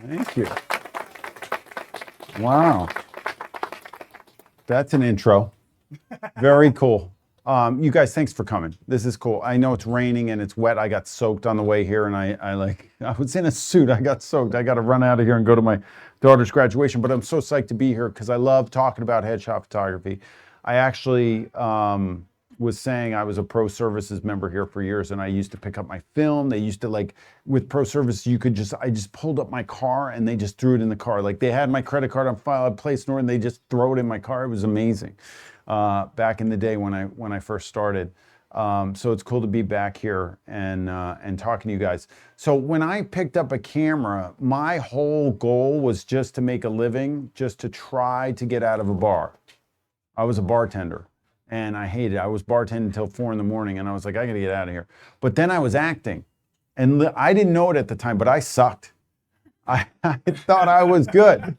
Thank you. Wow. That's an intro. Very cool. You guys, thanks for coming. This is cool. I know it's raining and it's wet. I got soaked on the way here, and I was in a suit. I got soaked. I got to run out of here and go to my daughter's graduation, but I'm so psyched to be here because I love talking about headshot photography. I actually was saying I was a Pro Services member here for years, and I used to pick up my film. They used to, like, with Pro Service, I just pulled up my car and they just threw it in the car. Like, they had my credit card on file, I'd place an order, and they just throw it in my car. It was amazing. Back in the day when I first started. So it's cool to be back here and talking to you guys. So when I picked up a camera, my whole goal was just to make a living, just to try to get out of a bar. I was a bartender and I hated it. I was bartending until 4 a.m. and I was like, I gotta get out of here. But then I was acting, and I didn't know it at the time, but I sucked. I thought I was good.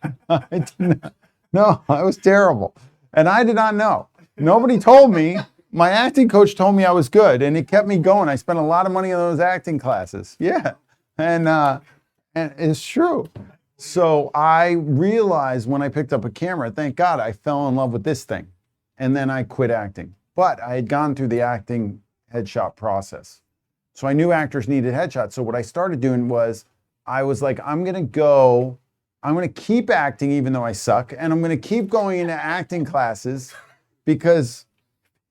No, I was terrible. And I did not know. Nobody told me. My acting coach told me I was good, and it kept me going. I spent a lot of money on those acting classes. Yeah, and it's true. So I realized when I picked up a camera, thank God, I fell in love with this thing. And then I quit acting. But I had gone through the acting headshot process. So I knew actors needed headshots. So what I started doing was, I was like, I'm going to keep acting even though I suck, and I'm going to keep going into acting classes because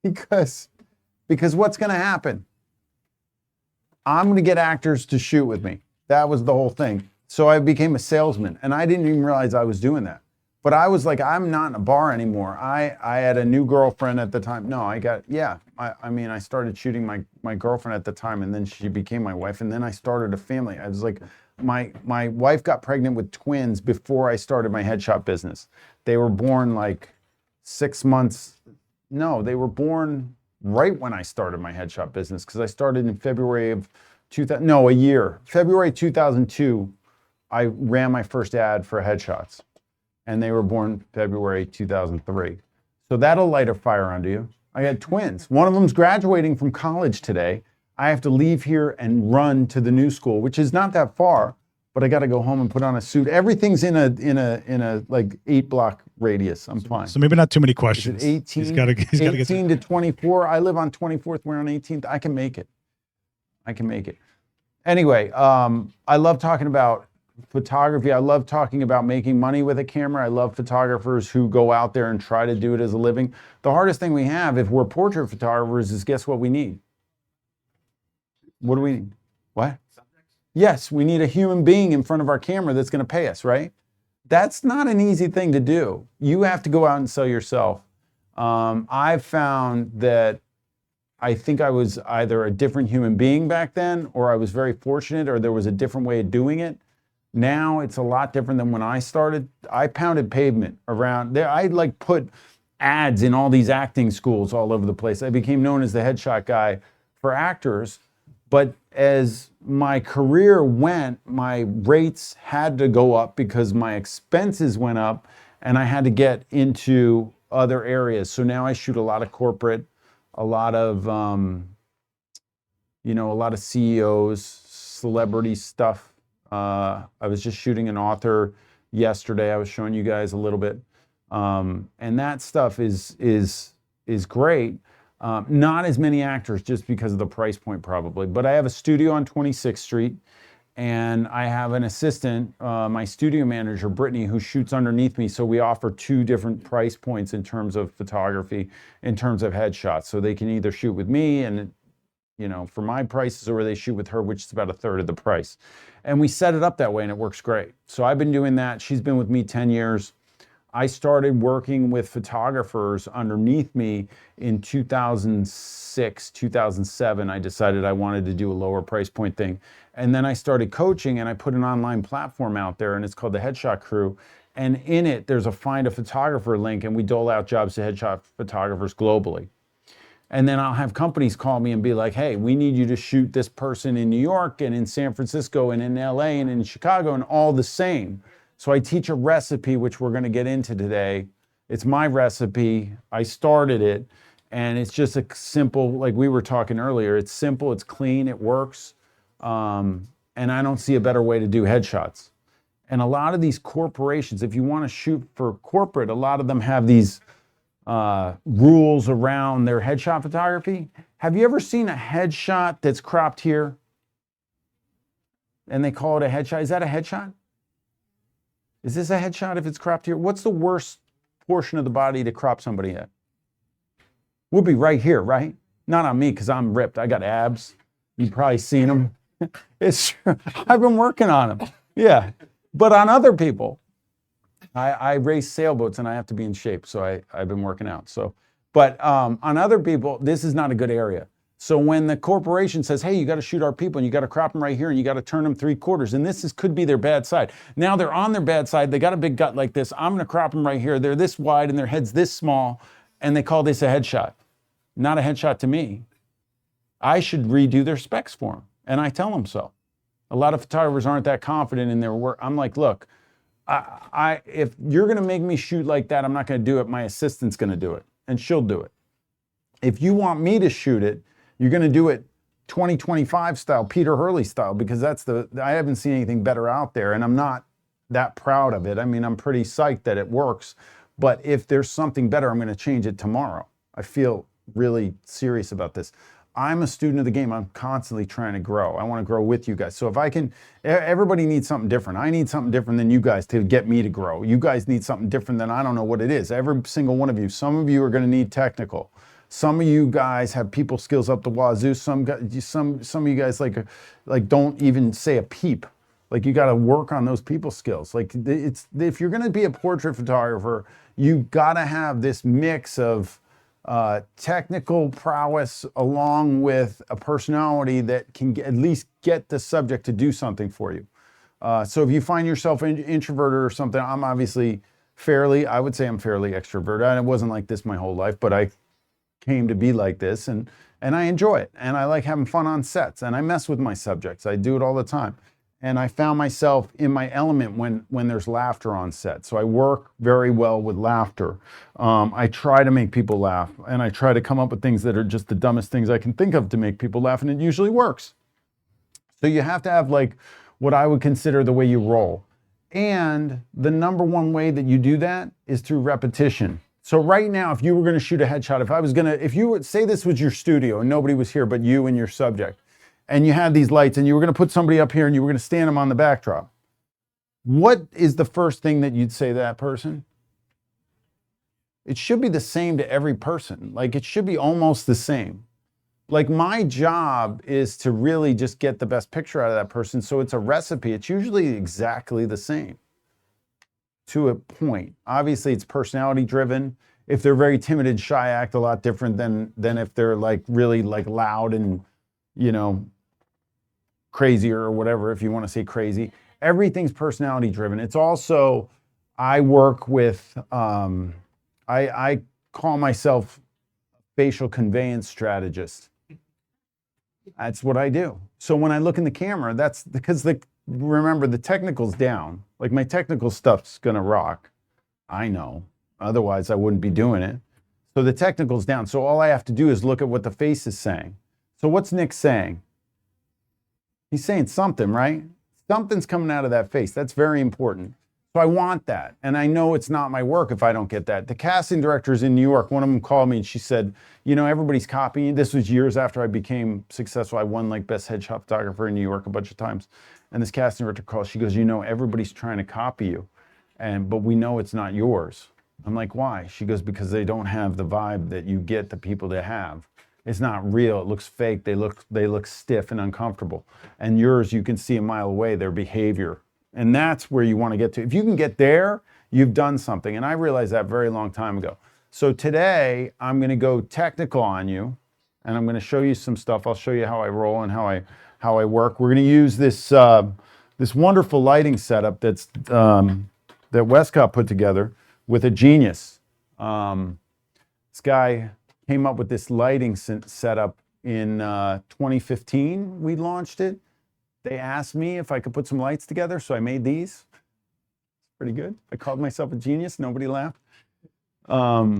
what's going to happen? I'm going to get actors to shoot with me. That was the whole thing. So I became a salesman, and I didn't even realize I was doing that. But I was like, I'm not in a bar anymore. I had a new girlfriend at the time. No, I started shooting my girlfriend at the time, and then she became my wife, and then I started a family. I was like, my wife got pregnant with twins before I started my headshot business. They were born like 6 months. No, they were born right when I started my headshot business, because I started in February of 2000. No, a year. February 2002, I ran my first ad for headshots, and they were born February 2003. So that'll light a fire under you. I had twins. One of them's graduating from college today. I have to leave here and run to the new school, which is not that far, but I got to go home and put on a suit. Everything's in a like 8-block radius. I'm fine. So maybe not too many questions. 18, he's gotta 18 to 24. I live on 24th. We're on 18th. I can make it. Anyway, I love talking about photography. I love talking about making money with a camera. I love photographers who go out there and try to do it as a living. The hardest thing we have, if we're portrait photographers, is guess what we need? What do we need? What? Subjects? Yes, we need a human being in front of our camera that's going to pay us, right? That's not an easy thing to do. You have to go out and sell yourself. I've found that I think I was either a different human being back then, or I was very fortunate, or there was a different way of doing it. Now it's a lot different than when I started. I pounded pavement around there. I like put ads in all these acting schools all over the place. I became known as the headshot guy for actors. But as my career went, my rates had to go up because my expenses went up, and I had to get into other areas. So now I shoot a lot of corporate, a lot of CEOs, celebrity stuff. I was just shooting an author yesterday. I was showing you guys a little bit, and that stuff is great. Not as many actors, just because of the price point probably. But I have a studio on 26th Street, and I have an assistant, my studio manager, Brittany, who shoots underneath me. So we offer 2 different price points in terms of photography, in terms of headshots. So they can either shoot with me and, for my prices, or they shoot with her, which is about 1/3 of the price. And we set it up that way, and it works great. So I've been doing that. She's been with me 10 years. I started working with photographers underneath me in 2006, 2007. I decided I wanted to do a lower price point thing. And then I started coaching, and I put an online platform out there, and it's called the Headshot Crew. And in it, there's a Find a Photographer link, and we dole out jobs to headshot photographers globally. And then I'll have companies call me and be like, hey, we need you to shoot this person in New York and in San Francisco and in LA and in Chicago, and all the same. So I teach a recipe, which we're going to get into today. It's my recipe. I started it, and it's just a simple, like we were talking earlier, it's simple, it's clean, it works. And I don't see a better way to do headshots. And a lot of these corporations, if you want to shoot for corporate, a lot of them have these rules around their headshot photography. Have you ever seen a headshot that's cropped here? And they call it a headshot. Is that a headshot? Is this a headshot if it's cropped here? What's the worst portion of the body to crop somebody at? Would be right here, right? Not on me because I'm ripped. I got abs. You've probably seen them. It's true. I've been working on them. Yeah. But on other people, I race sailboats and I have to be in shape. So I've been working out. So, but on other people, this is not a good area. So when the corporation says, hey, you got to shoot our people and you got to crop them right here and you got to turn them 3/4, and this could be their bad side. Now they're on their bad side. They got a big gut like this. I'm going to crop them right here. They're this wide and their head's this small, and they call this a headshot. Not a headshot to me. I should redo their specs for them, and I tell them so. A lot of photographers aren't that confident in their work. I'm like, look, if you're going to make me shoot like that, I'm not going to do it. My assistant's going to do it, and she'll do it. If you want me to shoot it, you're going to do it 2025 style, Peter Hurley style, because I haven't seen anything better out there, and I'm not that proud of it. I mean, I'm pretty psyched that it works, but if there's something better, I'm going to change it tomorrow. I feel really serious about this. I'm a student of the game. I'm constantly trying to grow. I want to grow with you guys. So if I can, everybody needs something different. I need something different than you guys to get me to grow. You guys need something different than I don't know what it is. Every single one of you. Some of you are going to need technical. Some of you guys have people skills up the wazoo. Some of you guys like don't even say a peep. Like you got to work on those people skills. Like if you're going to be a portrait photographer, you got to have this mix of technical prowess along with a personality that can at least get the subject to do something for you. So if you find yourself introverted or something, I'm obviously I would say I'm fairly extroverted. And it wasn't like this my whole life, but I came to be like this, and I enjoy it, and I like having fun on sets, and I mess with my subjects. I do it all the time. And I found myself in my element when there's laughter on set. So I work very well with laughter. I try to make people laugh, and I try to come up with things that are just the dumbest things I can think of to make people laugh, and it usually works. So you have to have like what I would consider the way you roll. And the number one way that you do that is through repetition. So right now, if you were going to shoot a headshot, if you would say this was your studio and nobody was here but you and your subject, and you had these lights and you were going to put somebody up here and you were going to stand them on the backdrop, what is the first thing that you'd say to that person? It should be the same to every person. Like it should be almost the same. Like my job is to really just get the best picture out of that person. So it's a recipe. It's usually exactly the same to a point. Obviously it's personality driven. If they're very timid and shy, act a lot different than if they're like really like loud and, you know, crazy or whatever, if you want to say crazy. Everything's personality driven. It's also, I work with, I call myself facial conveyance strategist. That's what I do. So when I look in the camera, that's because remember the technical's down. Like my technical stuff's gonna rock. I know, otherwise I wouldn't be doing it. So the technical's down. So all I have to do is look at what the face is saying. So what's Nick saying? He's saying something, right? Something's coming out of that face. That's very important. So I want that. And I know it's not my work if I don't get that. The casting directors in New York, one of them called me and she said, you know, everybody's copying. This was years after I became successful. I won like best headshot photographer in New York a bunch of times. And this casting director called, she goes, you know, everybody's trying to copy you. But we know it's not yours. I'm like, why? She goes, because they don't have the vibe that you get the people to have. It's not real. It looks fake. They look stiff and uncomfortable. And yours, you can see a mile away their behavior. And that's where you want to get to. If you can get there, you've done something. And I realized that very long time ago. So today, I'm going to go technical on you, and I'm going to show you some stuff. I'll show you how I roll and how I work. We're going to use this this wonderful lighting setup that Westcott put together with a genius. This guy came up with this lighting setup in 2015. We launched it. They asked me if I could put some lights together, so I made these. Pretty good. I called myself a genius. Nobody laughed. I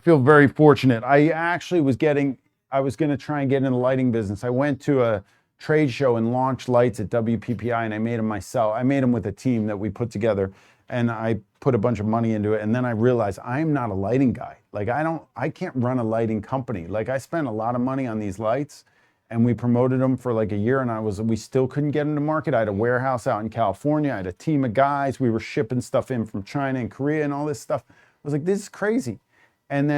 feel very fortunate. I was going to try and get in the lighting business. I went to trade show and launch lights at WPPI, and I made them myself. I made them with a team that we put together, and I put a bunch of money into it. And then I realized I'm not a lighting guy. Like I can't run a lighting company. Like I spent a lot of money on these lights, and we promoted them for like a year, and we still couldn't get them to market. I had a warehouse out in California. I had a team of guys. We were shipping stuff in from China and Korea and all this stuff. I was like, this is crazy. And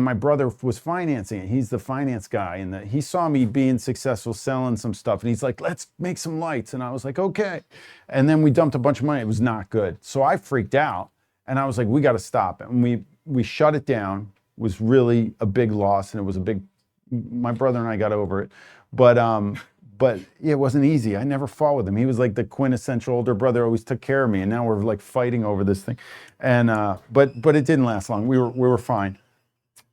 my brother was financing it. He's the finance guy, and he saw me being successful selling some stuff, and he's like, let's make some lights. And I was like, okay. And then we dumped a bunch of money. It was not good. So I freaked out, and I was like, we got to stop it. And we shut it down. It was really a big loss, and it was my brother and I got over it. But it wasn't easy. I never fought with him. He was like the quintessential older brother, always took care of me, and now we're like fighting over this thing. And but it didn't last long. We were fine.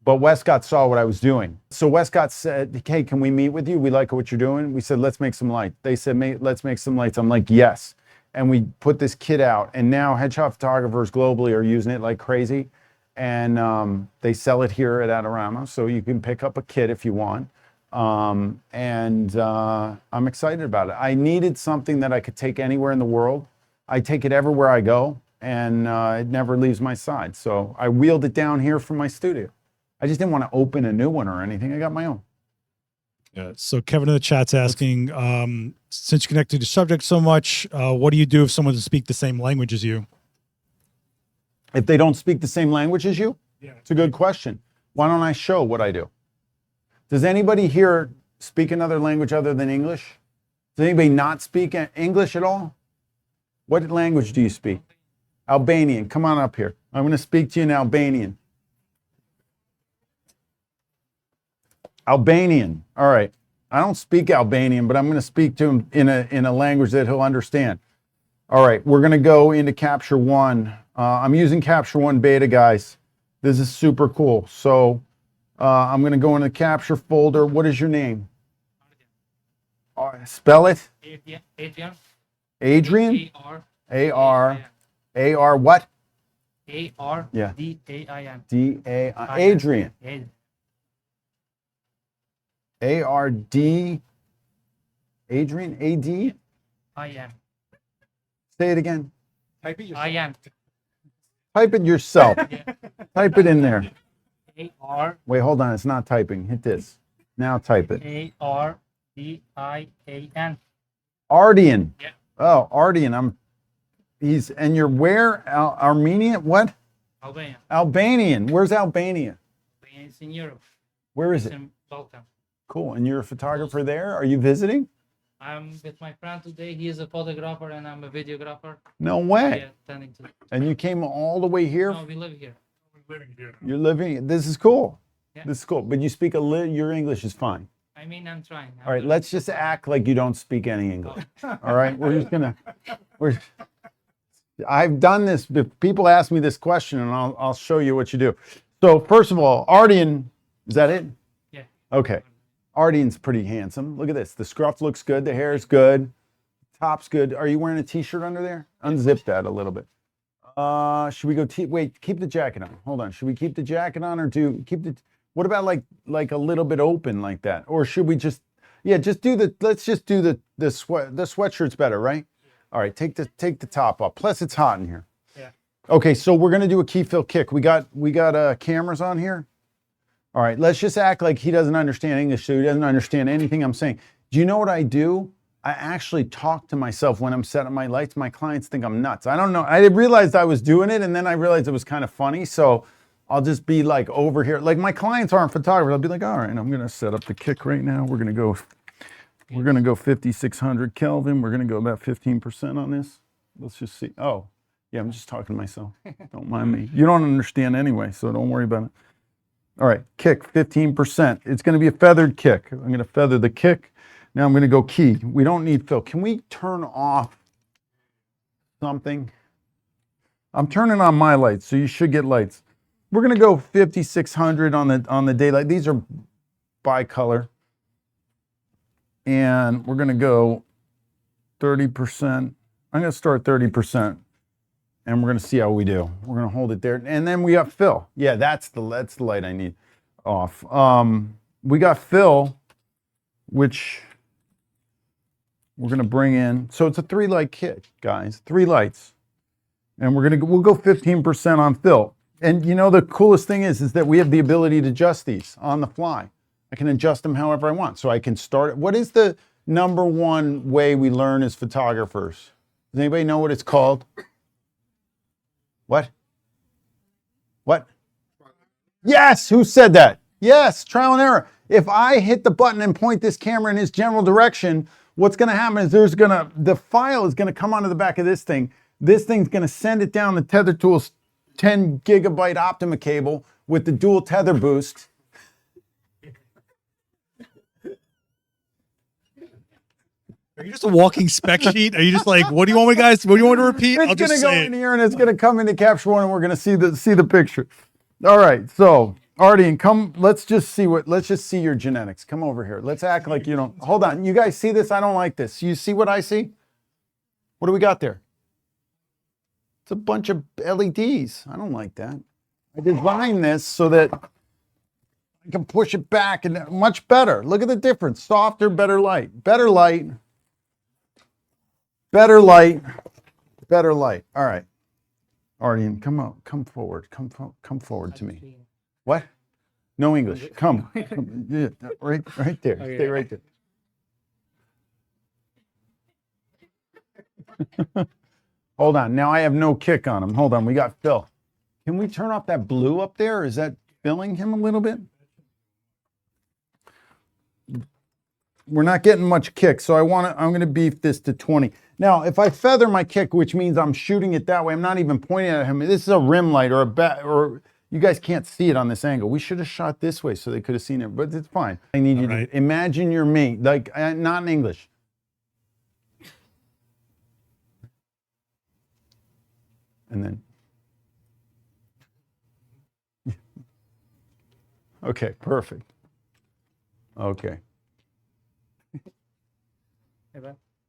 But Westcott saw what I was doing. So Westcott said, hey, can we meet with you? We like what you're doing. We said, let's make some light. They said, let's make some lights. I'm like, yes. And we put this kit out, and now headshot photographers globally are using it like crazy. And they sell it here at Adorama, so you can pick up a kit if you want. I'm excited about it. I needed something that I could take anywhere in the world. I take it everywhere I go, and it never leaves my side. So I wheeled it down here from my studio. I just didn't want to open a new one or anything. I got my own. Yeah. So Kevin in the chat's asking, since you connected to the subject so much, what do you do if someone doesn't speak the same language as you? If they don't speak the same language as you? Yeah. It's a good question. Why don't I show what I do? Does anybody here speak another language other than English? Does anybody not speak English at all? What language do you speak? Albanian. Come on up here. I'm going to speak to you in Albanian. Albanian. All right. I don't speak Albanian, but I'm going to speak to him in a language that he'll understand. All right. We're going to go into Capture One. I'm using Capture One beta, guys. This is super cool. So I'm going to go into the Capture folder. What is your name? Spell it. Adrian. Adrian? A-R what? A-R-D-A-I-N. D-A-I. Adrian. A-R-D. Adrian? A-D? I-N. Say it again. Type it yourself. I-N. Type it yourself. Yeah. Type it in there. A-R. Wait, hold on. It's not typing. Hit this. Now type it. A-R-D-I-A-N. Ardian. Yeah. Oh, Ardian. And you're where? Armenian? What? Albania. Albanian. Where's Albania? Albania is in Europe. Where is It's it? in Balkan. Cool. And you're a photographer there? Are you visiting? I'm with my friend today. He is a photographer and I'm a videographer. No way. Yeah, attending to. And you came all the way here? No, we live here. We're living here. You're living. This is cool. Yeah. This is cool. But you speak your English is fine. I mean, I'm trying. All right, let's just act like you don't speak any English. All right, I've done this. If people ask me this question, and I'll show you what you do. So first of all, Ardian, is that it? Yeah. Okay. Ardian's pretty handsome. Look at this. The scruff looks good. The hair is good. Top's good. Are you wearing a t-shirt under there? Unzip that a little bit. Should we go? Wait, keep the jacket on. Hold on. Should we keep the jacket on or keep the? What about like a little bit open like that? Or should we just? Yeah, just do the. Let's just do the sweatshirt's better, right? All right. Take the top off. Plus, it's hot in here. Yeah. Okay, so we're gonna do a key fill kick. We got cameras on here. All right. Let's just act like he doesn't understand English, so he doesn't understand anything I'm saying. Do you know what I do? I actually talk to myself when I'm setting my lights. My clients think I'm nuts. I don't know. I realized I was doing it, and then I realized it was kind of funny. So I'll just be like over here. Like my clients aren't photographers. I'll be like, all right, I'm gonna set up the kick right now. We're gonna go 5,600 Kelvin. We're gonna go about 15% on this. Let's just see. Oh, yeah, I'm just talking to myself. Don't mind me. You don't understand anyway, so don't worry about it. All right, kick 15%. It's gonna be a feathered kick. I'm gonna feather the kick. Now I'm gonna go key. We don't need fill. Can we turn off something? I'm turning on my lights, so you should get lights. We're gonna go 5,600 on the daylight. These are bicolor. And we're gonna go 30%. I'm gonna start 30%. And we're gonna see how we do. We're gonna hold it there. And then we got fill. Yeah, that's the light I need off. We got fill, which we're gonna bring in, so it's a 3-light kit, guys, 3 lights. And we'll go 15% on fill. And you know, the coolest thing is that we have the ability to adjust these on the fly. I can adjust them however I want. So I can start, what is the number one way we learn as photographers? Does anybody know what it's called? What? What? Yes, who said that? Yes, trial and error. If I hit the button and point this camera in its general direction, what's gonna happen is the file is gonna come onto the back of this thing. This thing's gonna send it down the Tether Tool's 10 gigabyte Optima cable with the dual tether boost. Are you just a walking spec sheet? Are you just like, what do you want me, guys? What do you want me to repeat? It's I'll just gonna go say in it. here and it's gonna come into Capture One and we're gonna see the picture. All right, so Artie, and come, let's just see your genetics. Come over here. Let's act like you don't. Hold on, you guys see this? I don't like this. You see what I see? What do we got there? It's a bunch of LEDs. I don't like that. I designed this so that I can push it back and much better. Look at the difference. Softer, better light. Better light. Better light. Better light. All right. Arden, come forward. Come forward to me. What? No English. Come. Yeah, right there. Okay. Stay right there. Hold on. Now I have no kick on him. Hold on. We got Phil. Can we turn off that blue up there? Is that filling him a little bit? We're not getting much kick, so I'm going to beef this to 20. Now, if I feather my kick, which means I'm shooting it that way, I'm not even pointing at him. This is a rim light or a bat, or you guys can't see it on this angle. We should have shot this way so they could have seen it, but it's fine. I need you to imagine you're me, like not in English. And then, okay, perfect. Okay.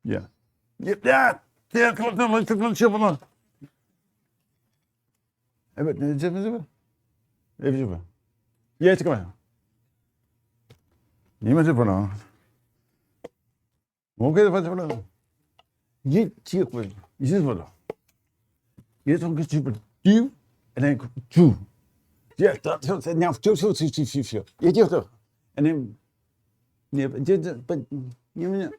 Yeah. Yep, that. Yeah, come on, let's jump on. Yeah, it's going. You must have on. Okay, what's on? You check with you. Is what? Yes, I'm going to do, and then do. Yeah, that's now. Yeah, yeah, and then. Yeah, but you know.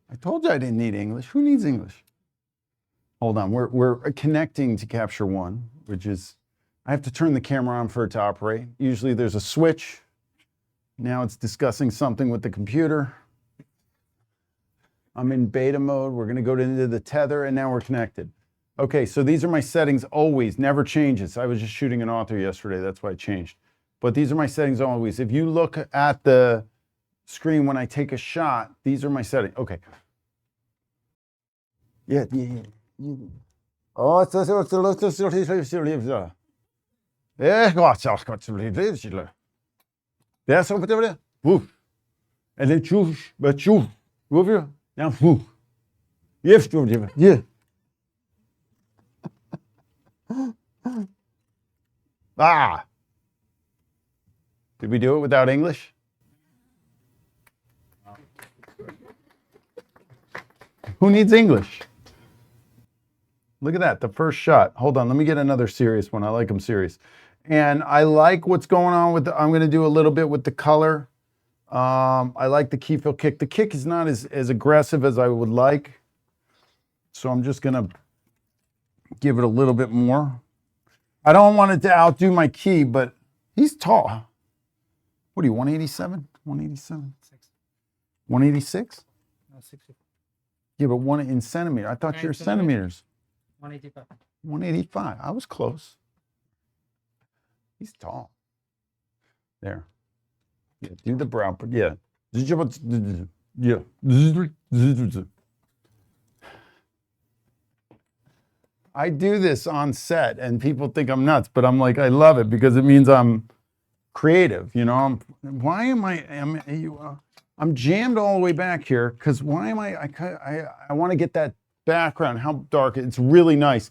I told you I didn't need English. Who needs English? Hold on, we're connecting to Capture One, which is, I have to turn the camera on for it to operate. Usually there's a switch. Now it's discussing something with the computer. I'm in beta mode. We're gonna go into the tether and now we're connected. Okay, so these are my settings always, never changes. I was just shooting an author yesterday, that's why I changed. But these are my settings always. If you look at the screen when I take a shot, these are my settings. Okay. Yeah. Oh, it's that's over there. Woof. And then choose, but choose. Woof you. Now woof. Yes, yeah. Ah. Did we do it without English? Who needs English? Look at that, the first shot. Hold on, let me get another serious one. I like them serious. And I like what's going on with I'm gonna do a little bit with the color. I like the key fill kick. The kick is not as aggressive as I would like. So I'm just gonna give it a little bit more. I don't want it to outdo my key, but he's tall. What are you, 187? 187? 186? No, 60. Yeah, but one in centimeter. I thought you were centimeters. 185. 185. I was close. He's tall. There. Yeah, do the brow. Yeah. Yeah. I do this on set and people think I'm nuts, but I'm like, I love it because it means I'm creative, you know. I'm jammed all the way back here because why am I want to get that background, how dark, it's really nice.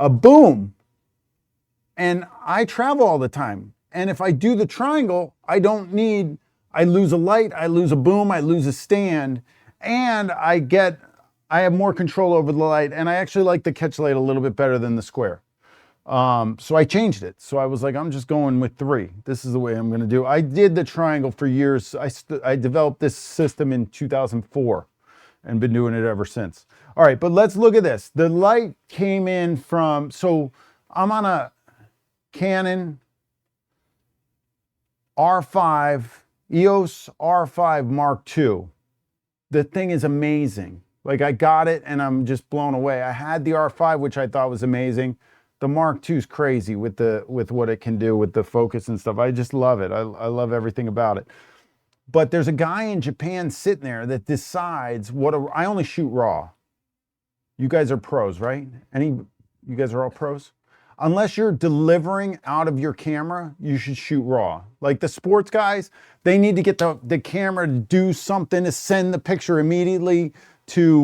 a boom. And I travel all the time. And if I do the triangle, I lose a light, I lose a boom, I lose a stand, and I have more control over the light. And I actually like the catch light a little bit better than the square. So I changed it. So I was like, I'm just going with 3. This is the way I'm going to do. I did the triangle for years. I developed this system in 2004 and been doing it ever since. All right, but let's look at this. The light came in so I'm on a Canon R5, EOS R5 Mark II. The thing is amazing. Like, I got it and I'm just blown away. I had the R5, which I thought was amazing. The Mark II is crazy with what it can do with the focus and stuff. I just love it. I love everything about it. But there's a guy in Japan sitting there that decides I only shoot raw. You guys are pros, right? You guys are all pros? Unless you're delivering out of your camera, you should shoot raw. Like the sports guys, they need to get the camera to do something to send the picture immediately to,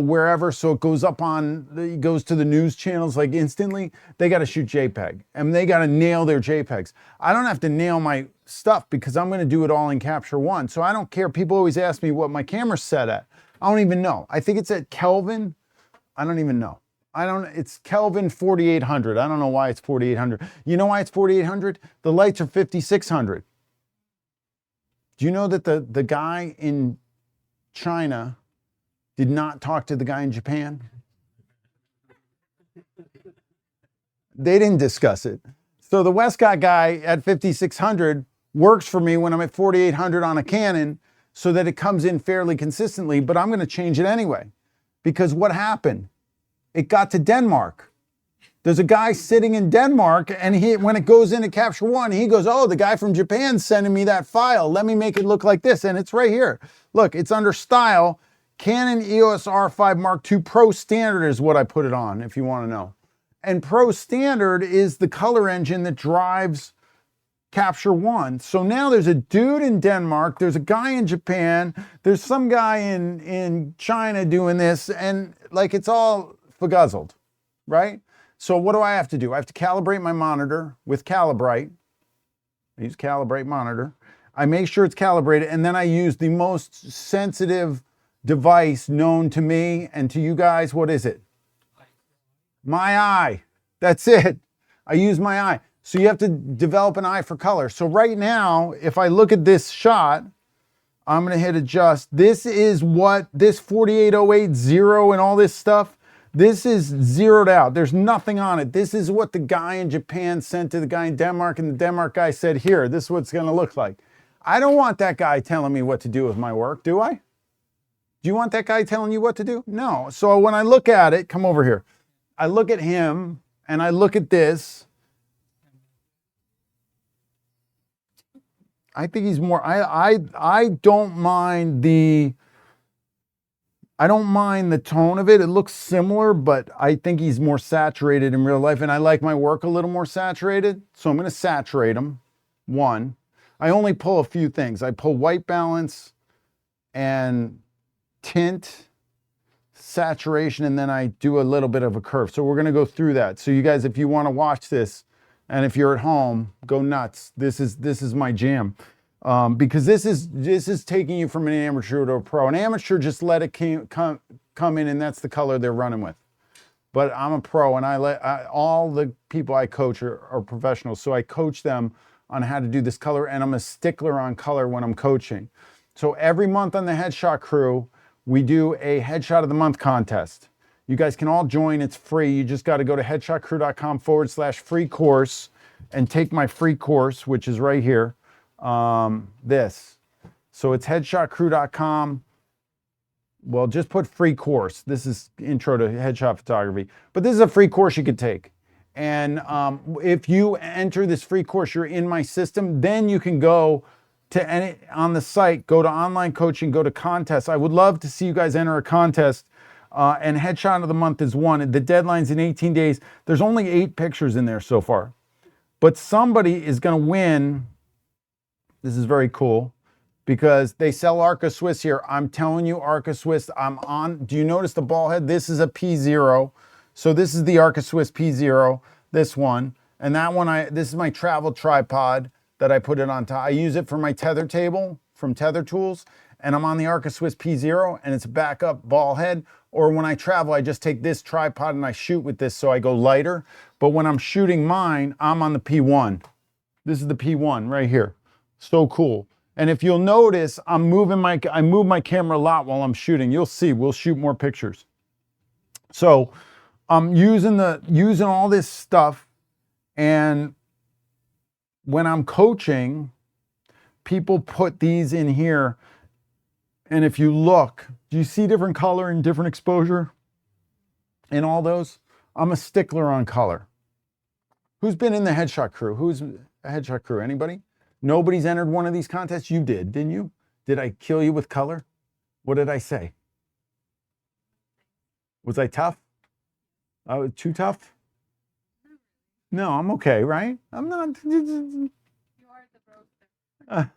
wherever, so it goes to the news channels like instantly. They got to shoot JPEG and they got to nail their JPEGs. I don't have to nail my stuff because I'm going to do it all in Capture One. So I don't care. People always ask me what my camera's set at. I don't even know. I think it's at Kelvin. I don't even know. It's Kelvin 4800. I don't know why it's 4800. You know why it's 4800? The lights are 5600. Do you know that the guy in China did not talk to the guy in Japan? They didn't discuss it. So the Westcott guy at 5600 works for me when I'm at 4800 on a Canon so that it comes in fairly consistently, but I'm going to change it anyway. Because what happened? It got to Denmark. There's a guy sitting in Denmark, and when it goes into Capture One, he goes, oh, the guy from Japan's sending me that file. Let me make it look like this. And it's right here. Look, it's under Style. Canon EOS R5 Mark II Pro Standard is what I put it on, if you want to know. And Pro Standard is the color engine that drives Capture One. So now there's a dude in Denmark, there's a guy in Japan, there's some guy in China doing this, and like it's all fuguzzled, right? So what do I have to do? I have to calibrate my monitor with Calibrite. I use Calibrite monitor. I make sure it's calibrated, and then I use the most sensitive device known to me and to you guys. What is it? My eye. That's it. I use my eye. So you have to develop an eye for color. So right now, if I look at this shot, I'm going to hit adjust. This is what this 48080 and all this stuff, this is zeroed out. There's nothing on it. This is what the guy in Japan sent to the guy in Denmark, and the Denmark guy said, here, this is what it's going to look like. I don't want that guy telling me what to do with my work, do I? Do you want that guy telling you what to do? No. So when I look at it, come over here. I look at him and I look at this. I think he's more, I don't mind the tone of it. It looks similar, but I think he's more saturated in real life, and I like my work a little more saturated. So I'm going to saturate him. One, I only pull a few things. I pull white balance and tint, saturation, and then I do a little bit of a curve. So we're going to go through that. So you guys, if you want to watch this, and if you're at home, go nuts. This is my jam. Because this is taking you from an amateur to a pro. An amateur, just let it come in, and that's the color they're running with. But I'm a pro, and all the people I coach are professionals, so I coach them on how to do this color, and I'm a stickler on color when I'm coaching. So every month on the Headshot Crew, we do a Headshot of the Month contest. You guys can all join. It's free. You just got to go to headshotcrew.com/free course and take my free course, which is right here. This. So it's headshotcrew.com. Well, just put free course. This is intro to headshot photography, but this is a free course you could take. And if you enter this free course, you're in my system, then you can go to any on the site, go to online coaching, go to contests. I would love to see you guys enter a contest. And Headshot of the Month is one. The deadline's in 18 days. There's only 8 pictures in there so far, but somebody is going to win. This is very cool because they sell Arca Swiss here. I'm telling you, Arca Swiss, do you notice the ball head? This is a P0. So this is the Arca Swiss P0, this one. And that one, this is my travel tripod that I put it on top. I use it for my tether table from Tether Tools. And I'm on the Arca Swiss P0 and it's a backup ball head. Or when I travel, I just take this tripod and I shoot with this so I go lighter. But when I'm shooting mine, I'm on the P1. This is the P1 right here. So cool. And if you'll notice, I move my camera a lot while I'm shooting. You'll see, we'll shoot more pictures. So I'm using all this stuff, and when I'm coaching, people put these in here. And if you look, do you see different color and different exposure in all those? I'm a stickler on color. Who's been in the headshot crew? Who's a headshot crew? Anybody? Nobody's entered one of these contests? You did, didn't you? Did I kill you with color? What did I say? Was I tough? I was too tough? No, I'm okay, right? I'm not. You are the roaster.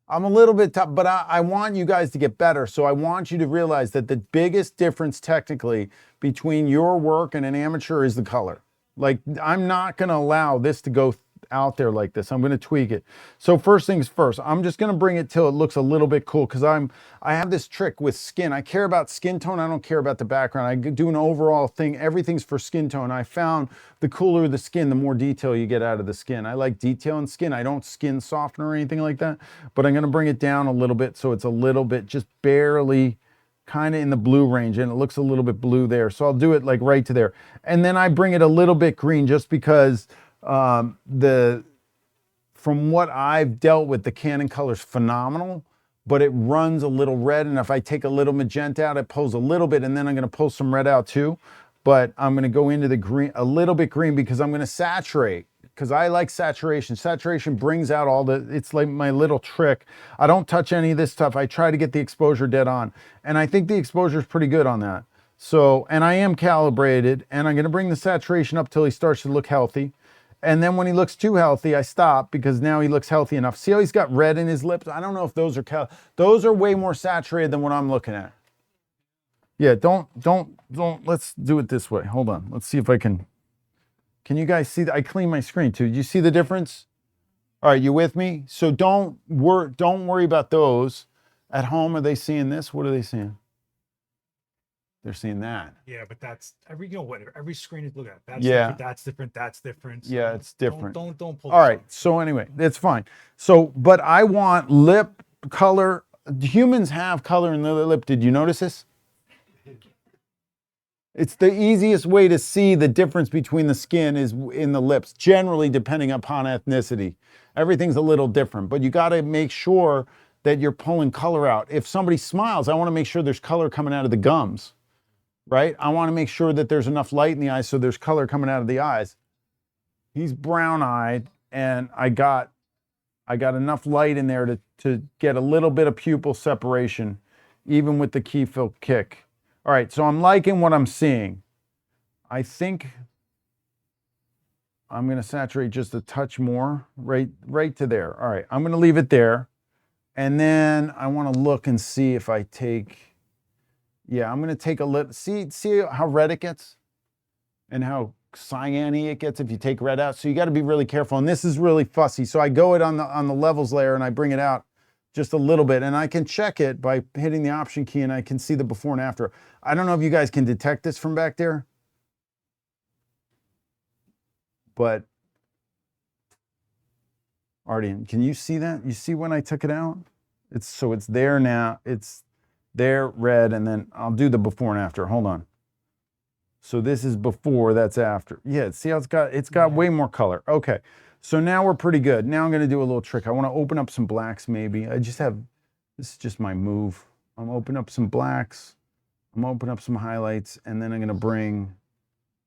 I'm a little bit tough, but I want you guys to get better. So I want you to realize that the biggest difference technically between your work and an amateur is the color. Like, I'm not going to allow this to go out there like this. I'm going to tweak it. So first things first, I'm just going to bring it till it looks a little bit cool, because I have this trick with skin. I care about skin tone. I don't care about the background. I do an overall thing. Everything's for skin tone. I found the cooler the skin, the more detail you get out of the skin. I like detail in skin. I don't skin soften or anything like that, but I'm going to bring it down a little bit so it's a little bit, just barely kind of in the blue range, and it looks a little bit blue there. So I'll do it like right to there. And then I bring it a little bit green just because from what I've dealt with, the Canon color's phenomenal, but it runs a little red. And if I take a little magenta out, it pulls a little bit, and then I'm going to pull some red out too. But I'm going to go into the green, a little bit green, because I'm going to saturate, because I like saturation. Saturation brings out all the, it's like my little trick. I don't touch any of this stuff. I try to get the exposure dead on. And I think the exposure is pretty good on that. So, and I am calibrated, and I'm going to bring the saturation up till he starts to look healthy. And then when he looks too healthy, I stop, because now he looks healthy enough. See how he's got red in his lips? I don't know if those are those are way more saturated than what I'm looking at. Yeah, don't, let's do it this way. Hold on. Let's see if I can you guys see that? I clean my screen too. You see the difference? All right, you with me? So don't worry about those. At home, are they seeing this? What are they seeing? They're seeing that. Yeah, but that's every every screen is looking at. That's Yeah. different, that's different, that's different. So Yeah, it's different. Don't pull. All right. So anyway, that's fine. So, but I want lip color. Humans have color in their lip. Did you notice this? It's the easiest way to see the difference between the skin is in the lips, generally depending upon ethnicity. Everything's a little different, but you got to make sure that you're pulling color out. If somebody smiles, I want to make sure there's color coming out of the gums, right? I want to make sure that there's enough light in the eyes so there's color coming out of the eyes. He's brown-eyed, and I got enough light in there to get a little bit of pupil separation, even with the key fill kick. All right, so I'm liking what I'm seeing. I think I'm going to saturate just a touch more, right to there. All right, I'm going to leave it there. And then I want to look and see if I take, yeah, I'm going to take a little, see how red it gets and how cyan-y it gets if you take red out. So you got to be really careful. And this is really fussy. So I go it on the levels layer and I bring it out just a little bit, and I can check it by hitting the option key, and I can see the before and after. I don't know if you guys can detect this from back there, but Artie, can you see that? You see when I took it out? It's there now. It's there, red, and then I'll do the before and after. Hold on. So this is before, that's after. Yeah, see how it's got way more color. Okay. So now we're pretty good. Now I'm going to do a little trick. I want to open up some blacks maybe. This is just my move. I'm open up some blacks. I'm open up some highlights, and then I'm going to bring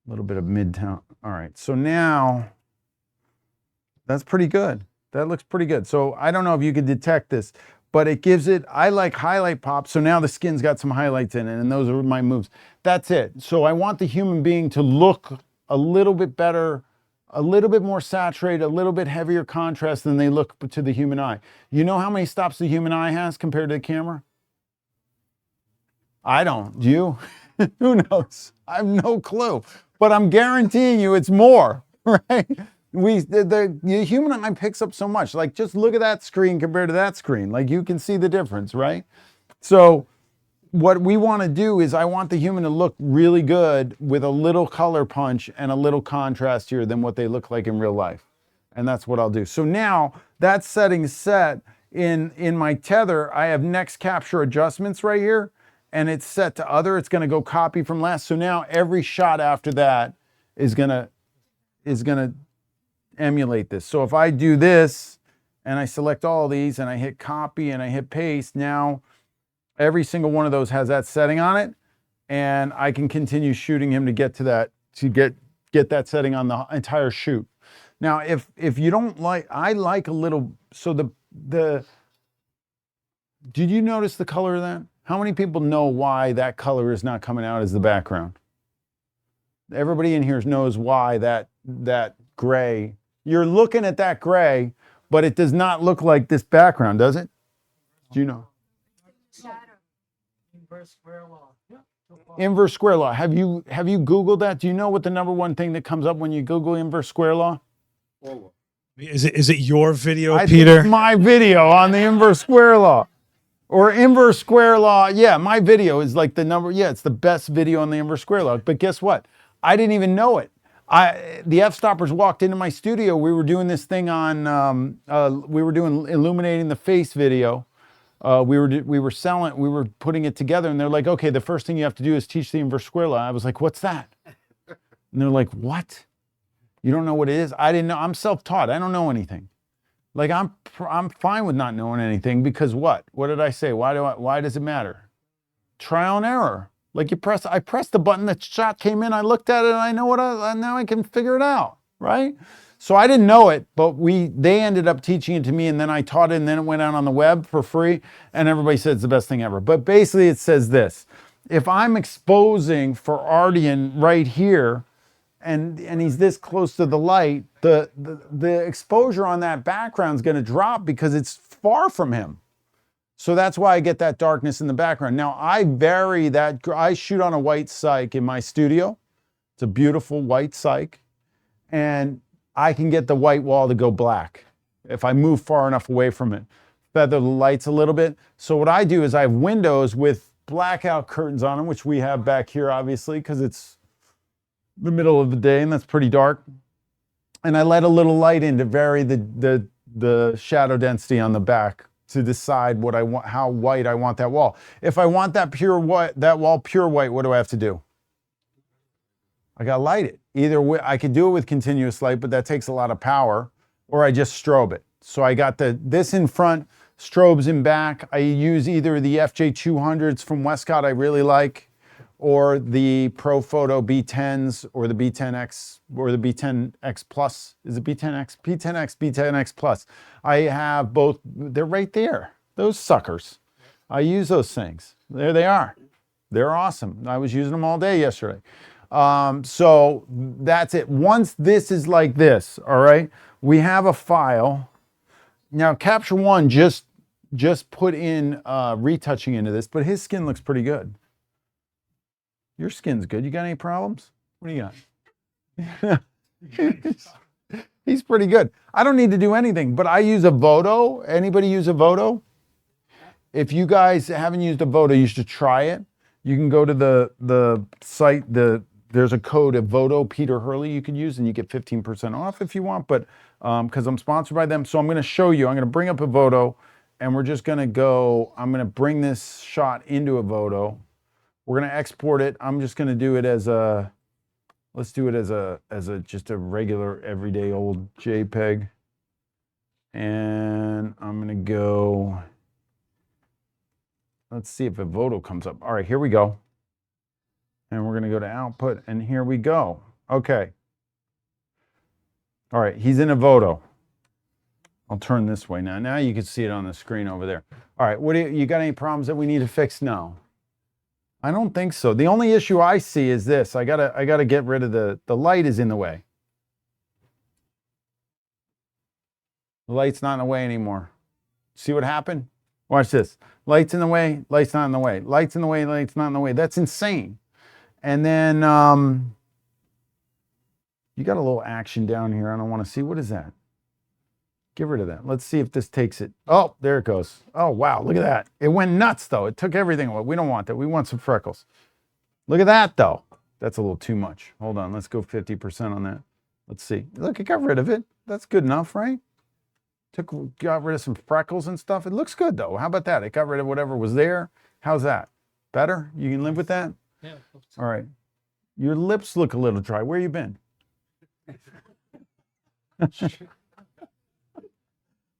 a little bit of mid-tone. All right, so now that's pretty good. That looks pretty good. So I don't know if you can detect this, but it gives it, I like highlight pop. So now the skin's got some highlights in it, and those are my moves. That's it. So I want the human being to look a little bit better, a little bit more saturated, a little bit heavier contrast than they look to the human eye. You know how many stops the human eye has compared to the camera? I don't. Do you? Who knows? I have no clue. But I'm guaranteeing you it's more, right? The human eye picks up so much. Like, just look at that screen compared to that screen. Like, you can see the difference, right? So what we want to do is I want the human to look really good with a little color punch and a little contrast here than what they look like in real life. And that's what I'll do. So now that setting's set. In my tether, I have next capture adjustments right here, and it's set to other. It's going to go copy from last. So now every shot after that is going to emulate this. So if I do this and I select all of these and I hit copy and I hit paste, now every single one of those has that setting on it, and I can continue shooting him to get to that, to get that setting on the entire shoot. Now, if you don't like, I like a little, so did you notice the color of that? How many people know why that color is not coming out as the background? Everybody in here knows why that gray, you're looking at that gray, but it does not look like this background, does it? Do you know? Shadow. Inverse square law. Yeah. So far. Inverse square law. Have you Googled that? Do you know what the number one thing that comes up when you Google inverse square law? Is it your video, I think Peter? it's my video on the inverse square law. Or inverse square law. Yeah, my video is like the number. Yeah, it's the best video on the inverse square law. But guess what? I didn't even know it. The F-stoppers walked into my studio. We were doing this thing on, we were doing illuminating the face video. We were putting it together, and they're like, okay, the first thing you have to do is teach the inverse square law. I was like, what's that? And they're like, what? You don't know what it is? I didn't know. I'm self-taught. I don't know anything. Like, I'm fine with not knowing anything, because what? What did I say? Why does it matter? Trial and error. Like, I pressed the button, the shot came in, I looked at it, and I know now I can figure it out, right? So I didn't know it, but they ended up teaching it to me, and then I taught it, and then it went out on the web for free, and everybody said it's the best thing ever. But basically it says this: if I'm exposing for Ardian right here, and he's this close to the light, the exposure on that background is going to drop because it's far from him. So that's why I get that darkness in the background. Now I vary that. I shoot on a white cyc in my studio. It's a beautiful white cyc, and I can get the white wall to go black if I move far enough away from it. Feather the lights a little bit. So what I do is I have windows with blackout curtains on them, which we have back here, obviously, because it's the middle of the day and that's pretty dark. And I let a little light in to vary the shadow density on the back to decide what I want, how white I want that wall. If I want that pure white, that wall pure white, what do I have to do? I gotta light it. Either way, I could do it with continuous light, but that takes a lot of power, or I just strobe it. So I got this in front, strobes in back. I use either the FJ200s from Westcott I really like, or the Profoto B10s, or the B10X, or the B10X Plus. Is it B10X? B10X, B10X Plus. I have both. They're right there. Those suckers. I use those things. There they are. They're awesome. I was using them all day yesterday. So that's it. Once this is like this, all right, we have a file. Now Capture One just put in retouching into this, but his skin looks pretty good. Your skin's good. You got any problems? What do you got? He's pretty good. I don't need to do anything, but I use a Voto. Anybody use a Voto? If you guys haven't used a Voto, you should try it. You can go to the site, there's a code of Voto Peter Hurley you could use, and you get 15% off if you want, but because I'm sponsored by them. So I'm going to show you, I'm going to bring up a Voto, and we're just going to go, I'm going to bring this shot into a Voto. We're going to export it. I'm just going to do it as a, let's do it as just a regular everyday old JPEG. And I'm going to go, let's see if a Voto comes up. All right, here we go. And we're going to go to output, and here we go. Okay. All right, he's in a Voto. I'll turn this way now. Now you can see it on the screen over there. All right, what do you got any problems that we need to fix? No. I don't think so. The only issue I see is this. I gotta get rid of the light is in the way. The light's not in the way anymore. See what happened? Watch this. Light's in the way, light's not in the way. Light's in the way, light's not in the way. That's insane. And then you got a little action down here. I don't want to see. What is that? Get rid of that. Let's see if this takes it. Oh, there it goes. Oh, wow. Look at that. It went nuts, though. It took everything away. We don't want that. We want some freckles. Look at that, though. That's a little too much. Hold on. Let's go 50% on that. Let's see. Look, it got rid of it. That's good enough, right? Got rid of some freckles and stuff. It looks good, though. How about that? It got rid of whatever was there. How's that? Better? You can live with that? Yeah. All right. Your lips look a little dry. Where you been?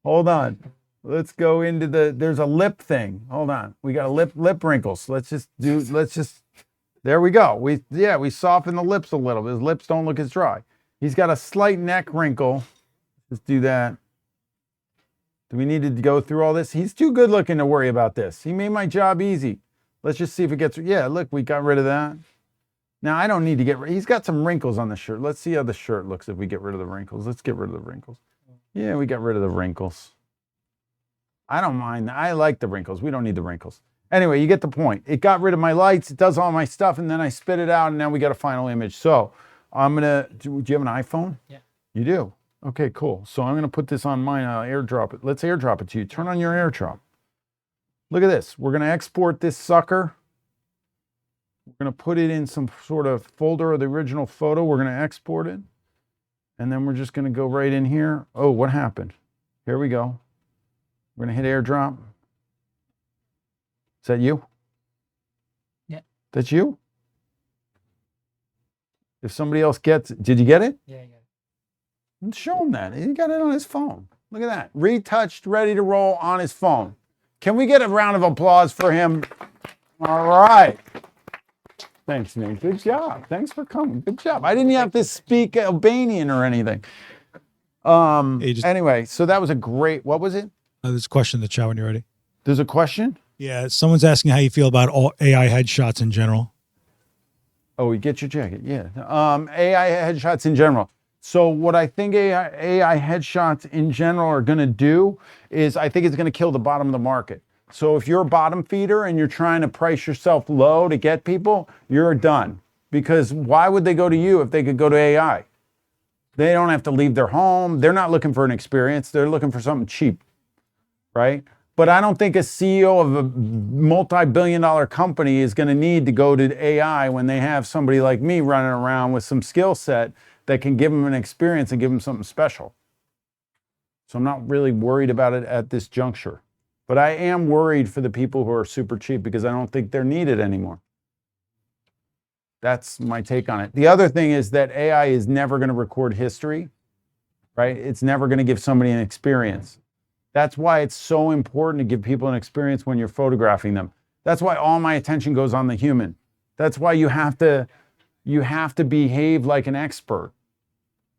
Hold on. Let's go into there's a lip thing. Hold on. We got a lip wrinkles. There we go. We soften the lips a little. His lips don't look as dry. He's got a slight neck wrinkle. Let's do that. Do we need to go through all this? He's too good looking to worry about this. He made my job easy. Let's just see if it gets, yeah, look, we got rid of that. Now I don't need to he's got some wrinkles on the shirt. Let's see how the shirt looks if we get rid of the wrinkles. Let's get rid of the wrinkles. Yeah, we got rid of the wrinkles. I don't mind. I like the wrinkles. We don't need the wrinkles. Anyway, you get the point. It got rid of my lights. It does all my stuff. And then I spit it out. And now we got a final image. So I'm going to, do you have an iPhone? Yeah. You do? Okay, cool. So I'm going to put this on mine. I'll airdrop it. Let's airdrop it to you. Turn on your airdrop. Look at this. We're going to export this sucker. We're going to put it in some sort of folder of the original photo. We're going to export it. And then we're just going to go right in here. Oh, what happened? Here we go. We're going to hit airdrop. Is that you? Yeah. That's you? If somebody else gets it, did you get it? Yeah. Show him that. He got it on his phone. Look at that. Retouched, ready to roll on his phone. Can we get a round of applause for him? All right. Thanks, Nate. Good job. Thanks for coming. Good job. I didn't have to speak Albanian or anything. Anyway, so that was a great, what was it? There's a question in the chat when you're ready. There's a question? Yeah, someone's asking how you feel about all AI headshots in general. Oh, you get your jacket. Yeah. AI headshots in general. So what I think AI headshots in general are going to do is I think it's going to kill the bottom of the market. So if you're a bottom feeder and you're trying to price yourself low to get people, you're done. Because why would they go to you if they could go to AI? They don't have to leave their home. They're not looking for an experience. They're looking for something cheap, right? But I don't think a CEO of a multi-billion-dollar company is going to need to go to AI when they have somebody like me running around with some skill set that can give them an experience and give them something special. So I'm not really worried about it at this juncture. But I am worried for the people who are super cheap because I don't think they're needed anymore. That's my take on it. The other thing is that AI is never going to record history, right? It's never going to give somebody an experience. That's why it's so important to give people an experience when you're photographing them. That's why all my attention goes on the human. That's why you have to behave like an expert.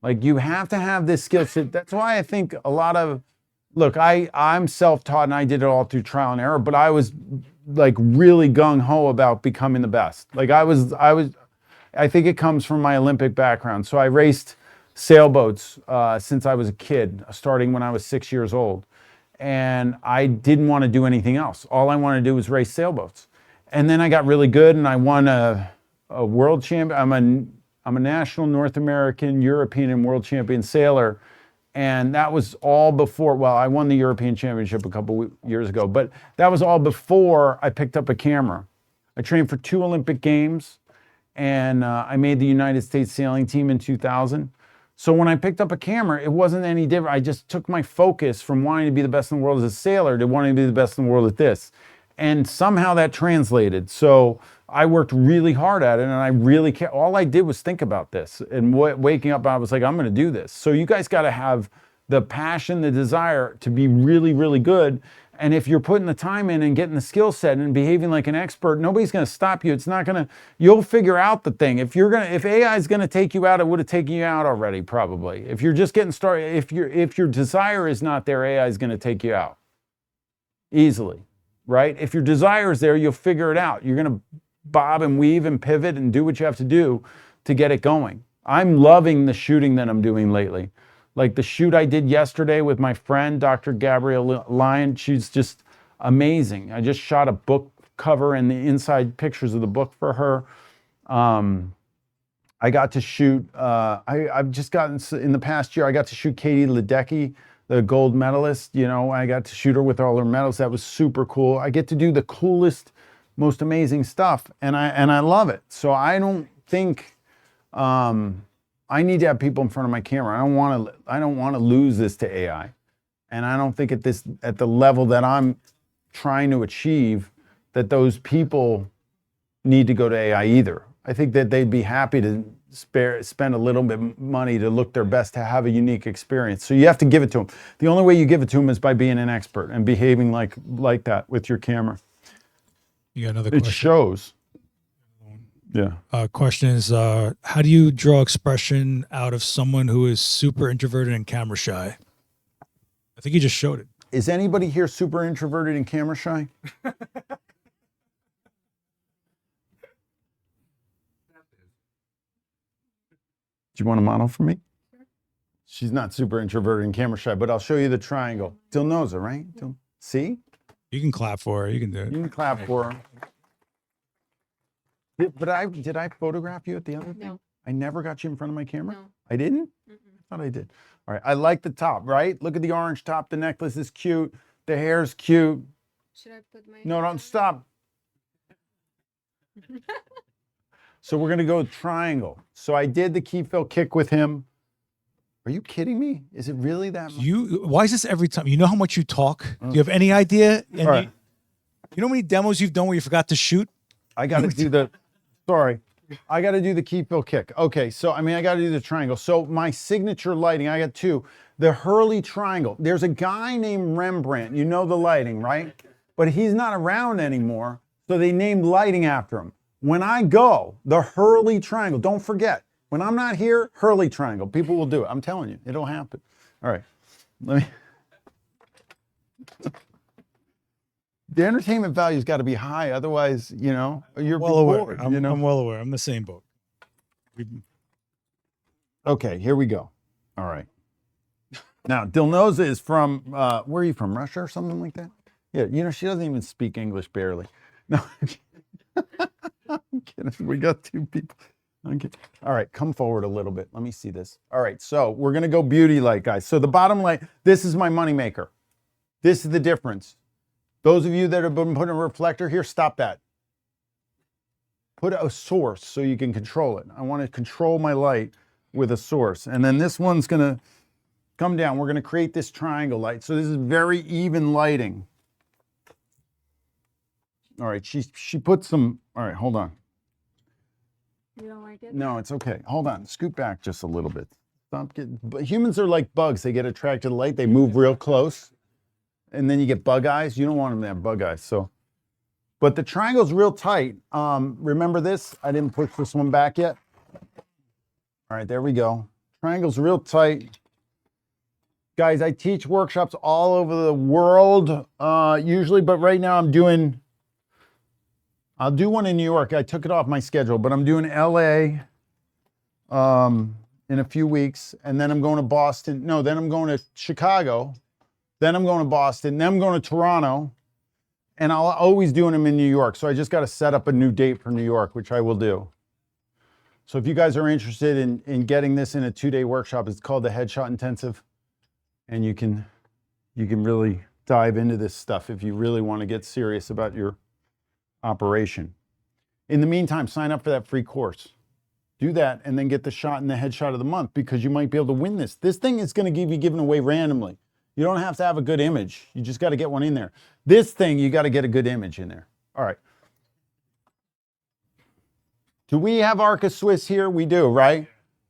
Like you have to have this skill set. That's why I think a lot of, look, I'm self-taught and I did it all through trial and error, but I was like really gung-ho about becoming the best. Like I think it comes from my Olympic background. So I raced sailboats since I was a kid, starting when I was 6 years old. And I didn't want to do anything else. All I wanted to do was race sailboats. And then I got really good and I won a world champion. I'm a national North American, European, and world champion sailor. And that was all before, well, I won the European Championship a couple years ago, but that was all before I picked up a camera. I trained for 2 Olympic Games and I made the United States sailing team in 2000. So when I picked up a camera, it wasn't any different. I just took my focus from wanting to be the best in the world as a sailor to wanting to be the best in the world at this. And somehow that translated. So I worked really hard at it and I really all I did was think about this. And waking up, I was like, I'm going to do this. So you guys got to have the passion, the desire to be really, really good. And if you're putting the time in and getting the skill set and behaving like an expert, nobody's going to stop you. It's not going to, you'll figure out the thing. If AI is going to take you out, it would have taken you out already, probably. If you're just getting started, if your desire is not there, AI is going to take you out easily, right? If your desire is there, you'll figure it out. You're going to bob and weave and pivot and do what you have to do to get it going. I'm loving the shooting that I'm doing lately. Like the shoot I did yesterday with my friend, Dr. Gabrielle Lyon, she's just amazing. I just shot a book cover and the inside pictures of the book for her. I got to shoot, I've just gotten, in the past year, I got to shoot Katie Ledecky, the gold medalist. You know, I got to shoot her with all her medals. That was super cool. I get to do the coolest, most amazing stuff, and I love it. So I don't think I need to have people in front of my camera. I don't want to lose this to AI. And I don't think at the level that I'm trying to achieve, that those people need to go to AI either. I think that they'd be happy to spend a little bit of money to look their best, to have a unique experience. So you have to give it to them. The only way you give it to them is by being an expert and behaving like that with your camera. You got another It question? shows. Yeah. Question is, how do you draw expression out of someone who is super introverted and camera shy? I think you just showed it. Is anybody here super introverted and camera shy? Do you want a model for me? Sure. She's not super introverted and camera shy, but I'll show you the triangle. Dill knows her, right? See? You can clap for her. You can do You it. can clap for her. Did I photograph you at the other thing? No. I never got you in front of my camera? No. I didn't? Mm-mm. I thought I did. All right. I like the top, right? Look at the orange top. The necklace is cute. The hair's cute. Should I put my No, hand don't on stop. So we're going to go with triangle. So I did the key fill kick with him. Are you kidding me? Is it really that much? Why is this every time? You know how much you talk? Do you have any idea? And All right. you know how many demos you've done where you forgot to shoot? I got to do the, sorry. I got to do the key fill kick. Okay, so I got to do the triangle. So my signature lighting, I got two. The Hurley triangle. There's a guy named Rembrandt. You know the lighting, right? But he's not around anymore, so they named lighting after him. When I go, the Hurley triangle, don't forget, when I'm not here, Hurley triangle. People will do it. I'm telling you, it'll happen. All right, let me. The entertainment value's got to be high, otherwise, you know, you're Well bored, aware. you know? I'm well aware. I'm the same boat. Okay, here we go. All right. Now, Dilnoza is from, where are you from, Russia or something like that? Yeah, you know, she doesn't even speak English barely. No, I'm kidding. We got two people. Okay. All right, come forward a little bit. Let me see this. All right, so we're going to go beauty light, guys. So the bottom light, this is my moneymaker. This is the difference. Those of you that have been putting a reflector here, stop that. Put a source so you can control it. I want to control my light with a source. And then this one's going to come down. We're going to create this triangle light. So this is very even lighting. All right, she put some, all right, hold on. You don't like it? No, it's okay. Hold on, scoot back just a little bit. Stop getting, but humans are like bugs. They get attracted to light, they move real close, and then you get bug eyes. You don't want them to have bug eyes, so. But the triangle's real tight. Remember this? I didn't push this one back yet. All right, there we go. Triangle's real tight. Guys, I teach workshops all over the world, usually, but right now I'll do one in New York. I took it off my schedule, but I'm doing LA in a few weeks, and then I'm going to Boston. No, then I'm going to Chicago. Then I'm going to Boston. Then I'm going to Toronto. And I'll always doing them in New York. So I just got to set up a new date for New York, which I will do. So if you guys are interested in getting this in a 2-day workshop, it's called the Headshot Intensive. And you can really dive into this stuff if you really want to get serious about your operation. In the meantime, sign up for that free course. Do that and then get the shot in the headshot of the month, because you might be able to win this. This thing is going to be given away randomly. You don't have to have a good image. You just got to get one in there. This thing, you got to get a good image in there. All right. Do we have Arca Swiss here? We do, right?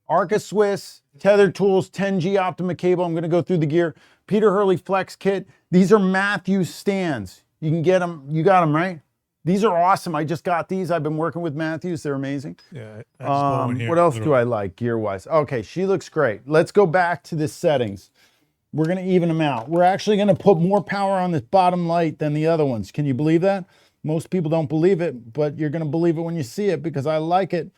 Arca Swiss, tethered tools, 10G Optima cable. I'm going to go through the gear. Peter Hurley Flex Kit. These are Matthews stands. You can get them. You got them, right? These are awesome. I just got these. I've been working with Matthews. They're amazing. Yeah. I just bought one here. What else do I like gear-wise? Okay, she looks great. Let's go back to the settings. We're going to even them out. We're actually going to put more power on this bottom light than the other ones. Can you believe that? Most people don't believe it, but you're going to believe it when you see it, because I like it.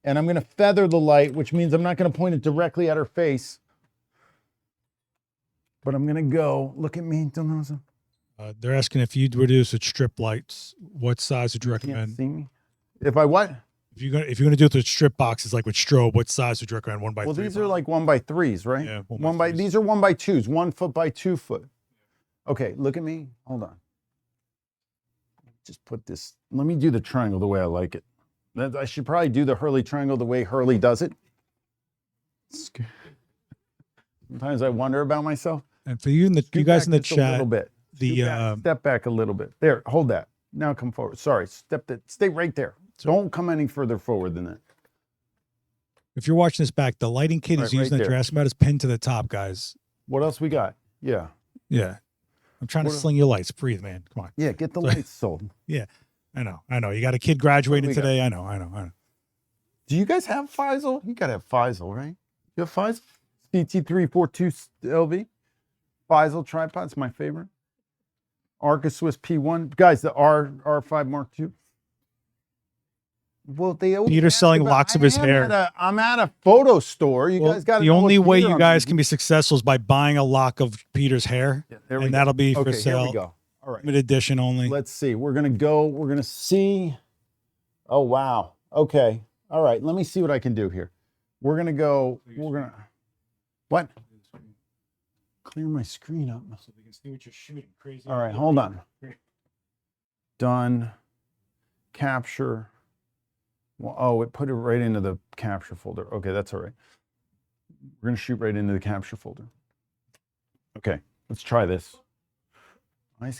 And I'm going to feather the light, which means I'm not going to point it directly at her face. But I'm going to go, look at me. They're asking if you'd reduce with strip lights, what size would you You can't recommend? see me. If I what? If you're gonna do it with strip boxes like with strobe, what size would you recommend? 1 by 3? Well, these are like 1x3s, right? Yeah, 1 by these are 1x2s, 1 foot by 2 foot. Okay, look at me. Hold on. Just put this. Let me do the triangle the way I like it. I should probably do the Hurley triangle the way Hurley does it. Sometimes I wonder about myself. And for you and you guys in the chat, a little bit. Step back a little bit. There, hold that. Now come forward. Sorry, stay right there. Don't come any further forward than that. If you're watching this back, the lighting kit is using that you're asking about is pinned to the top, guys. What else we got? Yeah. Yeah. I'm trying to sling your lights. Breathe, man. Come on. Yeah, get the lights sold. Yeah. I know. You got a kid graduating today. I know. Do you guys have Faisal? You gotta have Faisal, right? You have Faisal? CT342 LV. Faisal tripod's my favorite. Arca Swiss P1. Guys, the R5 Mark II. Well, Peter's selling locks of his hair. I'm at a photo store. You guys got the only way you guys can be successful is by buying a lock of Peter's hair, and that'll be for sale. Here we go. All right, limited edition only. Let's see. We're gonna see. Oh wow. Okay. All right. Let me see what I can do here. We're gonna. What? Clear my screen up so they can see what you're shooting. Crazy. All right. Hold on. Done. Capture. Well, oh, it put it right into the capture folder. Okay, that's all right. We're going to shoot right into the capture folder. Okay, let's try this. I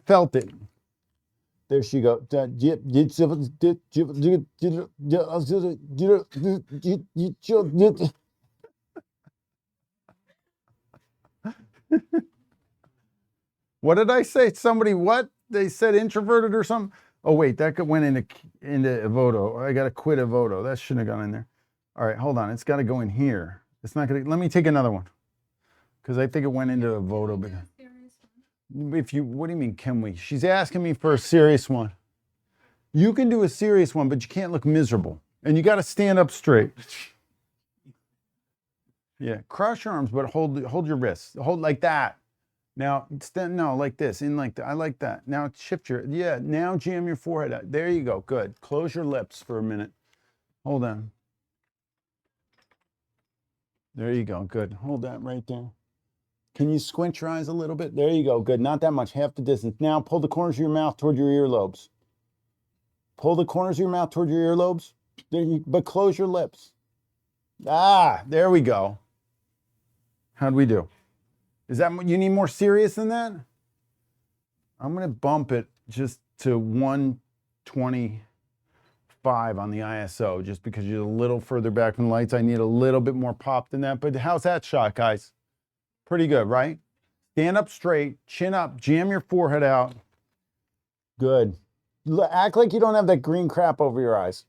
felt it. There she goes. What did I say? Somebody what? They said introverted or something? Oh, wait, that went into Evoto. I got to quit Evoto. That shouldn't have gone in there. All right, hold on. It's got to go in here. It's not going to, let me take another one. Because I think it went into Evoto. But what do you mean, can we? She's asking me for a serious one. You can do a serious one, but you can't look miserable. And you got to stand up straight. Yeah, cross your arms, but hold your wrists. Hold like that. Now, no, like this, in like that. I like that. Now shift now jam your forehead out. There you go, good. Close your lips for a minute. Hold on. There you go, good. Hold that right there. Can you squint your eyes a little bit? There you go, good. Not that much, half the distance. Now pull the corners of your mouth toward your earlobes. Pull the corners of your mouth toward your earlobes, but close your lips. Ah, there we go. How'd we do? Is that, you need more serious than that? I'm going to bump it just to 125 on the ISO, just because you're a little further back from the lights. I need a little bit more pop than that. But how's that shot, guys? Pretty good, right? Stand up straight, chin up, jam your forehead out. Good. Act like you don't have that green crap over your eyes.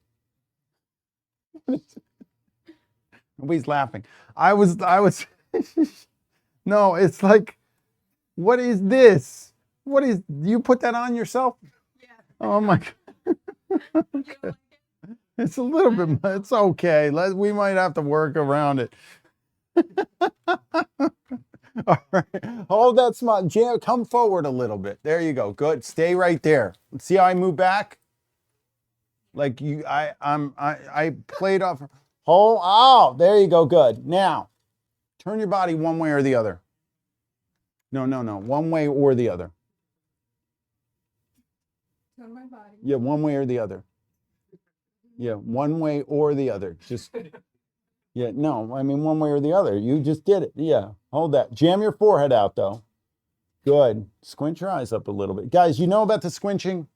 Nobody's laughing. I was no, it's like, what is this? You put that on yourself? Yeah. Oh my God. Okay. It's a little bit, it's okay. We might have to work around it. All right, hold that smile. Jam, come forward a little bit. There you go, good. Stay right there. See how I move back? Like I played off. Oh, there you go, good. Now, turn your body one way or the other. No. One way or the other. Turn my body. Yeah, one way or the other. Yeah, one way or the other. Just, yeah, no, I mean one way or the other. You just did it. Yeah, hold that. Jam your forehead out, though. Good. Squint your eyes up a little bit. Guys, you know about the squinching?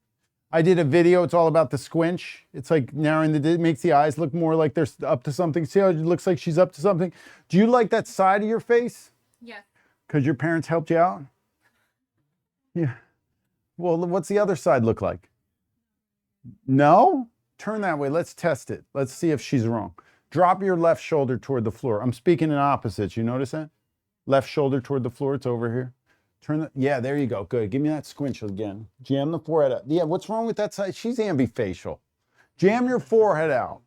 I did a video. It's all about the squinch. It's like narrowing it makes the eyes look more like they're up to something. See how it looks like she's up to something? Do you like that side of your face? Yes. Because your parents helped you out? Yeah. Well, what's the other side look like? No? Turn that way. Let's test it. Let's see if she's wrong. Drop your left shoulder toward the floor. I'm speaking in opposites. You notice that? Left shoulder toward the floor. It's over here. Yeah, there you go. Good. Give me that squinch again. Jam the forehead out. Yeah, what's wrong with that side? She's ambifacial. Jam your forehead out.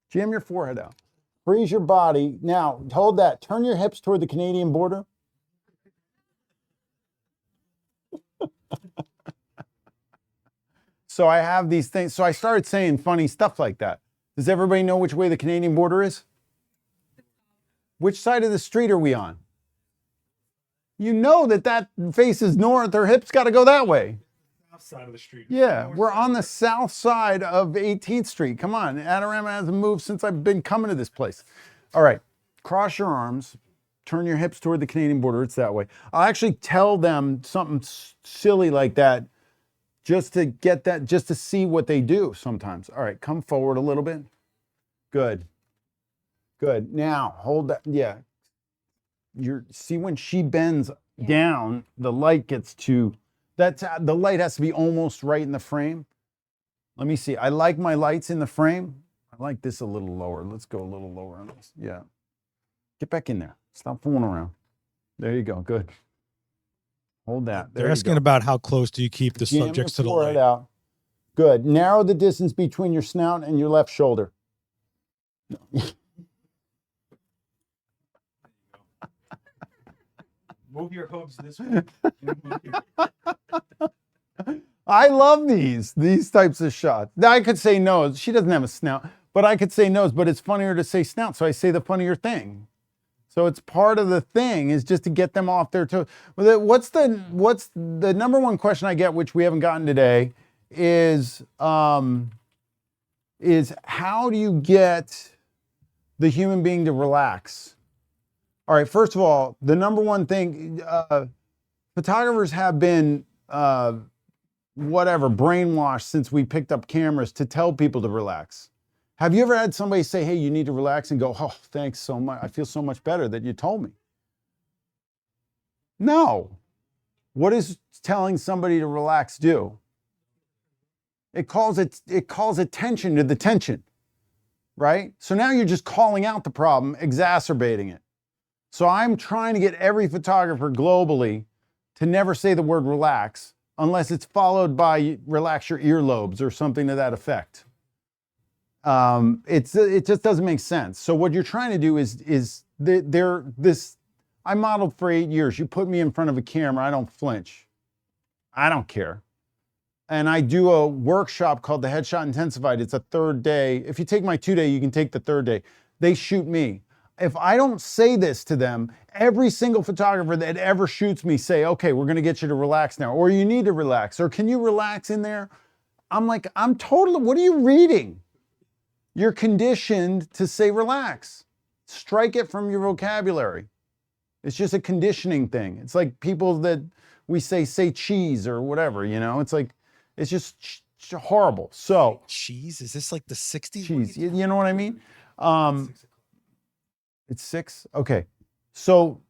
Jam your forehead out. Freeze your body. Now, hold that. Turn your hips toward the Canadian border. So I have these things. So I started saying funny stuff like that. Does everybody know which way the Canadian border is? Which side of the street are we on? You know that faces north. Their hips got to go that way. South side of the street. Yeah, we're on the south side of 18th Street. Come on, Adorama hasn't moved since I've been coming to this place. All right, cross your arms, turn your hips toward the Canadian border. It's that way. I'll actually tell them something silly like that just to get that, just to see what they do sometimes. All right, come forward a little bit. Good. Good. Now, hold that. Yeah. See when she bends down, the light gets to, the light has to be almost right in the frame. Let me see. I like my lights in the frame. I like this a little lower. Let's go a little lower on this. Yeah. Get back in there. Stop fooling around. There you go. Good. Hold that. There They're asking about how close do you keep the Jam subjects your to the forehead light. out. Good. Narrow the distance between your snout and your left shoulder. Move your hooves this way. I love these types of shots. Now, I could say nose. She doesn't have a snout, but I could say nose, but it's funnier to say snout, so I say the funnier thing. So it's part of the thing is just to get them off their toes. What's the number one question I get, which we haven't gotten today, is how do you get the human being to relax? All right, first of all, the number one thing, photographers have been brainwashed since we picked up cameras to tell people to relax. Have you ever had somebody say, hey, you need to relax, and go, oh, thanks so much. I feel so much better that you told me. No. What does telling somebody to relax do? It calls attention to the tension, right? So now you're just calling out the problem, exacerbating it. So I'm trying to get every photographer globally to never say the word relax unless it's followed by relax your earlobes or something to that effect. It just doesn't make sense. So what you're trying to do I modeled for 8 years. You put me in front of a camera, I don't flinch. I don't care. And I do a workshop called the Headshot Intensified. It's a 3rd day. If you take my 2-day, you can take the 3rd day. They shoot me. If I don't say this to them, every single photographer that ever shoots me say, okay, we're gonna get you to relax now, or you need to relax, or can you relax in there? I'm like, what are you reading? You're conditioned to say relax. Strike it from your vocabulary. It's just a conditioning thing. It's like people that we say cheese or whatever, you know? It's like, it's just horrible. So Cheese? Is this like the 60s? cheese, you know what I mean? It's 6? Okay. So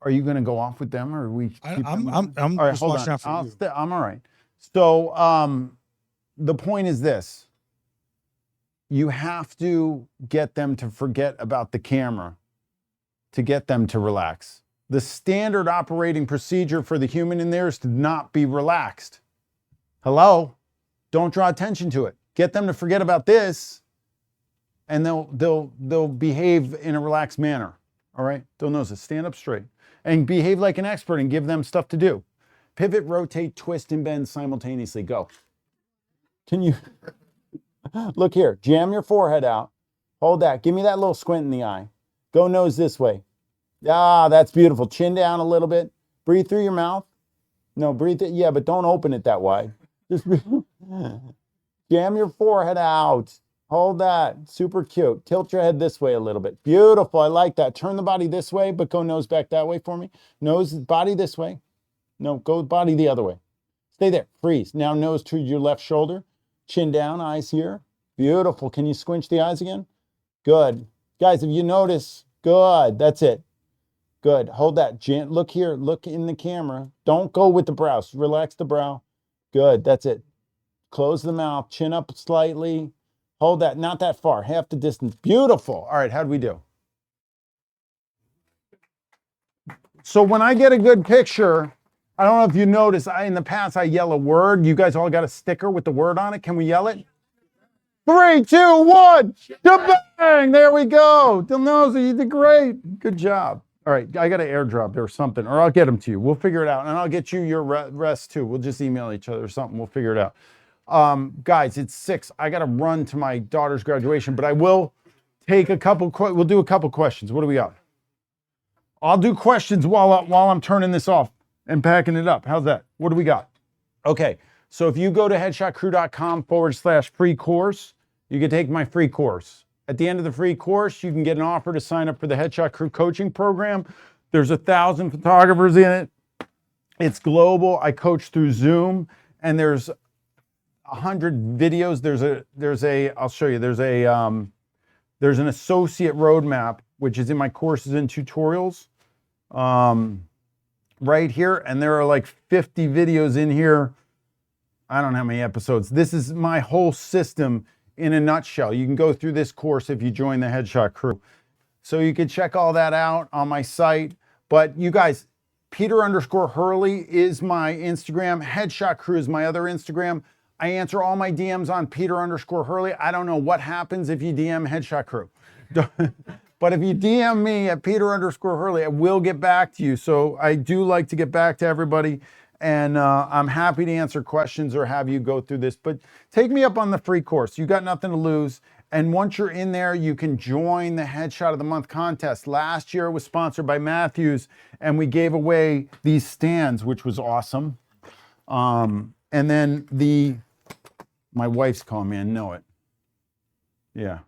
are you gonna go off with them, or are we keep them on? I'm All right, just hold watching on. out for you. I'm all right. So the point is this. You have to get them to forget about the camera to get them to relax. The standard operating procedure for the human in there is to not be relaxed. Hello? Don't draw attention to it. Get them to forget about this, and they'll behave in a relaxed manner. All right? They'll notice it. Stand up straight and behave like an expert and give them stuff to do. Pivot, rotate, twist, and bend simultaneously. Go. Can you look here? Jam your forehead out. Hold that. Give me that little squint in the eye. Go nose this way. Ah, that's beautiful. Chin down a little bit. Breathe through your mouth. No, breathe it. Yeah, but don't open it that wide. Just jam your forehead out. Hold that. Super cute. Tilt your head this way a little bit. Beautiful. I like that. Turn the body this way, but go nose back that way for me. Nose, body this way. No, go body the other way. Stay there. Freeze. Now nose to your left shoulder. Chin down, eyes here. Beautiful. Can you squinch the eyes again? Good. Guys, if you notice, good. That's it. Good. Hold that. Look here. Look in the camera. Don't go with the brows. Relax the brow. Good. That's it. Close the mouth. Chin up slightly. Hold that. Not that far. Half the distance. Beautiful. All right. How'd we do? So when I get a good picture, I don't know if you noticed, in the past I yell a word. You guys all got a sticker with the word on it. Can we yell it? 3, 2, 1. Bang! There we go. Dilnoza, you did great. Good job. All right, I got to airdrop or something, or I'll get them to you. We'll figure it out, and I'll get you your rest too. We'll just email each other or something. We'll figure it out. Guys, it's 6. I got to run to my daughter's graduation, but I will take a couple. We'll do a couple questions. What do we got? I'll do questions while I'm turning this off and packing it up. How's that? What do we got? Okay. So if you go to headshotcrew.com/free course, you can take my free course. At the end of the free course, you can get an offer to sign up for the Headshot Crew coaching program. There's 1,000 photographers in it. It's global. I coach through Zoom, and there's 100 videos. I'll show you. There's an associate roadmap, which is in my courses and tutorials, right here. And there are like 50 videos in here. I don't know how many episodes. This is my whole system in a nutshell. You can go through this course if you join the Headshot Crew. So you can check all that out on my site. But you guys, Peter_Hurley is my Instagram. Headshot Crew is my other Instagram. I answer all my DMs on Peter_Hurley. I don't know what happens if you DM Headshot Crew. But if you DM me at Peter_Hurley, I will get back to you. So I do like to get back to everybody. And I'm happy to answer questions or have you go through this. But take me up on the free course. You got nothing to lose. And once you're in there, you can join the Headshot of the Month contest. Last year it was sponsored by Matthews, and we gave away these stands, which was awesome. And then my wife's calling me, I know it. Yeah.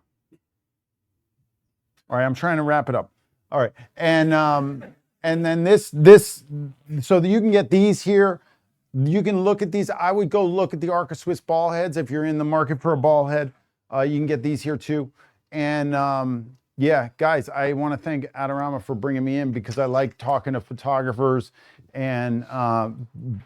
All right, I'm trying to wrap it up. All right, and then this, so that you can get these here. You can look at these. I would go look at the Arca Swiss ball heads if you're in the market for a ball head. You can get these here too. And yeah, guys, I want to thank Adorama for bringing me in because I like talking to photographers and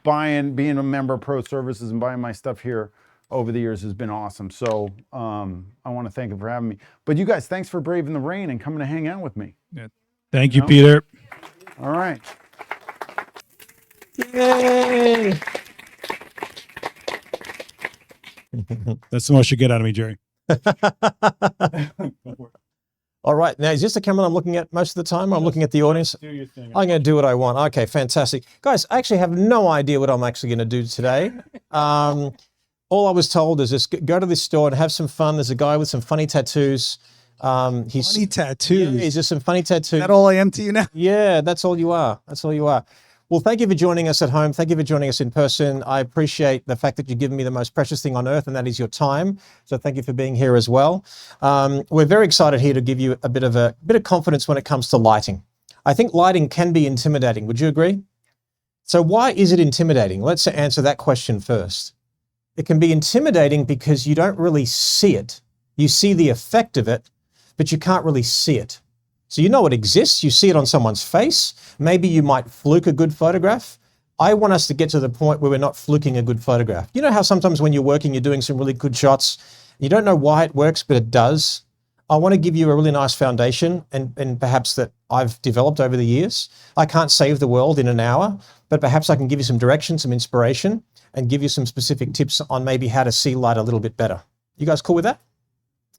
being a member of Pro Services and buying my stuff here over the years has been awesome. So I want to thank him for having me. But you guys, thanks for braving the rain and coming to hang out with me. Yeah. Thank you, Peter. All right. Yay! That's the most you get out of me, Jerry. All right. Now, is this the camera I'm looking at most of the time? I'm looking at the audience. Do your thing. I'm going to do what I want. Okay, fantastic. Guys, I actually have no idea what I'm actually going to do today. All I was told is just go to this store and have some fun. There's a guy with some funny tattoos. He's Funny tattoos. Yeah, he's just some funny tattoos. Is that all I am to you now? Yeah, that's all you are. That's all you are. Well, thank you for joining us at home. Thank you for joining us in person. I appreciate the fact that you've given me the most precious thing on earth, and that is your time. So thank you for being here as well. We're very excited here to give you a bit of confidence when it comes to lighting. I think lighting can be intimidating. Would you agree? So why is it intimidating? Let's answer that question first. It can be intimidating because you don't really see it. You see the effect of it, but you can't really see it. So you know it exists, you see it on someone's face, maybe you might fluke a good photograph. I want us to get to the point where we're not fluking a good photograph. You know how sometimes when you're working, you're doing some really good shots, you don't know why it works, but it does. I want to give you a really nice foundation and perhaps that I've developed over the years. I can't save the world in an hour, but perhaps I can give you some direction, some inspiration, and give you some specific tips on maybe how to see light a little bit better. You guys cool with that?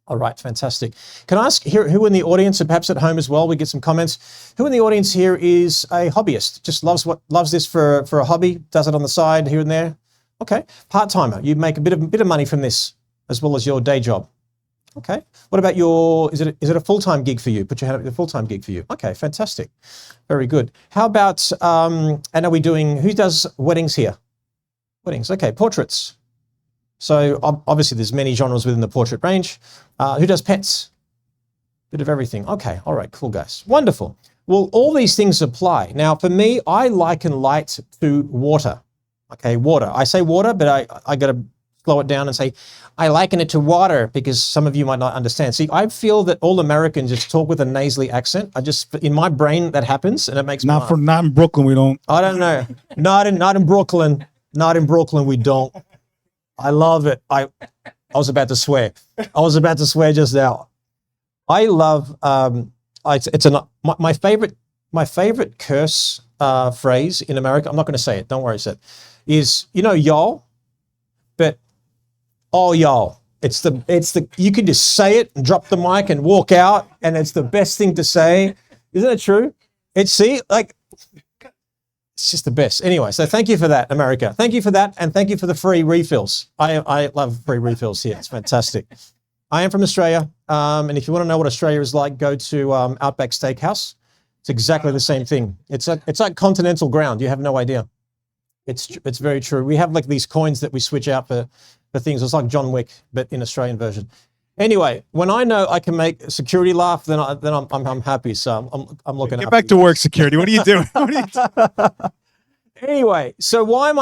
All right, fantastic. Can I ask here, who in the audience, and perhaps at home as well, we get some comments, who in the audience here is a hobbyist, just loves this for a hobby, does it on the side here and there? Okay, part-timer, you make a bit of money from this as well as your day job. Okay, what about is it a full-time gig for you? Put your hand up, a full-time gig for you. Okay, fantastic, very good. How about, and are we doing, who does weddings here? Weddings, okay, portraits. So obviously there's many genres within the portrait range. Who does pets? Bit of everything. Okay, all right, cool guys. Wonderful. Well, all these things apply. Now for me, I liken light to water. Okay, water. I say water, but I got to slow it down and say, I liken it to water because some of you might not understand. See, I feel that all Americans just talk with a nasally accent. In my brain that happens and it makes me laugh. Not in Brooklyn, we don't. I don't know. Not in Brooklyn. Not in Brooklyn, we don't. I love it. I was about to swear. I was about to swear just now. I love. My favorite curse phrase in America. I'm not going to say it. Don't worry, Seth. Is y'all, but oh y'all. It's the you can just say it and drop the mic and walk out, and it's the best thing to say. Isn't it true? It's just the best. Anyway, so thank you for that, America. Thank you for that, and thank you for the free refills. I love free refills here. It's fantastic. I am from Australia, and if you want to know what Australia is like, go to Outback Steakhouse. It's exactly the same thing. It's like continental ground. You have no idea. It's very true. We have like these coins that we switch out for things. It's like John Wick, but in Australian version. Anyway, when I know I can make security laugh, then I'm happy. So I'm looking. Get back to work, security. What are you doing? What are you doing? Anyway, so why am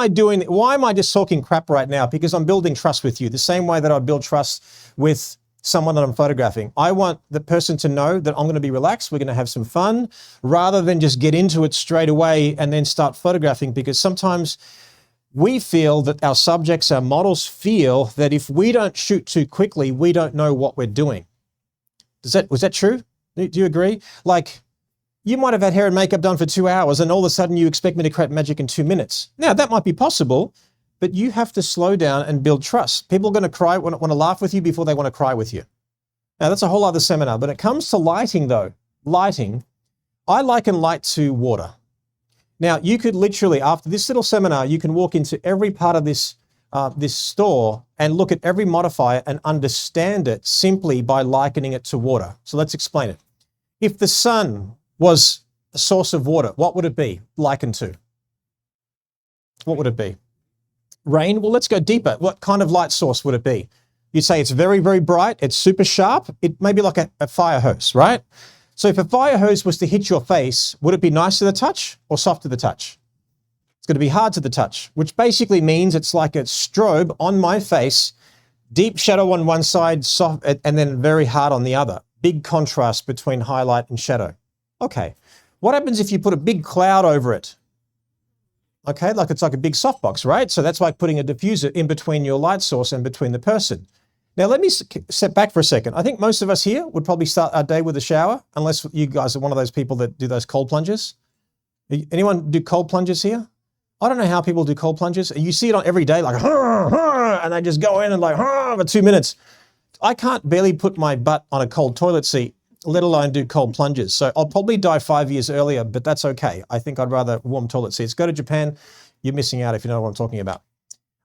I just talking crap right now? Because I'm building trust with you, the same way that I build trust with someone that I'm photographing. I want the person to know that I'm going to be relaxed. We're going to have some fun rather than just get into it straight away and then start photographing, because sometimes we feel that our subjects, our models feel that if we don't shoot too quickly, we don't know what we're doing. Was that true? Do you agree? Like, you might have had hair and makeup done for 2 hours and all of a sudden you expect me to create magic in 2 minutes. Now, that might be possible, but you have to slow down and build trust. People are going to cry, want to laugh with you before they want to cry with you. Now, that's a whole other seminar. When it comes to lighting, though, I liken light to water. Now, you could literally, after this little seminar, you can walk into every part of this store and look at every modifier and understand it simply by likening it to water. So let's explain it. If the sun was a source of water, what would it be likened to? What would it be? Rain? Well, let's go deeper. What kind of light source would it be? You'd say it's very, very bright. It's super sharp. It may be like a fire hose, right? So if a fire hose was to hit your face, would it be nice to the touch or soft to the touch? It's going to be hard to the touch, which basically means it's like a strobe on my face, deep shadow on one side, soft, and then very hard on the other. Big contrast between highlight and shadow. Okay, what happens if you put a big cloud over it? Okay, like it's like a big softbox, right? So that's like putting a diffuser in between your light source and between the person. Now, let me step back for a second. I think most of us here would probably start our day with a shower, unless you guys are one of those people that do those cold plunges. Anyone do cold plunges here? I don't know how people do cold plunges. You see it on every day, like, and they just go in and like, for 2 minutes. I can't barely put my butt on a cold toilet seat, let alone do cold plunges. So I'll probably die 5 years earlier, but that's okay. I think I'd rather warm toilet seats. Go to Japan. You're missing out if you know what I'm talking about.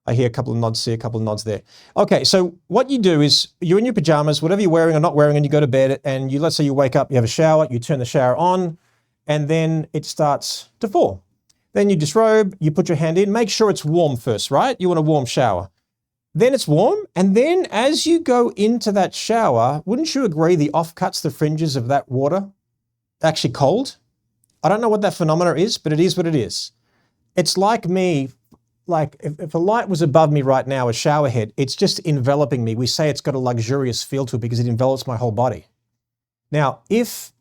I hear a couple of nods here, a couple of nods there. Okay, so what you do is you're in your pajamas, whatever you're wearing or not wearing, and you go to bed, and let's say you wake up, you have a shower, you turn the shower on, and then it starts to fall. Then you disrobe, you put your hand in, make sure it's warm first, right? You want a warm shower. Then it's warm, and then as you go into that shower, wouldn't you agree the offcuts, the fringes of that water, actually cold? I don't know what that phenomena is, but it is what it is. It's like me, like if a light was above me right now, a shower head, it's just enveloping me. We say it's got a luxurious feel to it because it envelops my whole body. Now, if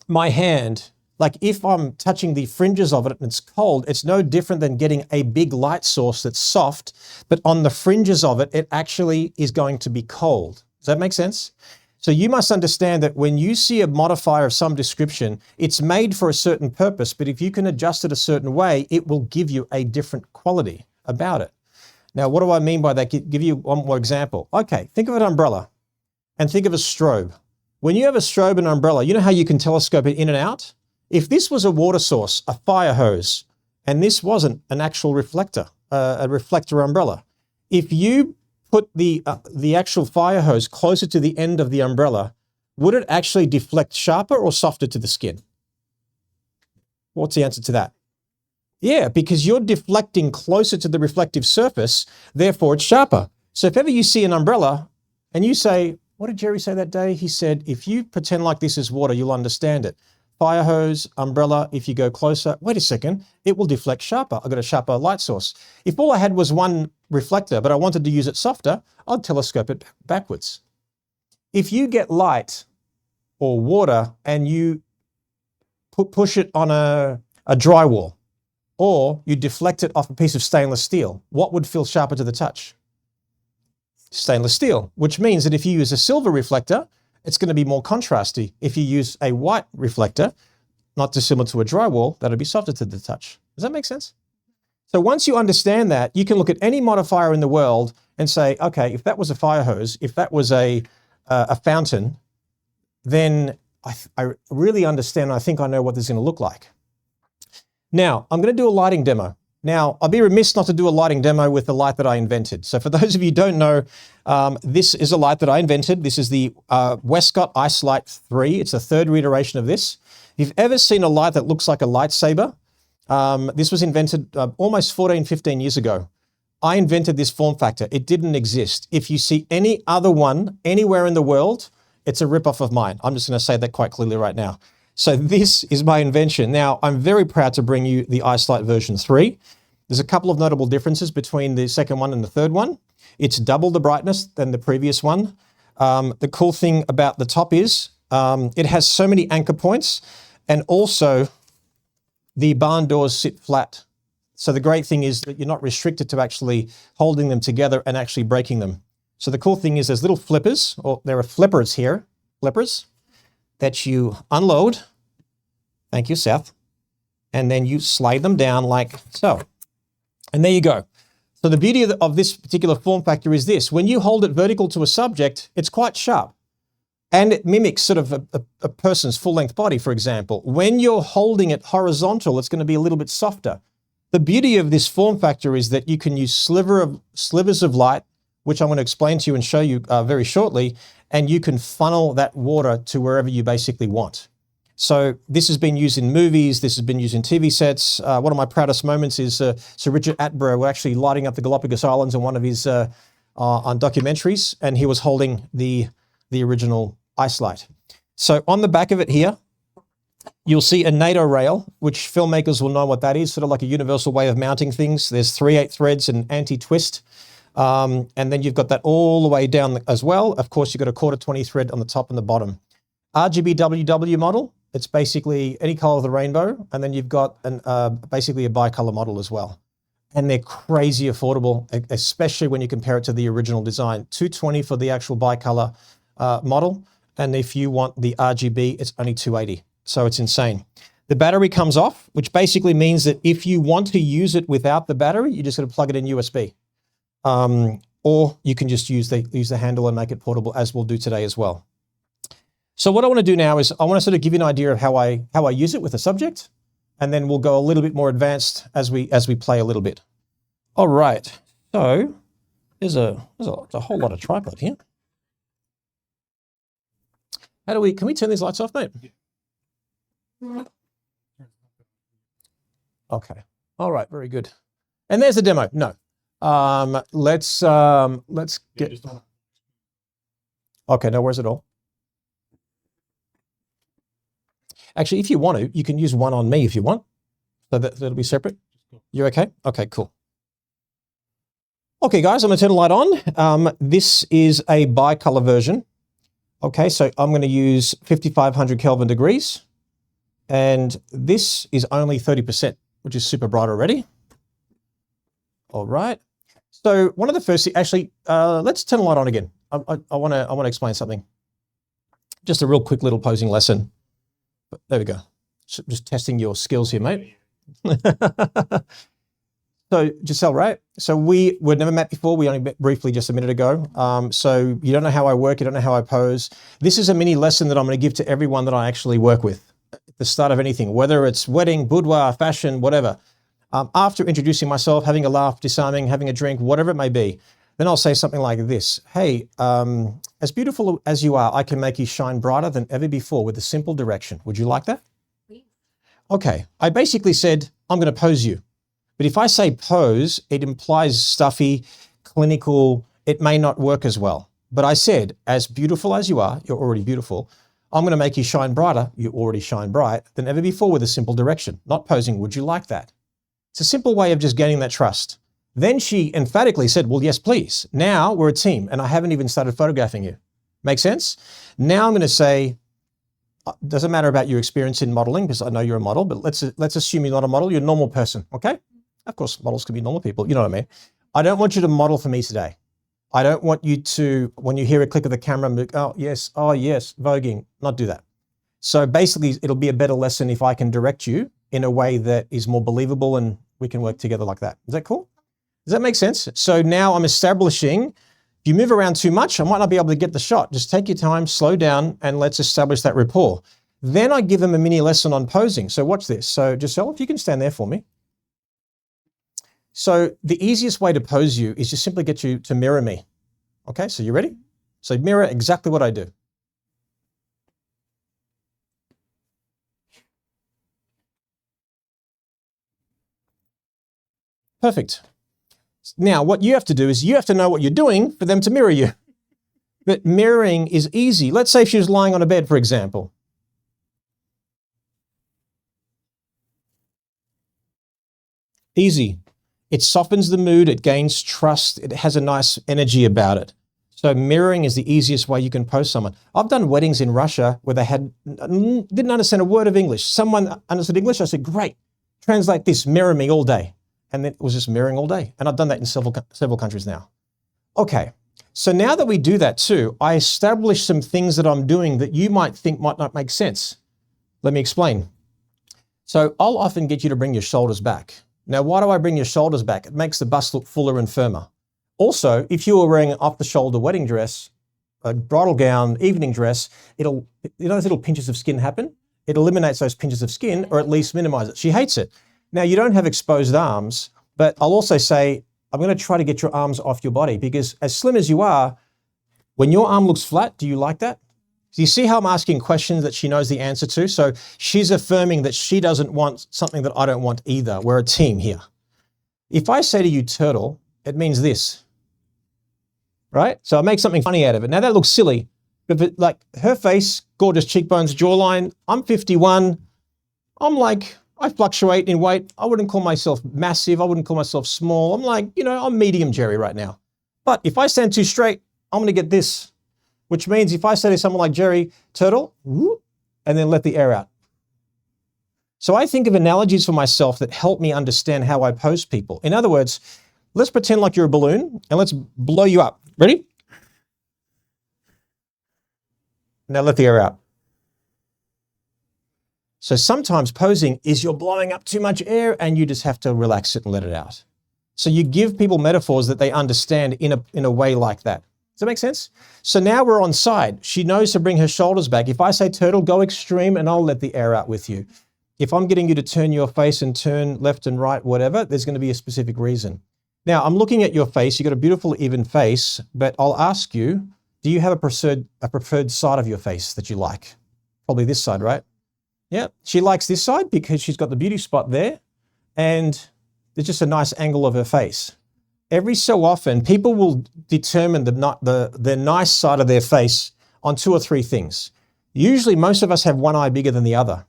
my hand, like if I'm touching the fringes of it and it's cold, it's no different than getting a big light source that's soft, but on the fringes of it, it actually is going to be cold. Does that make sense? So you must understand that when you see a modifier of some description, it's made for a certain purpose, but if you can adjust it a certain way, it will give you a different quality about it. Now, what do I mean by that? Give you one more example. Okay, think of an umbrella and think of a strobe. When you have a strobe and an umbrella, you know how you can telescope it in and out? If this was a water source, a fire hose, and this wasn't an actual reflector, a reflector umbrella, if you put the actual fire hose closer to the end of the umbrella, would it actually deflect sharper or softer to the skin? What's the answer to that? Yeah, because you're deflecting closer to the reflective surface, therefore it's sharper. So if ever you see an umbrella and you say, what did Jerry say that day? He said, if you pretend like this is water, you'll understand it. Fire hose, umbrella, if you go closer, wait a second, it will deflect sharper. I've got a sharper light source. If all I had was one reflector, but I wanted to use it softer, I'd telescope it backwards. If you get light or water and you push it on a drywall, or you deflect it off a piece of stainless steel, what would feel sharper to the touch? Stainless steel, which means that if you use a silver reflector, it's going to be more contrasty. If you use a white reflector, not dissimilar to a drywall, that'll be softer to the touch. Does that make sense? So once you understand that, you can look at any modifier in the world and say, okay, if that was a fire hose, if that was a fountain, then I really understand. I think I know what this is going to look like. Now, I'm going to do a lighting demo. Now, I'll be remiss not to do a lighting demo with the light that I invented. So for those of you who don't know, this is a light that I invented. This is the Westcott Ice Light 3. It's the third reiteration of this. If you've ever seen a light that looks like a lightsaber, this was invented almost 14, 15 years ago. I invented this form factor. It didn't exist. If you see any other one anywhere in the world, it's a ripoff of mine. I'm just going to say that quite clearly right now. So this is my invention. Now, I'm very proud to bring you the Ice Light version 3. There's a couple of notable differences between the second one and the third one. It's double the brightness than the previous one. The cool thing about the top is it has so many anchor points, and also the barn doors sit flat. So the great thing is that you're not restricted to actually holding them together and actually breaking them. So the cool thing is there's little flippers, or there are flippers here, flippers, that you unload. Thank you, Seth. And then you slide them down like so. And there you go. So the beauty of this particular form factor is this. When you hold it vertical to a subject, it's quite sharp. And it mimics sort of a person's full-length body, for example. When you're holding it horizontal, it's going to be a little bit softer. The beauty of this form factor is that you can use slivers of light, which I'm going to explain to you and show you very shortly, and you can funnel that water to wherever you basically want. So this has been used in movies, this has been used in TV sets. One of my proudest moments is Sir Richard Attenborough actually lighting up the Galapagos Islands in one of his on documentaries, and he was holding the original ice light. So on the back of it here, you'll see a NATO rail, which filmmakers will know what that is, sort of like a universal way of mounting things. There's 3/8 threads and anti-twist. And then you've got that all the way down as well. Of course, you've got a 1/4-20 thread on the top and the bottom. RGBWW model, it's basically any color of the rainbow. And then you've got basically a bicolor model as well. And they're crazy affordable, especially when you compare it to the original design. $220 for the actual bicolor model. And if you want the RGB, it's only $280. So it's insane. The battery comes off, which basically means that if you want to use it without the battery, you just got to plug it in USB. Or you can just use the handle and make it portable, as we'll do today as well. So what I want to do now is I want to sort of give you an idea of how I use it with a subject, and then we'll go a little bit more advanced as we play a little bit. All right. So there's a whole lot of tripod here. Can we turn these lights off, mate? Okay. All right. Very good. And there's the demo. No. Let's get. Okay. No worries at all. Actually, if you want to, you can use one on me if you want. So that'll be separate. You're okay? Okay. Cool. Okay, guys. I'm gonna turn the light on. This is a bicolor version. Okay. So I'm going to use 5,500 Kelvin degrees. And this is only 30%, which is super bright already. All right. So one of the first, actually, let's turn the light on again. I want to explain something. Just a real quick little posing lesson. But there we go. Just testing your skills here, mate. So Giselle, right? So we'd never met before. We only met briefly just a minute ago. So you don't know how I work. You don't know how I pose. This is a mini lesson that I'm going to give to everyone that I actually work with. The start of anything, whether it's wedding, boudoir, fashion, whatever. After introducing myself, having a laugh, disarming, having a drink, whatever it may be, then I'll say something like this. Hey, as beautiful as you are, I can make you shine brighter than ever before with a simple direction. Would you like that? Please. Okay. I basically said, I'm going to pose you. But if I say pose, it implies stuffy, clinical. It may not work as well. But I said, as beautiful as you are, you're already beautiful. I'm going to make you shine brighter, you already shine bright, than ever before with a simple direction. Not posing, would you like that? It's a simple way of just gaining that trust. Then she emphatically said, well, yes, please. Now we're a team, and I haven't even started photographing you. Make sense? Now I'm going to say, doesn't matter about your experience in modeling, because I know you're a model, but let's assume you're not a model, you're a normal person, okay? Of course, models can be normal people, you know what I mean? I don't want you to model for me today. I don't want you to, when you hear a click of the camera, oh yes, voguing, not do that. So basically, it'll be a better lesson if I can direct you in a way that is more believable and we can work together like that. Is that cool? Does that make sense? So now I'm establishing, if you move around too much, I might not be able to get the shot. Just take your time, slow down, and let's establish that rapport. Then I give them a mini lesson on posing. So watch this. So Giselle, if you can stand there for me. So the easiest way to pose you is just simply get you to mirror me. Okay, so you ready? So mirror exactly what I do. Perfect. Now, what you have to do is you have to know what you're doing for them to mirror you. But mirroring is easy. Let's say if she was lying on a bed, for example. Easy. It softens the mood, it gains trust, it has a nice energy about it. So mirroring is the easiest way you can pose someone. I've done weddings in Russia where they didn't understand a word of English. Someone understood English, I said, great, translate this, mirror me all day. And then it was just mirroring all day. And I've done that in several countries now. Okay, so now that we do that too, I establish some things that I'm doing that you might think might not make sense. Let me explain. So I'll often get you to bring your shoulders back. Now, why do I bring your shoulders back? It makes the bust look fuller and firmer. Also, if you were wearing an off-the-shoulder wedding dress, a bridal gown, evening dress, you know those little pinches of skin happen? It eliminates those pinches of skin, or at least minimize it. She hates it. Now, you don't have exposed arms, but I'll also say, I'm going to try to get your arms off your body because as slim as you are, when your arm looks flat, do you like that? Do you see how I'm asking questions that she knows the answer to? So she's affirming that she doesn't want something that I don't want either. We're a team here. If I say to you, turtle, it means this, right? So I make something funny out of it. Now that looks silly, but like her face, gorgeous cheekbones, jawline, I'm 51. I'm like, I fluctuate in weight. I wouldn't call myself massive. I wouldn't call myself small. I'm like, I'm medium Jerry right now. But if I stand too straight, I'm going to get this. Which means if I say to someone like Jerry, turtle, whoop, and then let the air out. So I think of analogies for myself that help me understand how I pose people. In other words, let's pretend like you're a balloon and let's blow you up. Ready? Now let the air out. So sometimes posing is you're blowing up too much air and you just have to relax it and let it out. So you give people metaphors that they understand in a way like that. Does that make sense? So now we're on side. She knows to bring her shoulders back. If I say turtle, go extreme and I'll let the air out with you. If I'm getting you to turn your face and turn left and right, whatever, there's going to be a specific reason. Now I'm looking at your face. You've got a beautiful even face, but I'll ask you, do you have a preferred side of your face that you like? Probably this side, right? Yeah, she likes this side because she's got the beauty spot there and there's just a nice angle of her face. Every so often, people will determine the nice side of their face on 2 or 3 things. Usually, most of us have one eye bigger than the other.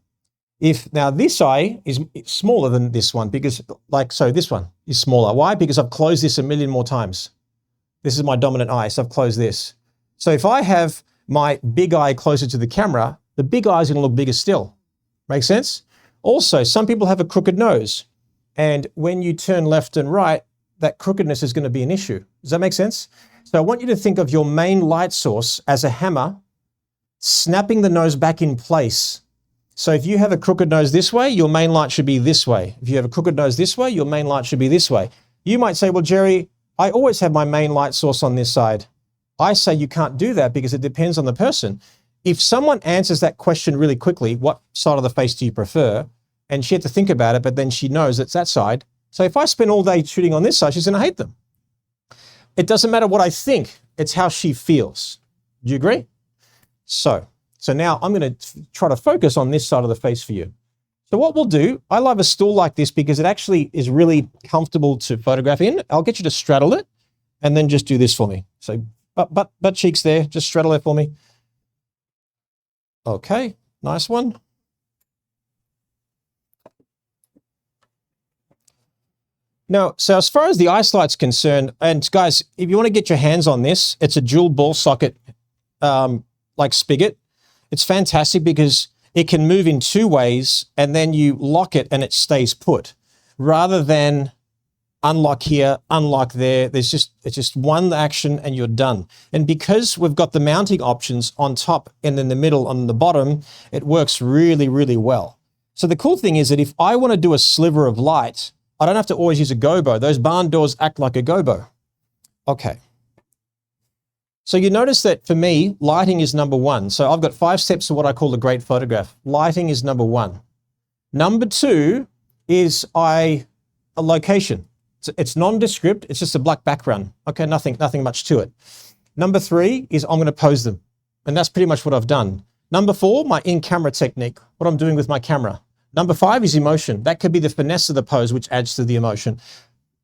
Now this eye is smaller than this one because, this one is smaller. Why? Because I've closed this a million more times. This is my dominant eye, so I've closed this. So if I have my big eye closer to the camera, the big eye is going to look bigger still. Make sense? Also, some people have a crooked nose, and when you turn left and right, that crookedness is going to be an issue. Does that make sense? So I want you to think of your main light source as a hammer, snapping the nose back in place. So if you have a crooked nose this way, your main light should be this way. If you have a crooked nose this way, your main light should be this way. You might say, well, Jerry, I always have my main light source on this side. I say you can't do that because it depends on the person. If someone answers that question really quickly, what side of the face do you prefer? And she had to think about it, but then she knows it's that side. So if I spend all day shooting on this side, she's going to hate them. It doesn't matter what I think. It's how she feels. Do you agree? So now I'm going to try to focus on this side of the face for you. So what we'll do, I love a stool like this because it actually is really comfortable to photograph in. I'll get you to straddle it and then just do this for me. So butt cheeks there, just straddle it for me. Okay, nice one. Now, so as far as the eye slight's concerned, and guys, if you want to get your hands on this, it's a dual ball socket like spigot. It's fantastic because it can move in 2 ways and then you lock it and it stays put rather than unlock here, unlock there. It's just one action and you're done. And because we've got the mounting options on top and in the middle on the bottom, it works really, really well. So the cool thing is that if I want to do a sliver of light, I don't have to always use a gobo. Those barn doors act like a gobo. Okay. So you notice that for me, lighting is number one. So I've got 5 steps to what I call a great photograph. Lighting is number one. Number two is a location. It's nondescript. It's just a black background. Okay, nothing much to it. Number three is I'm going to pose them. And that's pretty much what I've done. Number four, my in-camera technique, what I'm doing with my camera. Number five is emotion. That could be the finesse of the pose, which adds to the emotion.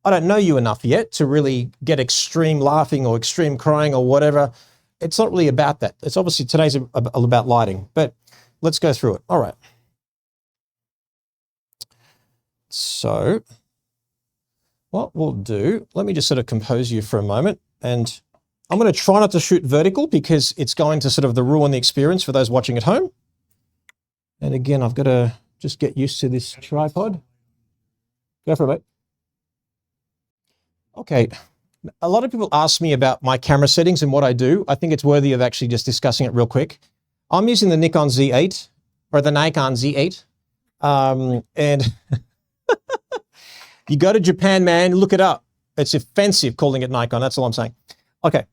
I don't know you enough yet to really get extreme laughing or extreme crying or whatever. It's not really about that. It's obviously today's about lighting, but let's go through it. All right. So what we'll do, let me just sort of compose you for a moment, and I'm going to try not to shoot vertical because it's going to sort of ruin the experience for those watching at home. And again, I've got to just get used to this tripod. Go for it, mate. Okay. A lot of people ask me about my camera settings and what I do. I think it's worthy of actually just discussing it real quick. I'm using the Nikon Z8 or the Nikon Z8. And you go to Japan, man, look it up. It's offensive calling it Nikon. That's all I'm saying. Okay.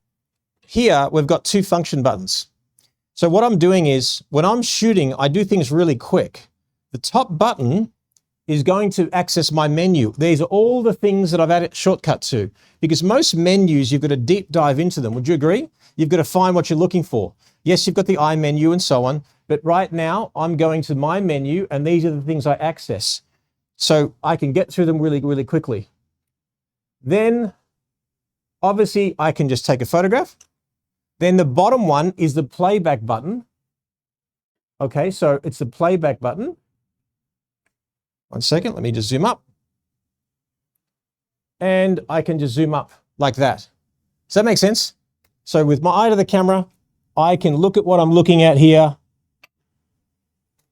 Here we've got 2 function buttons. So what I'm doing is when I'm shooting, I do things really quick. The top button is going to access my menu. These are all the things that I've added shortcut to, because most menus, you've got to deep dive into them. Would you agree? You've got to find what you're looking for. Yes, you've got the I menu and so on, but right now I'm going to my menu and these are the things I access. So I can get through them really, really quickly. Then obviously I can just take a photograph. Then the bottom one is the playback button. Okay, so it's the playback button. 1 second, let me just zoom up. And I can just zoom up like that. Does that make sense? So with my eye to the camera, I can look at what I'm looking at here.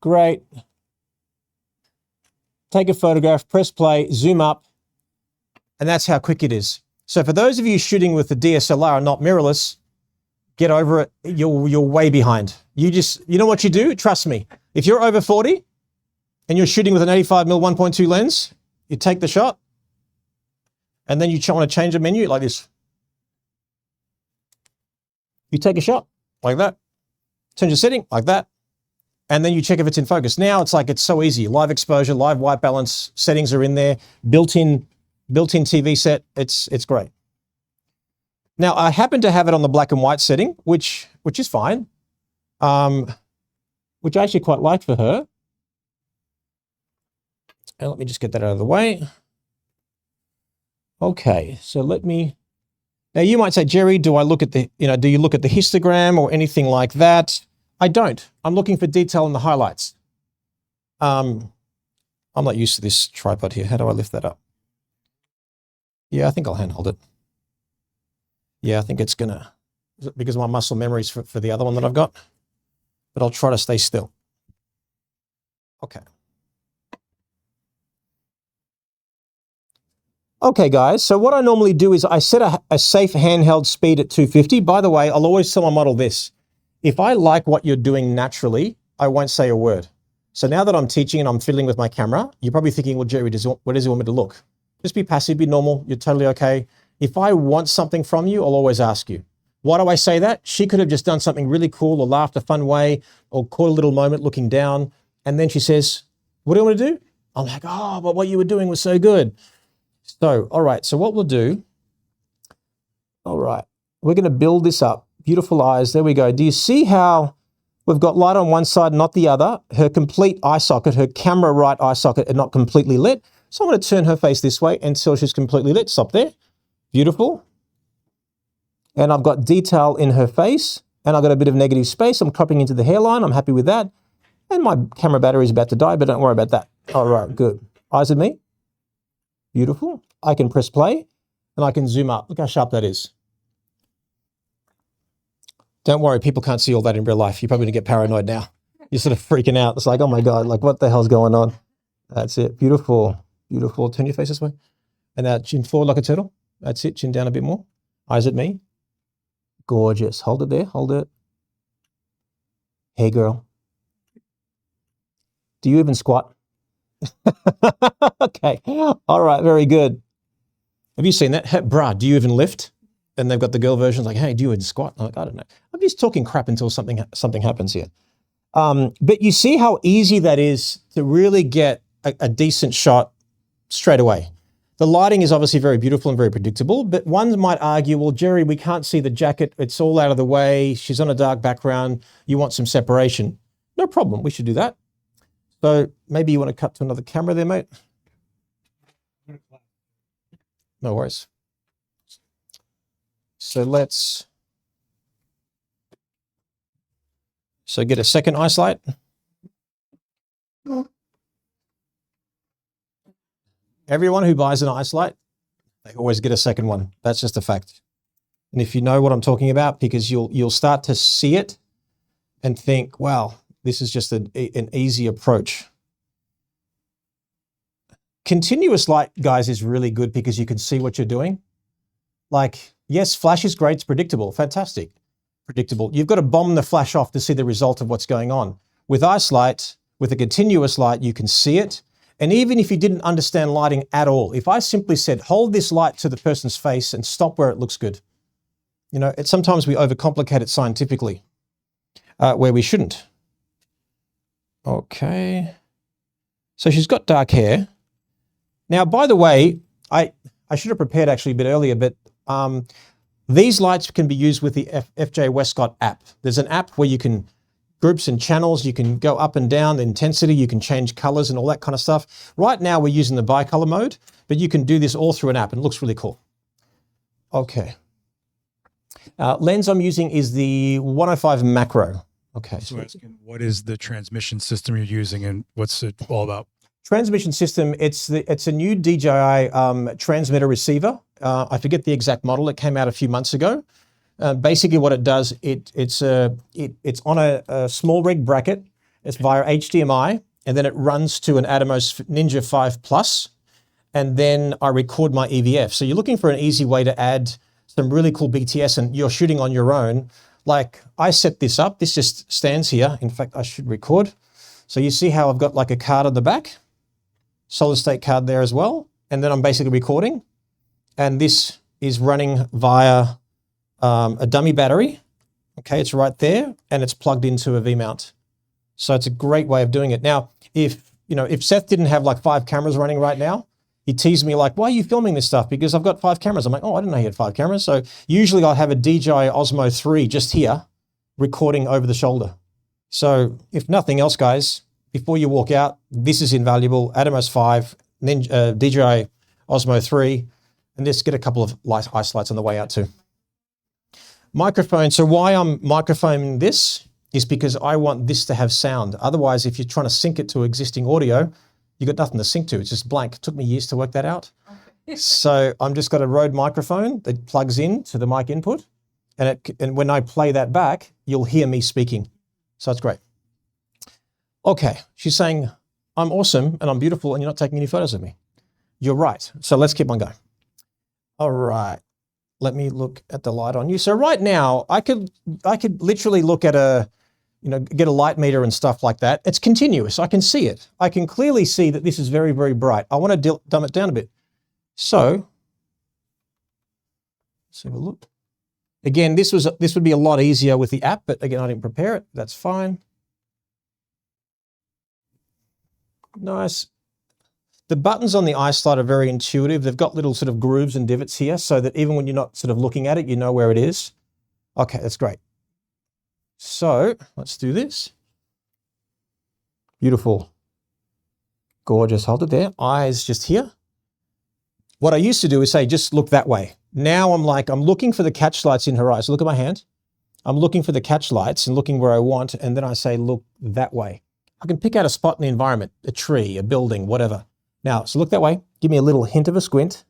Great. Take a photograph, press play, zoom up, and that's how quick it is. So for those of you shooting with the DSLR and not mirrorless, get over it. You're way behind. You know what you do? Trust me. If you're over 40 and you're shooting with an 85mm 1.2 lens, you take the shot and then you want to change the menu like this. You take a shot like that, change the setting like that, and then you check if it's in focus. Now it's so easy. Live exposure, live white balance, settings are in there, built-in TV set. It's great. Now, I happen to have it on the black and white setting, which is fine, which I actually quite like for her. And let me just get that out of the way. Okay, so now you might say, Jerry, do you look at the histogram or anything like that? I don't. I'm looking for detail in the highlights. I'm not used to this tripod here. How do I lift that up? Yeah, I think I'll handhold it. Yeah, I think it's gonna, because of my muscle memories for the other one that I've got, but I'll try to stay still. Okay. Okay, guys, so what I normally do is I set a safe handheld speed at 250. By the way, I'll always tell my model this. If I like what you're doing naturally, I won't say a word. So now that I'm teaching and I'm fiddling with my camera, you're probably thinking, well, Jerry, what does he want me to look? Just be passive, be normal. You're totally okay. If I want something from you, I'll always ask you. Why do I say that? She could have just done something really cool or laughed a fun way or caught a little moment looking down. And then she says, what do you want to do? I'm like, oh, but what you were doing was so good. So, all right. So what we'll do, all right, we're going to build this up. Beautiful eyes. There we go. Do you see how we've got light on one side, not the other? Her complete eye socket, her camera right eye socket are not completely lit. So I'm going to turn her face this way until she's completely lit. Stop there. Beautiful. And I've got detail in her face and I've got a bit of negative space. I'm cropping into the hairline. I'm happy with that. And my camera battery is about to die, but don't worry about that. All right, good. Eyes at me. Beautiful. I can press play and I can zoom up. Look how sharp that is. Don't worry, people can't see all that in real life. You're probably going to get paranoid now. You're sort of freaking out. It's like, oh my God, like what the hell's going on? That's it. Beautiful. Beautiful. Turn your face this way. And now chin forward like a turtle. That's it. Chin down a bit more. Eyes at me. Gorgeous. Hold it there. Hold it. Hey, girl. Do you even squat? Okay. All right. Very good. Have you seen that? Hey, bruh, do you even lift? and they've got the girl versions like, hey, do you squat? I'm like, I don't know. I'm just talking crap until something happens here. But you see how easy that is to really get a decent shot straight away. The lighting is obviously very beautiful and very predictable, but one might argue, well, Jerry, we can't see the jacket. It's all out of the way. She's on a dark background. You want some separation. No problem. We should do that. So maybe you want to cut to another camera there, mate. No worries. So get a second ice light. Everyone who buys an ice light, they always get a second one. That's just a fact. And if you know what I'm talking about, because you'll start to see it and think, wow, this is just an easy approach. Continuous light, guys, is really good because you can see what you're doing. Like, yes, flash is great. It's predictable. Fantastic. Predictable. You've got to bomb the flash off to see the result of what's going on. With ice light, with a continuous light, you can see it. And even if you didn't understand lighting at all, if I simply said, hold this light to the person's face and stop where it looks good. You know, sometimes we overcomplicate it scientifically, where we shouldn't. Okay. So she's got dark hair. Now, by the way, I should have prepared actually a bit earlier, but these lights can be used with the FJ Westcott app. There's an app where you can groups and channels, you can go up and down the intensity, you can change colors and all that kind of stuff. Right now we're using the bicolor mode, but you can do this all through an app and it looks really cool. Okay. Lens I'm using is the 105 macro. Okay. So asking, what is the transmission system you're using and what's it all about? Transmission system, it's a new DJI transmitter receiver. I forget the exact model. It came out a few months ago. Basically what it does, it's on a small rig bracket. It's via HDMI, and then it runs to an Atomos Ninja 5 Plus, and then I record my EVF. So you're looking for an easy way to add some really cool BTS and you're shooting on your own. Like I set this up, this just stands here. In fact, I should record. So you see how I've got like a card on the back, solid state card there as well. And then I'm basically recording. And this is running via a dummy battery. Okay, it's right there and it's plugged into a V-mount. So it's a great way of doing it. Now, if Seth didn't have like 5 cameras running right now, he teased me like, why are you filming this stuff? Because I've got 5 cameras. I'm like, oh, I didn't know he had 5 cameras. So usually I'll have a DJI Osmo 3 just here recording over the shoulder. So if nothing else, guys, before you walk out, this is invaluable. Atomos 5, DJI Osmo 3, and just get a couple of ice lights on the way out too. Microphone. So why I'm microphoning this is because I want this to have sound. Otherwise, if you're trying to sync it to existing audio, you got nothing to sync to. It's just blank. It took me years to work that out. Okay. So I'm just got a Rode microphone that plugs in to the mic input. And when I play that back, you'll hear me speaking. So it's great. Okay. She's saying, I'm awesome and I'm beautiful and you're not taking any photos of me. You're right. So let's keep on going. All right. Let me look at the light on you. So right now I could literally look at get a light meter and stuff like that. It's continuous. I can see it. I can clearly see that this is very, very bright. I want to dumb it down a bit. So let's have a look. Again, this would be a lot easier with the app, but again, I didn't prepare it. That's fine. Nice. The buttons on the ice light are very intuitive. They've got little sort of grooves and divots here so that even when you're not sort of looking at it, you know where it is. Okay, that's great. So let's do this. Beautiful. Gorgeous. Hold it there. Eyes just here. What I used to do is say, just look that way. Now I'm looking for the catch lights in her eyes. Look at my hand. I'm looking for the catch lights and looking where I want. And then I say, look that way. I can pick out a spot in the environment, a tree, a building, whatever. Now, so look that way. Give me a little hint of a squint.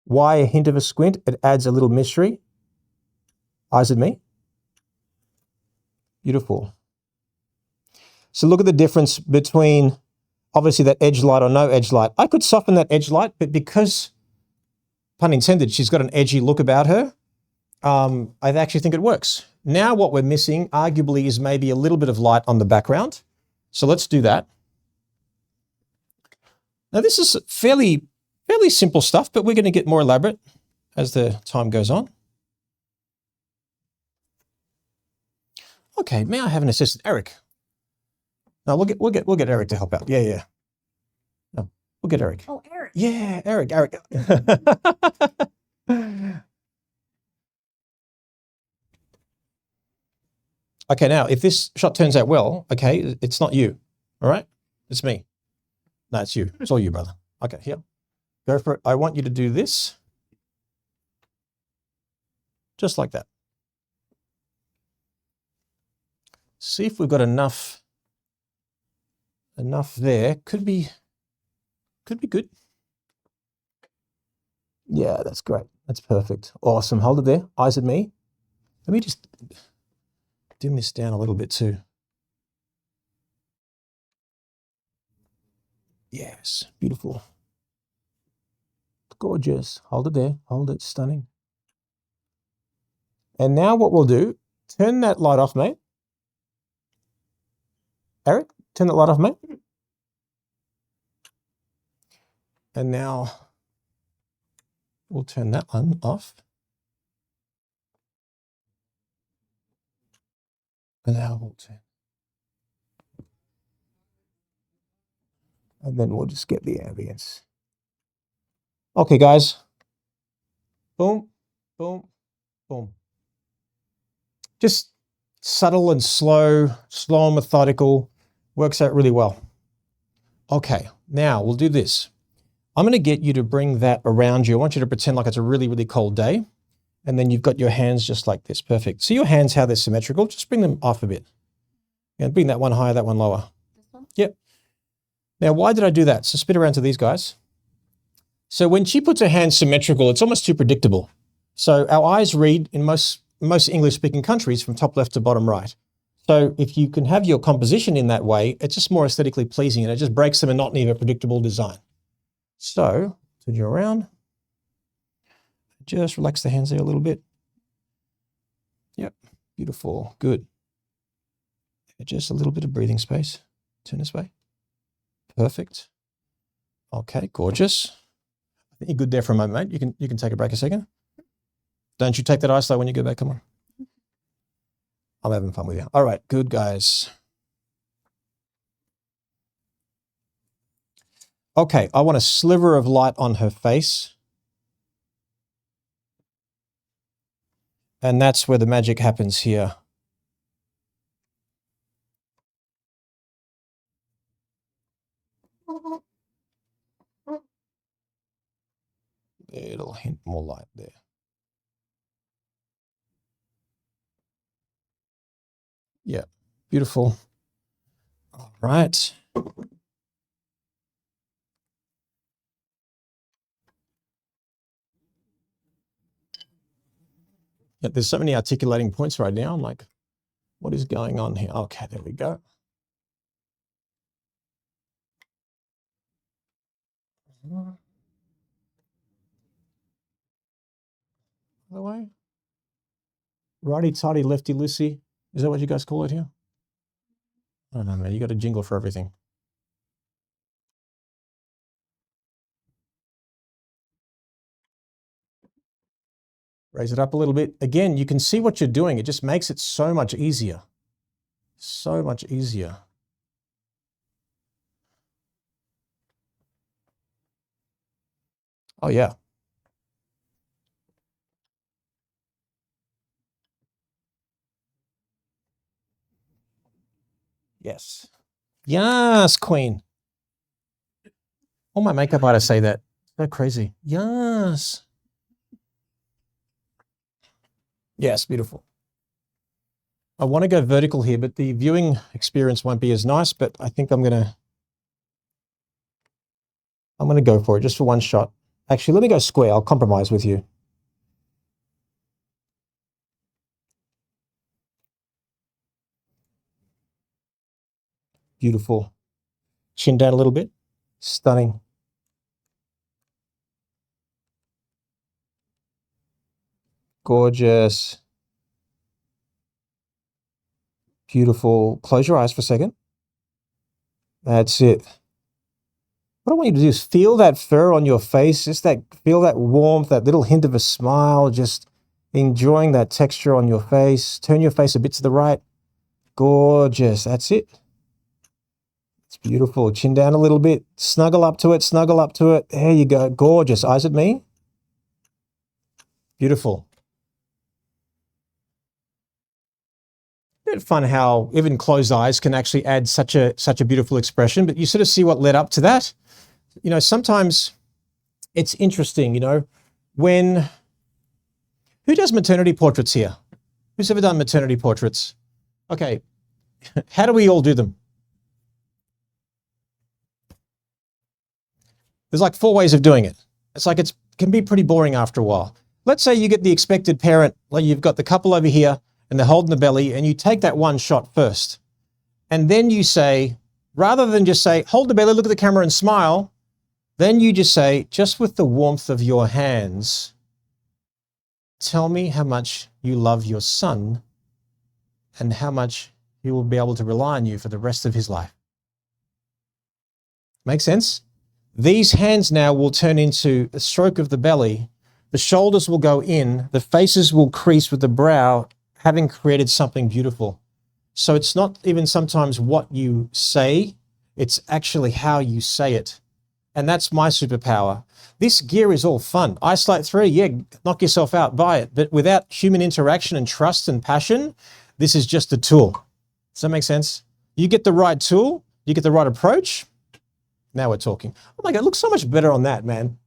Why a hint of a squint? It adds a little mystery. Eyes at me. Beautiful. So look at the difference between obviously that edge light or no edge light. I could soften that edge light, but because, pun intended, she's got an edgy look about her, I actually think it works. Now what we're missing arguably is maybe a little bit of light on the background. So let's do that. Now this is fairly simple stuff, but we're going to get more elaborate as the time goes on. Okay, may I have an assistant, Eric? No, we'll get Eric to help out. Yeah. No, we'll get Eric. Oh, Eric. Yeah, Eric. Okay, now if this shot turns out well, okay, it's not you. All right, it's me. No, it's you. It's all you, brother. Okay, here, go for it. I want you to do this, just like that. See if we've got enough there. Could be good. Yeah, that's great. That's perfect. Awesome. Hold it there. Eyes at me. Let me just dim this down a little bit too. Yes, beautiful. Gorgeous. Hold it there. Hold it. Stunning. And now what we'll do, turn that light off, mate. Eric, turn that light off, mate. And now we'll turn that one off. And now we'll turn. And then we'll just get the ambience. Okay, guys. Boom, boom, boom. Just subtle and slow and methodical. Works out really well. Okay, now we'll do this. I'm going to get you to bring that around you. I want you to pretend like it's a really, really cold day. And then you've got your hands just like this. Perfect. See your hands, how they're symmetrical? Just bring them off a bit. And bring that one higher, that one lower. This one? Yep. Now, why did I do that? So spit around to these guys. So when she puts her hands symmetrical, it's almost too predictable. So our eyes read in most English-speaking countries from top left to bottom right. So if you can have your composition in that way, it's just more aesthetically pleasing and it just breaks the monotony of a predictable design. So turn you around. Just relax the hands there a little bit. Yep, beautiful, good. Just a little bit of breathing space. Turn this way. Perfect. Okay, gorgeous. I think you're good there for a moment, mate. You can take a break a second. Don't you take that ice though when you go back, come on. I'm having fun with you. All right, good guys. Okay, I want a sliver of light on her face. And that's where the magic happens here. It'll hint more light there. Yeah, beautiful. All right. Yeah, there's so many articulating points right now. I'm like, what is going on here? Okay, there we go. Other way. Righty-tighty, lefty-loosey. Is that what you guys call it here? I don't know, man. You got a jingle for everything. Raise it up a little bit. Again, you can see what you're doing. It just makes it so much easier. So much easier. Oh, yeah. Yes. Yes, queen. All my makeup artists say that. So crazy. Yes. Yes, beautiful. I want to go vertical here, but the viewing experience won't be as nice, but I think I'm going to go for it just for one shot. Actually, let me go square. I'll compromise with you. Beautiful. Chin down a little bit. Stunning. Gorgeous. Beautiful. Close your eyes for a second. That's it. what I want you to do is feel that fur on your face, feel that warmth, that little hint of a smile, just enjoying that texture on your face. Turn your face a bit to the right. Gorgeous. That's it. It's beautiful. Chin down a little bit. Snuggle up to it. Snuggle up to it. There you go. Gorgeous. Eyes at me. Beautiful. It's fun how even closed eyes can actually add such a beautiful expression, but you sort of see what led up to that. You know, sometimes it's interesting, you know, who does maternity portraits here? Who's ever done maternity portraits? Okay. How do we all do them? There's like 4 ways of doing it. It's like it can be pretty boring after a while. Let's say you get the expected parent, like you've got the couple over here and they're holding the belly, and you take that one shot first. And then you say, rather than just say, hold the belly, look at the camera and smile, then you just say, just with the warmth of your hands, tell me how much you love your son and how much he will be able to rely on you for the rest of his life. Make sense? These hands now will turn into a stroke of the belly. The shoulders will go in. The faces will crease with the brow, having created something beautiful. So it's not even sometimes what you say, it's actually how you say it. And that's my superpower. This gear is all fun. Eyesight 3, yeah, knock yourself out, buy it. But without human interaction and trust and passion, this is just a tool. Does that make sense? You get the right tool, you get the right approach. Now we're talking. Oh my God, it looks so much better on that, man.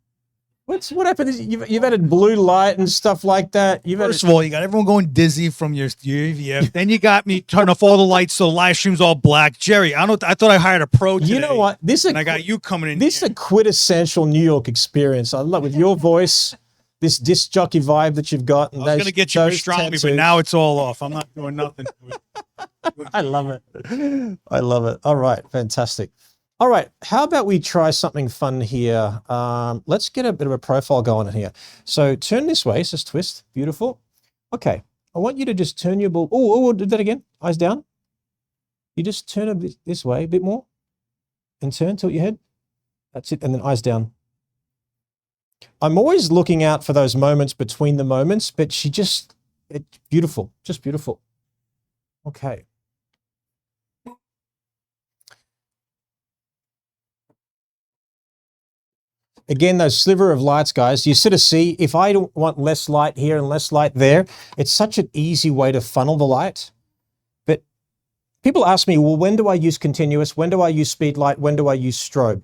What happened is you've added blue light and stuff like that. First of all, you got everyone going dizzy from your EVF. Then you got me turning off all the lights so the live stream's all black. Jerry, I thought I hired a pro today. You know what? I got you coming in. This is a quintessential New York experience. I love with your voice, this disc jockey vibe that you've got. And I was going to get you pastrami, but now it's all off. I'm not doing nothing to it. I love it. I love it. All right, fantastic. All right, how about we try something fun here? Let's get a bit of a profile going in here. So turn this way, just twist, beautiful. Okay, I want you to just turn your ball. Oh, do that again, eyes down. You just turn a bit this way, a bit more, and turn, tilt your head. That's it, and then eyes down. I'm always looking out for those moments between the moments, but it's beautiful, just beautiful. Okay. Again, those sliver of lights, guys, you sort of see, if I want less light here and less light there, it's such an easy way to funnel the light. But people ask me, well, when do I use continuous? When do I use speed light? When do I use strobe?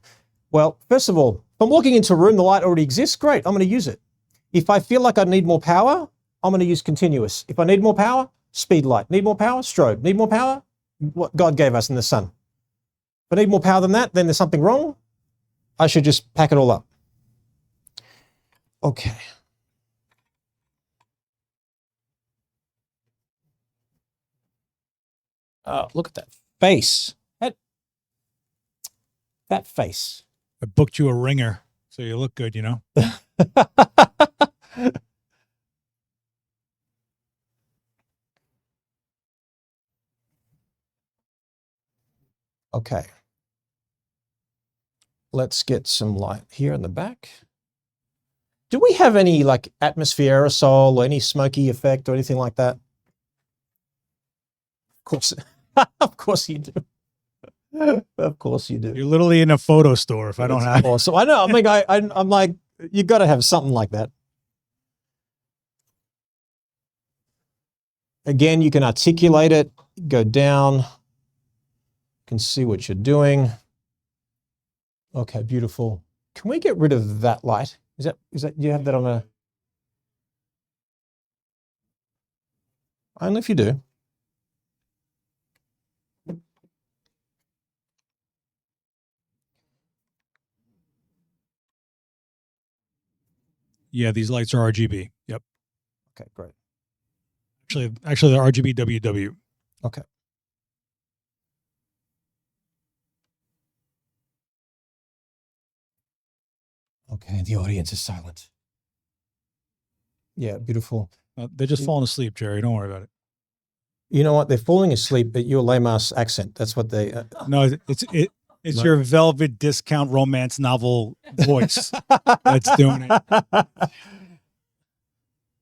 Well, first of all, if I'm walking into a room, the light already exists, great, I'm going to use it. If I feel like I need more power, I'm going to use continuous. If I need more power, speed light. Need more power, strobe. Need more power, what God gave us in the sun. If I need more power than that, then there's something wrong. I should just pack it all up. Okay. Oh, look at that face. That face. I booked you a ringer, so you look good, you know? Okay. Let's get some light here in the back. Do we have any like atmosphere aerosol or any smoky effect or anything like that? Of course, of course you do. Of course you do. You're literally in a photo store if I don't have. Awesome. I know. I mean, I'm like, you got to have something like that. Again, you can articulate it, go down, you can see what you're doing. Okay, beautiful. Can we get rid of that light? Is that, do you have that on a? Only if you do. Yeah, these lights are RGB. Yep. Okay, great. Actually, they're RGB WW. Okay. Okay, the audience is silent. Yeah, beautiful. They're just falling asleep, Jerry. Don't worry about it. You know what? They're falling asleep at your lame ass accent. That's what they. No, It's your velvet discount romance novel voice that's doing it.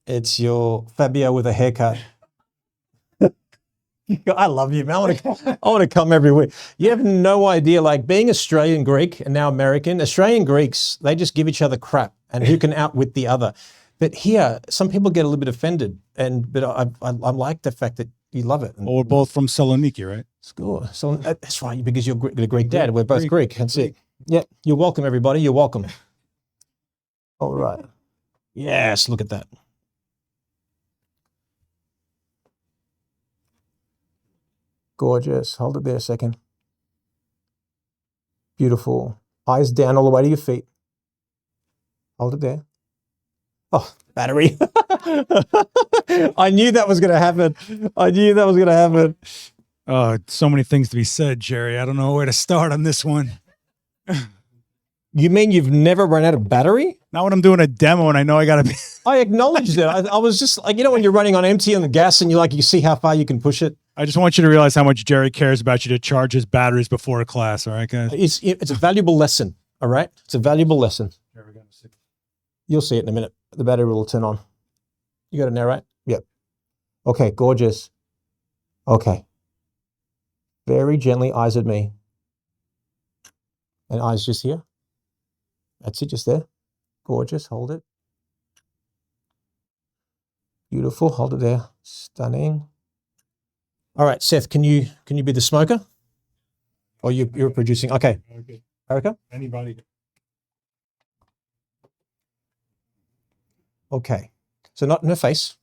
It's your Fabio with a haircut. I love you, man. I want to come every week. You have no idea, like being Australian Greek and now American, Australian Greeks, they just give each other crap and who can outwit the other. But here, some people get a little bit offended, but I like the fact that you love it. Well, we're both from Saloniki, right? School. So that's right, because you're the Greek dad. We're both Greek. That's it. Yeah, you're welcome, everybody. You're welcome. All right. Yes, look at that. Gorgeous. Hold it there a second. Beautiful. Eyes down all the way to your feet. Hold it there. Oh, battery. I knew that was going to happen. I knew that was going to happen. So many things to be said, Jerry. I don't know where to start on this one. You mean you've never run out of battery? Not when I'm doing a demo and I know I got to be. I acknowledged it. I was just like, when you're running on empty on the gas and you see how far you can push it. I just want you to realize how much Jerry cares about you to charge his batteries before a class. All right, guys? It's a valuable lesson. All right. It's a valuable lesson. You'll see it in a minute. The battery will turn on. You got it now, right? Yep. Okay. Gorgeous. Okay. Very gently, eyes at me. And eyes just here. That's it, just there. Gorgeous. Hold it. Beautiful. Hold it there. Stunning. All right, Seth, can you be the smoker? Or you're producing? Okay. Erica? Anybody. Okay. So not in her face.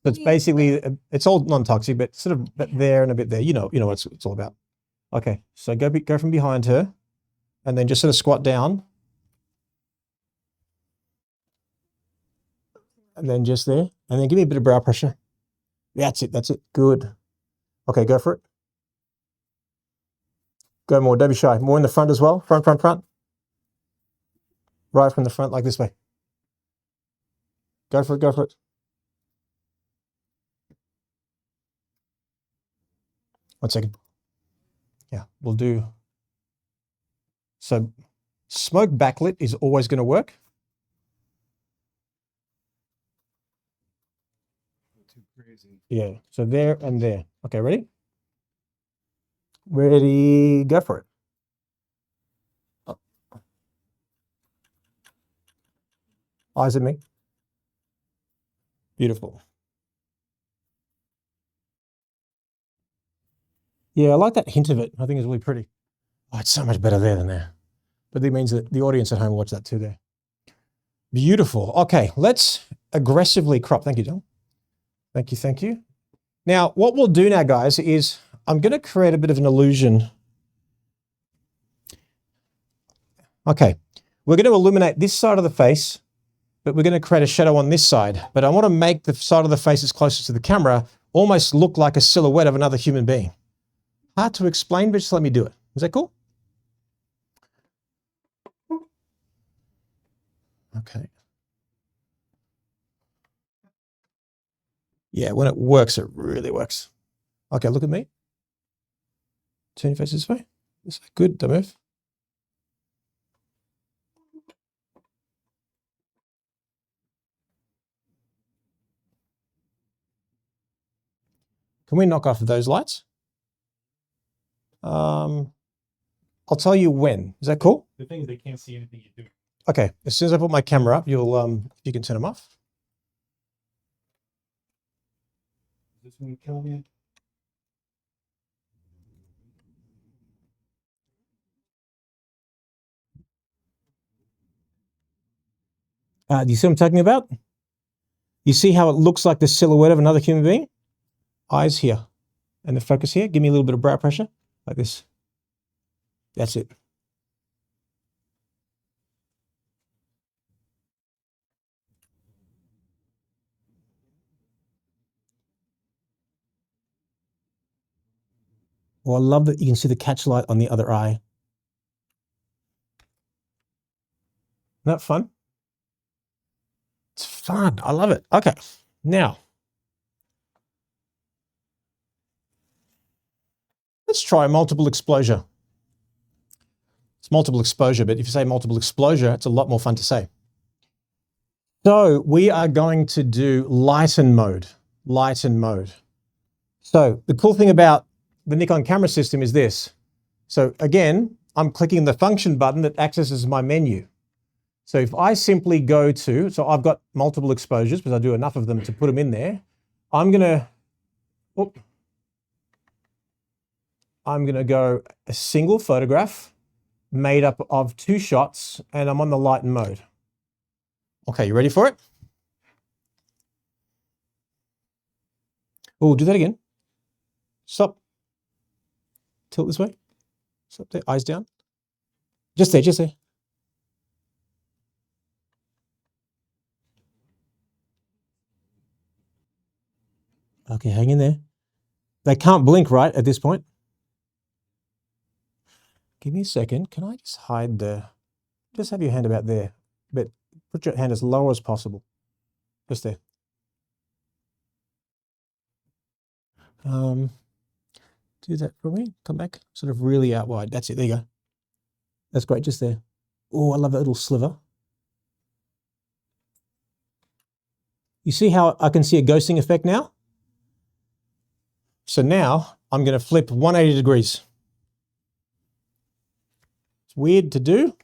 It's basically, it's all non-toxic, but sort of there and a bit there. You know what it's all about. Okay. So go from behind her and then just sort of squat down. And then just there. And then give me a bit of brow pressure. That's it. That's it. Good. Okay, go for it. Go more. Don't be shy. More in the front as well. Front. Right from the front, like this way. Go for it. Go for it. One second. Yeah, we'll do. So smoke backlit is always going to work. Yeah, so there and there. Okay, ready? Ready, go for it. Eyes at me. Beautiful. Yeah, I like that hint of it. I think it's really pretty. Oh, it's so much better there than there. But that means that the audience at home watch that too there. Beautiful. Okay, let's aggressively crop. Thank you, John. Thank you. Now, what we'll do now, guys, is I'm going to create a bit of an illusion. Okay, we're going to illuminate this side of the face, but we're going to create a shadow on this side. But I want to make the side of the face that's closest to the camera almost look like a silhouette of another human being. Hard to explain, but just let me do it. Is that cool? Okay. Yeah, when it works, it really works. Okay, look at me. Turn your face this way. This way. Good, don't move. Can we knock off those lights? I'll tell you when. Is that cool? The thing is, they can't see anything you do. Okay, as soon as I put my camera up, you can turn them off. Is this going to kill me? Do you see what I'm talking about? You see how it looks like the silhouette of another human being? Eyes here. And the focus here. Give me a little bit of brow pressure, like this. That's it. Oh, I love that you can see the catch light on the other eye. Isn't that fun? It's fun. I love it. Okay. Now, let's try multiple exposure. It's multiple exposure, but if you say multiple exposure, it's a lot more fun to say. So we are going to do lighten mode, lighten mode. So the cool thing about the Nikon camera system is this. So again, I'm clicking the function button that accesses my menu. So if I simply go to, so I've got multiple exposures because I do enough of them to put them in there. I'm going to go a single photograph made up of 2 shots, and I'm on the lighten mode. Okay, you ready for it? Oh, do that again. Stop. Tilt this way. Stop there, eyes down. Just there, just there. Okay, hang in there. They can't blink, right, at this point? Give me a second. Can I just hide just have your hand about there, but put your hand as low as possible. Just there. Do that for me. Come back. Sort of really out wide. That's it. There you go. That's great. Just there. Oh, I love that little sliver. You see how I can see a ghosting effect now? So now I'm going to flip 180 degrees. It's weird to do.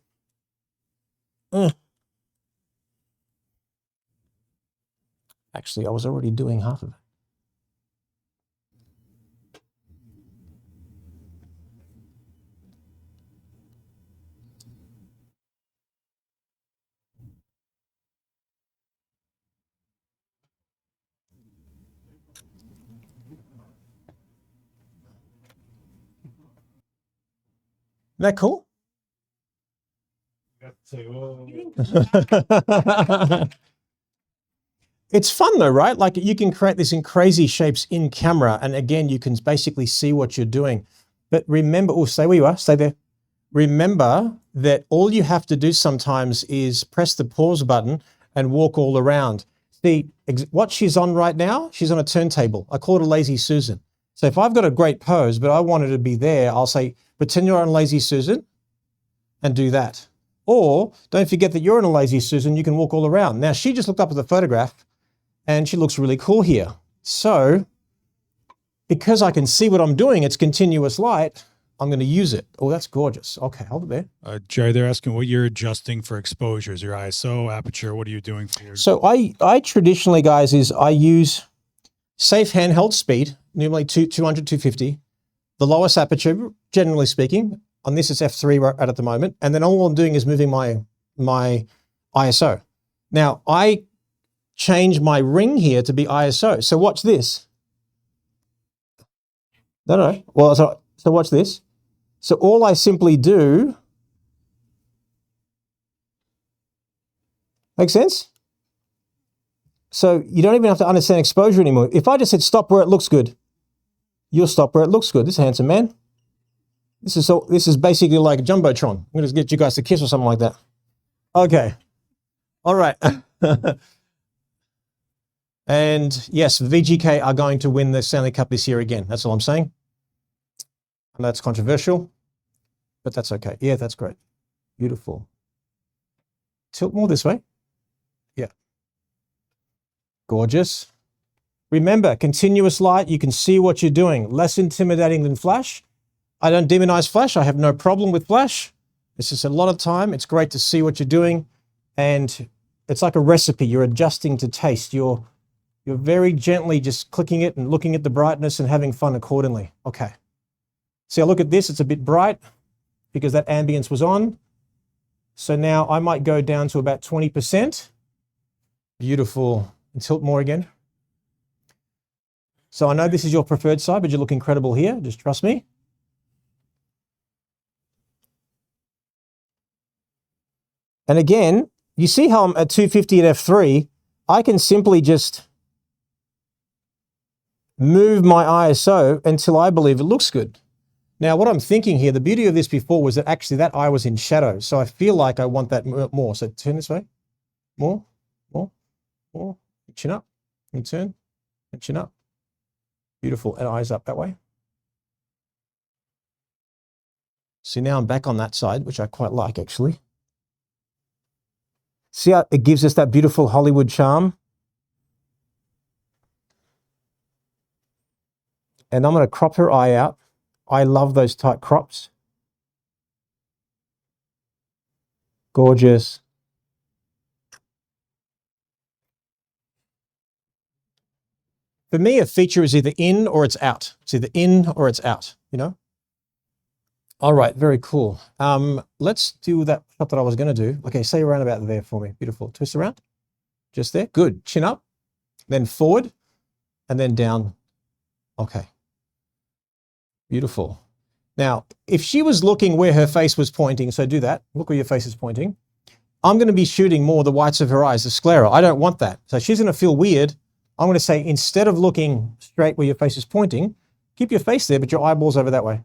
Actually, I was already doing half of it. Isn't that cool? It's fun though, right? Like you can create this in crazy shapes in camera. And again, you can basically see what you're doing. But remember, oh, stay where you are, stay there. Remember that all you have to do sometimes is press the pause button and walk all around. See, what she's on right now, she's on a turntable. I call it a lazy Susan. So if I've got a great pose, but I want her to be there, I'll say, pretend you're on lazy Susan and do that. Or don't forget that you're in a lazy Susan, you can walk all around. Now she just looked up at the photograph and she looks really cool here. So because I can see what I'm doing, it's continuous light, I'm going to use it. Oh, that's gorgeous. Okay, hold it there. Jerry, they're asking what you're adjusting for exposures, your ISO, aperture. What are you doing for your? So I traditionally, guys, I use safe handheld speed, normally 200, 250. The lowest aperture, generally speaking. On this, it's f3 right at the moment. And then all I'm doing is moving my ISO. Now, I change my ring here to be ISO. So watch this. No. Well, so watch this. So all I simply do, make sense? So you don't even have to understand exposure anymore. If I just said stop where it looks good, you'll stop where it looks good. This handsome man. This is basically like a Jumbotron. I'm going to get you guys to kiss or something like that. Okay. All right. And yes, VGK are going to win the Stanley Cup this year again. That's all I'm saying. And that's controversial, but that's okay. Yeah, that's great. Beautiful. Tilt more this way. Yeah. Gorgeous. Remember, continuous light, you can see what you're doing. Less intimidating than flash. I don't demonize flash. I have no problem with flash. It's just a lot of time. It's great to see what you're doing. And it's like a recipe. You're adjusting to taste. You're very gently just clicking it and looking at the brightness and having fun accordingly. Okay. See, I look at this, it's a bit bright because that ambience was on. So now I might go down to about 20%. Beautiful. And tilt more again. So I know this is your preferred side, but you look incredible here. Just trust me. And again, you see how I'm at 250 at f3. I can simply just move my ISO until I believe it looks good. Now, what I'm thinking here, the beauty of this before was that actually that eye was in shadow. So I feel like I want that more. So turn this way. More. Chin up. And turn. And chin up. Beautiful. And eyes up that way. See, now I'm back on that side, which I quite like actually. See how it gives us that beautiful Hollywood charm? And I'm going to crop her eye out. I love those tight crops. Gorgeous. For me, a feature is either in or it's out. It's either in or it's out, you know? All right, very cool. Let's do that shot that I was going to do. Okay, say around about there for me. Beautiful. Twist around. Just there. Good. Chin up, then forward, and then down. Okay. Beautiful. Now, if she was looking where her face was pointing, so do that. Look where your face is pointing. I'm going to be shooting more the whites of her eyes, the sclera. I don't want that. So she's going to feel weird. I'm going to say, instead of looking straight where your face is pointing, keep your face there, but your eyeballs over that way.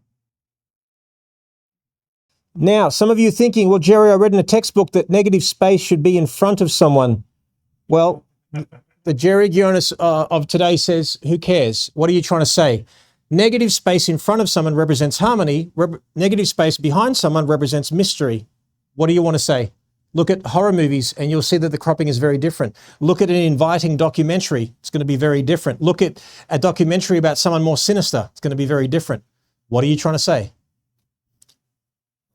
Now, some of you are thinking, well, Jerry, I read in a textbook that negative space should be in front of someone. Well, the Jerry Ghionis of today says, who cares? What are you trying to say? Negative space in front of someone represents harmony. Negative space behind someone represents mystery. What do you want to say? Look at horror movies and you'll see that the cropping is very different. Look at an inviting documentary. It's going to be very different. Look at a documentary about someone more sinister. It's going to be very different. What are you trying to say?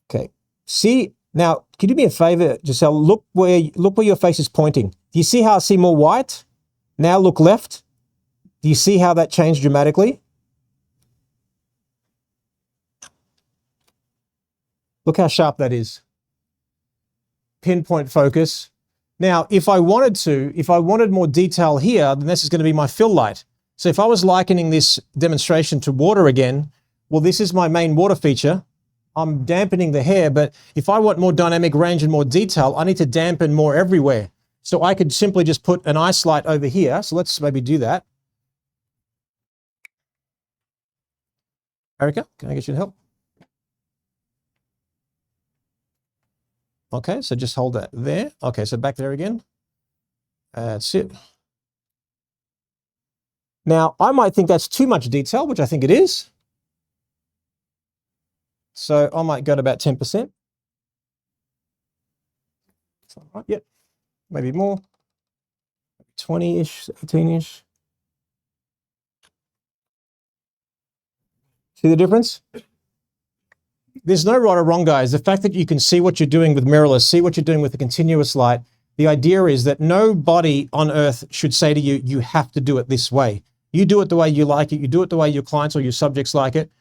Okay. See, now, can you do me a favor, Giselle? Look where your face is pointing. Do you see how I see more white? Now look left. Do you see how that changed dramatically? Look how sharp that is. Pinpoint focus. Now, if I wanted more detail here, then this is going to be my fill light. So if I was likening this demonstration to water again, well, this is my main water feature. I'm dampening the hair, but if I want more dynamic range and more detail, I need to dampen more everywhere. So I could simply just put an ice light over here. So let's maybe do that. Erica, can I get you to help? Okay, so just hold that there. Okay, so back there again. That's it. Now, I might think that's too much detail, which I think it is. So I might go to about 10%. Right, yep, maybe more. 20-ish, 18-ish. See the difference? There's no right or wrong, guys. The fact that you can see what you're doing with mirrorless, see what you're doing with the continuous light, the idea is that nobody on earth should say to you, you have to do it this way. You do it the way you like it. You do it the way your clients or your subjects like it.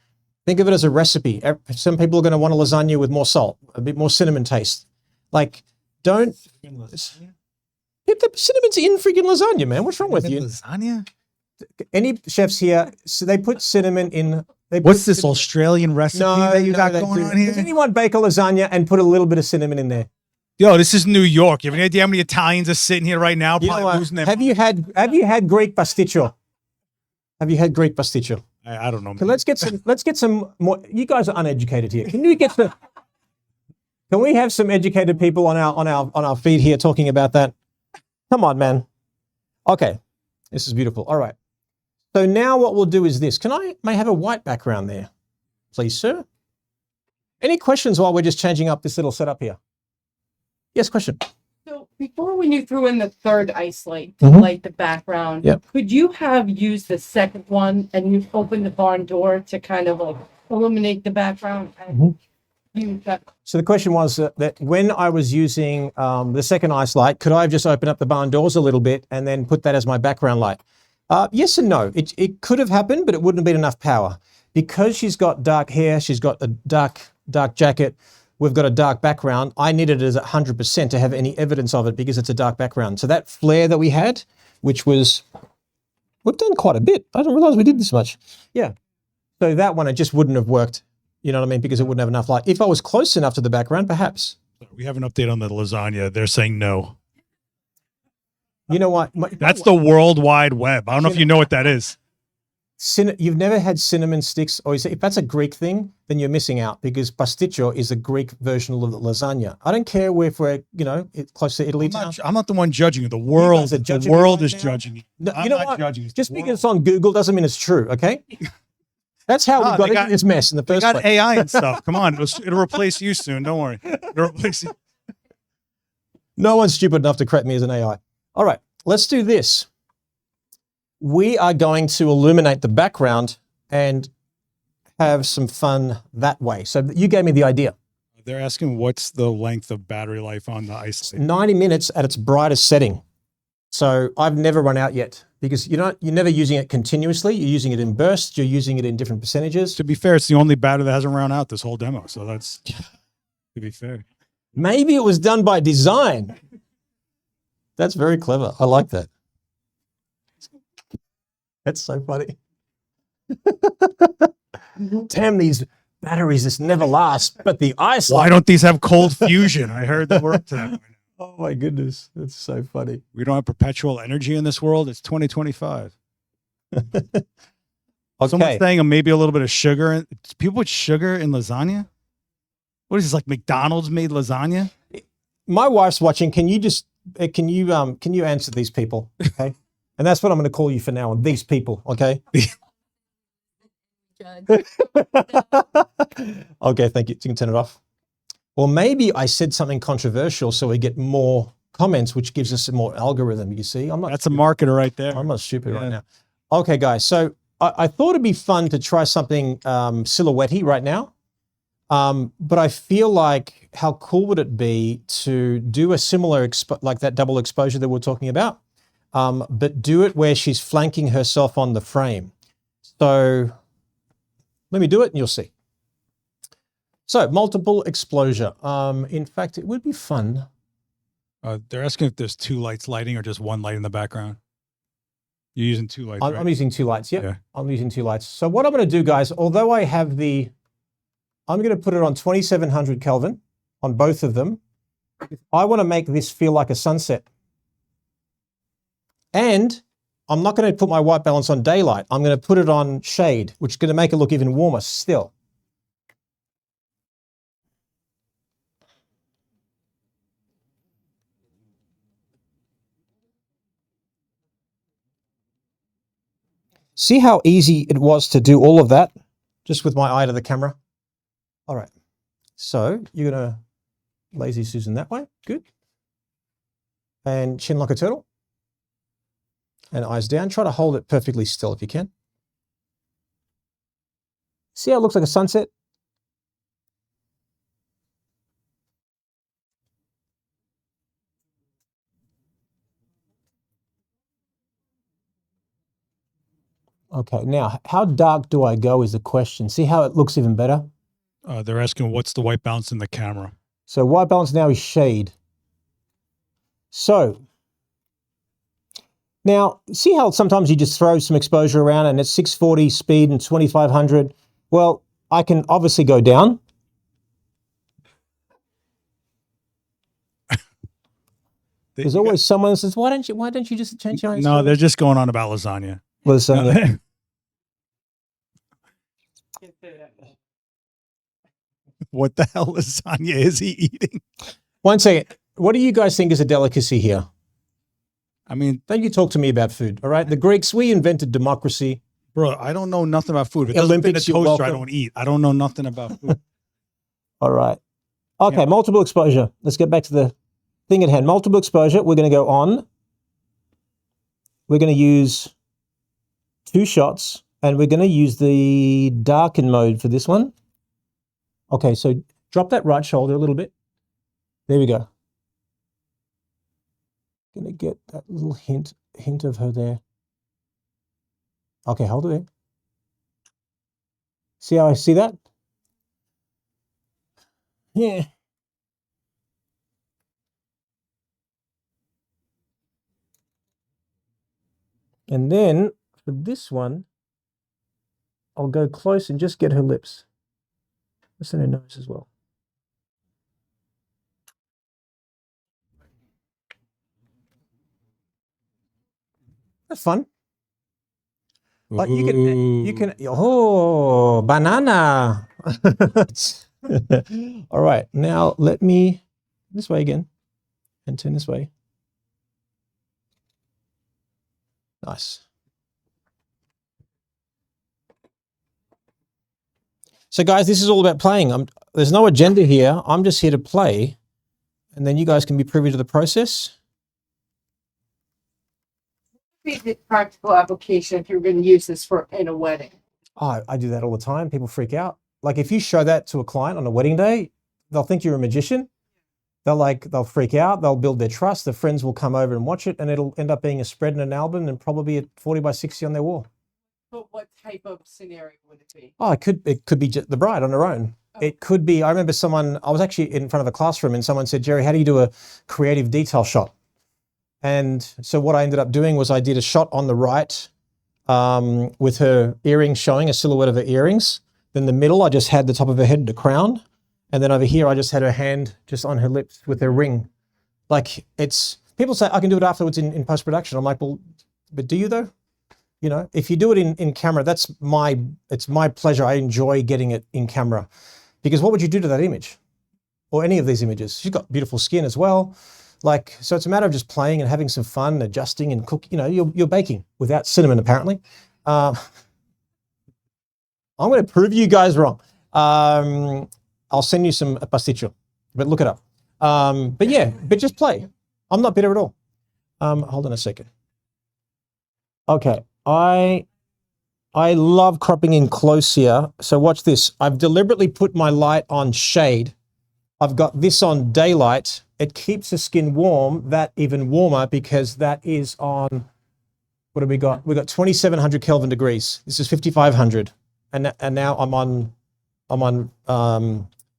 Think of it as a recipe. Some people are going to want a lasagna with more salt, a bit more cinnamon taste. Like, don't... If the cinnamon's in freaking lasagna, man. What's wrong with you? Lasagna? Any chefs here, so they put cinnamon in... What's this Australian recipe that you got going on here? Does anyone bake a lasagna and put a little bit of cinnamon in there? Yo, this is New York. You have any idea how many Italians are sitting here right now? You know Probably what? losing their Have you had Greek pasticcio? Have you had Greek pasticcio? I don't know. Okay, let's get some more. You guys are uneducated here. Can you get the? Can we have some educated people on our feed here talking about that? Come on, man. Okay, this is beautiful. All right. So now what we'll do is this. May I have a white background there, please, sir? Any questions while we're just changing up this little setup here? Yes, question. So before, when you threw in the third ice light to Mhm. light the background, Yep. could you have used the second one and you opened the barn door to kind of like illuminate the background and use that? So the question was that when I was using the second ice light, could I have just opened up the barn doors a little bit and then put that as my background light? Yes and no. It could have happened, but it wouldn't have been enough power. Because she's got dark hair, she's got a dark jacket, we've got a dark background, I needed it as 100% to have any evidence of it because it's a dark background. So that flare that we had, which was, we've done quite a bit. I didn't realize we did this much. Yeah. So that one, it just wouldn't have worked. You know what I mean? Because it wouldn't have enough light. If I was close enough to the background, perhaps. We have an update on the lasagna. They're saying no. You know what? That's the World Wide Web. I don't know if you know what that is. You've never had cinnamon sticks, or if that's a Greek thing, then you're missing out because pasticcio is a Greek version of lasagna. I don't care if we're, close to Italy town. I'm not the one judging you. The world, guys are the judging world me is right now? judging you. No, I'm you know not what? judging you. Just because it's on Google doesn't mean it's true, okay? That's how No, we got they into got- this mess in the They first got place. AI and stuff. Come on, it'll replace you soon. Don't worry. It'll replace you. No one's stupid enough to correct me as an AI. All right, let's do this. We are going to illuminate the background and have some fun that way. So you gave me the idea. They're asking what's the length of battery life on the ice. 90 minutes at its brightest setting. So I've never run out yet because you're never using it continuously. You're using it in bursts. You're using it in different percentages. To be fair, it's the only battery that hasn't run out this whole demo. So that's to be fair. Maybe it was done by design. That's very clever. I like that. That's so funny. Damn, these batteries just never last. But the ice. Why don't these have cold fusion? I heard that we're up to that. Oh my goodness, that's so funny. We don't have perpetual energy in this world. It's 2025. Someone's Okay, saying maybe a little bit of sugar. People put sugar in lasagna. What is this, like McDonald's made lasagna? my wife's watching. Can you answer these people? Okay, and that's what I'm going to call you for now on. These people, okay? Judge. Okay, thank you. You can turn it off. Or maybe I said something controversial so we get more comments, which gives us a more algorithm. You see, That's a marketer right there. I'm not stupid right Yeah. now. Okay, guys. So I thought it'd be fun to try something silhouette-y right now. But I feel like how cool would it be to do a similar, like that double exposure that we're talking about, but do it where she's flanking herself on the frame. So let me do it and you'll see. So multiple exposure. In fact, it would be fun. They're asking if there's two lights lighting or just one light in the background. You're using two lights, right? I'm using two lights. Yep, Yeah. I'm using two lights. So what I'm going to do, guys, although I have I'm going to put it on 2700 Kelvin on both of them. I want to make this feel like a sunset. And I'm not going to put my white balance on daylight. I'm going to put it on shade, which is going to make it look even warmer still. See how easy it was to do all of that just with my eye to the camera? All right. So you're going to lazy Susan that way. Good. And chin like a turtle. And eyes down. Try to hold it perfectly still if you can. See how it looks like a sunset? Okay, now how dark do I go is the question. See how it looks even better? They're asking what's the white balance in the camera. So white balance now is shade. So now see how sometimes you just throw some exposure around and it's 640 speed and 2500. Well, I can obviously go down. There's always someone that says, why don't you just change your No, they're just going on about lasagna. Lasagna. What the hell lasagna is he eating? One second. What do you guys think is a delicacy here? I mean, Don't you talk to me about food, all right? The Greeks, we invented democracy. bro, I don't know nothing about food. If it doesn't fit in a Olympics, you're toaster, I welcome. don't eat. I don't know nothing about food. All right. Okay, Yeah. multiple exposure. Let's get back to the thing at hand. Multiple exposure. We're going to go on. We're going to use 2 shots, and we're going to use the darken mode for this one. Okay, so drop that right shoulder a little bit. There we go. Going to get that little hint of her there. Okay, hold it there. See how I see that? Yeah. And then for this one, I'll go close and just get her lips. Just in her nose as well. That's fun. But you can, oh, banana. All right, now let me, this way again, and turn this way. Nice. So guys, this is all about playing. There's no agenda here. I'm just here to play, and then you guys can be privy to the process. Be the practical application if you're going to use this for in a wedding. Oh, I do that all the time. People freak out. Like if you show that to a client on a wedding day, they'll think you're a magician. They'll freak out. They'll build their trust. Their friends will come over and watch it, and it'll end up being a spread in an album and probably a 40 by 60 on their wall. But what type of scenario would it be? Oh, it could be just the bride on her own. It could be. I remember I was actually in front of a classroom, and someone said, "Jerry, how do you do a creative detail shot?" And so what I ended up doing was I did a shot on the right with her earrings showing, a silhouette of her earrings. Then the middle, I just had the top of her head, the crown. And then over here, I just had her hand just on her lips with her ring. Like people say, I can do it afterwards in post-production. I'm like, well, but do you though? You know, if you do it in camera, it's my pleasure. I enjoy getting it in camera because what would you do to that image or any of these images? She's got beautiful skin as well. Like, so it's a matter of just playing and having some fun, adjusting and cook. You know, you're baking without cinnamon, apparently. I'm going to prove you guys wrong. I'll send you some pasticcio, but look it up. But yeah, but just play. I'm not bitter at all. Hold on a second. Okay, I love cropping in close here. So watch this. I've deliberately put my light on shade. I've got this on daylight. It keeps the skin warm, that even warmer because that is on, what do we got? We got 2700 Kelvin degrees. This is 5500. And now I'm on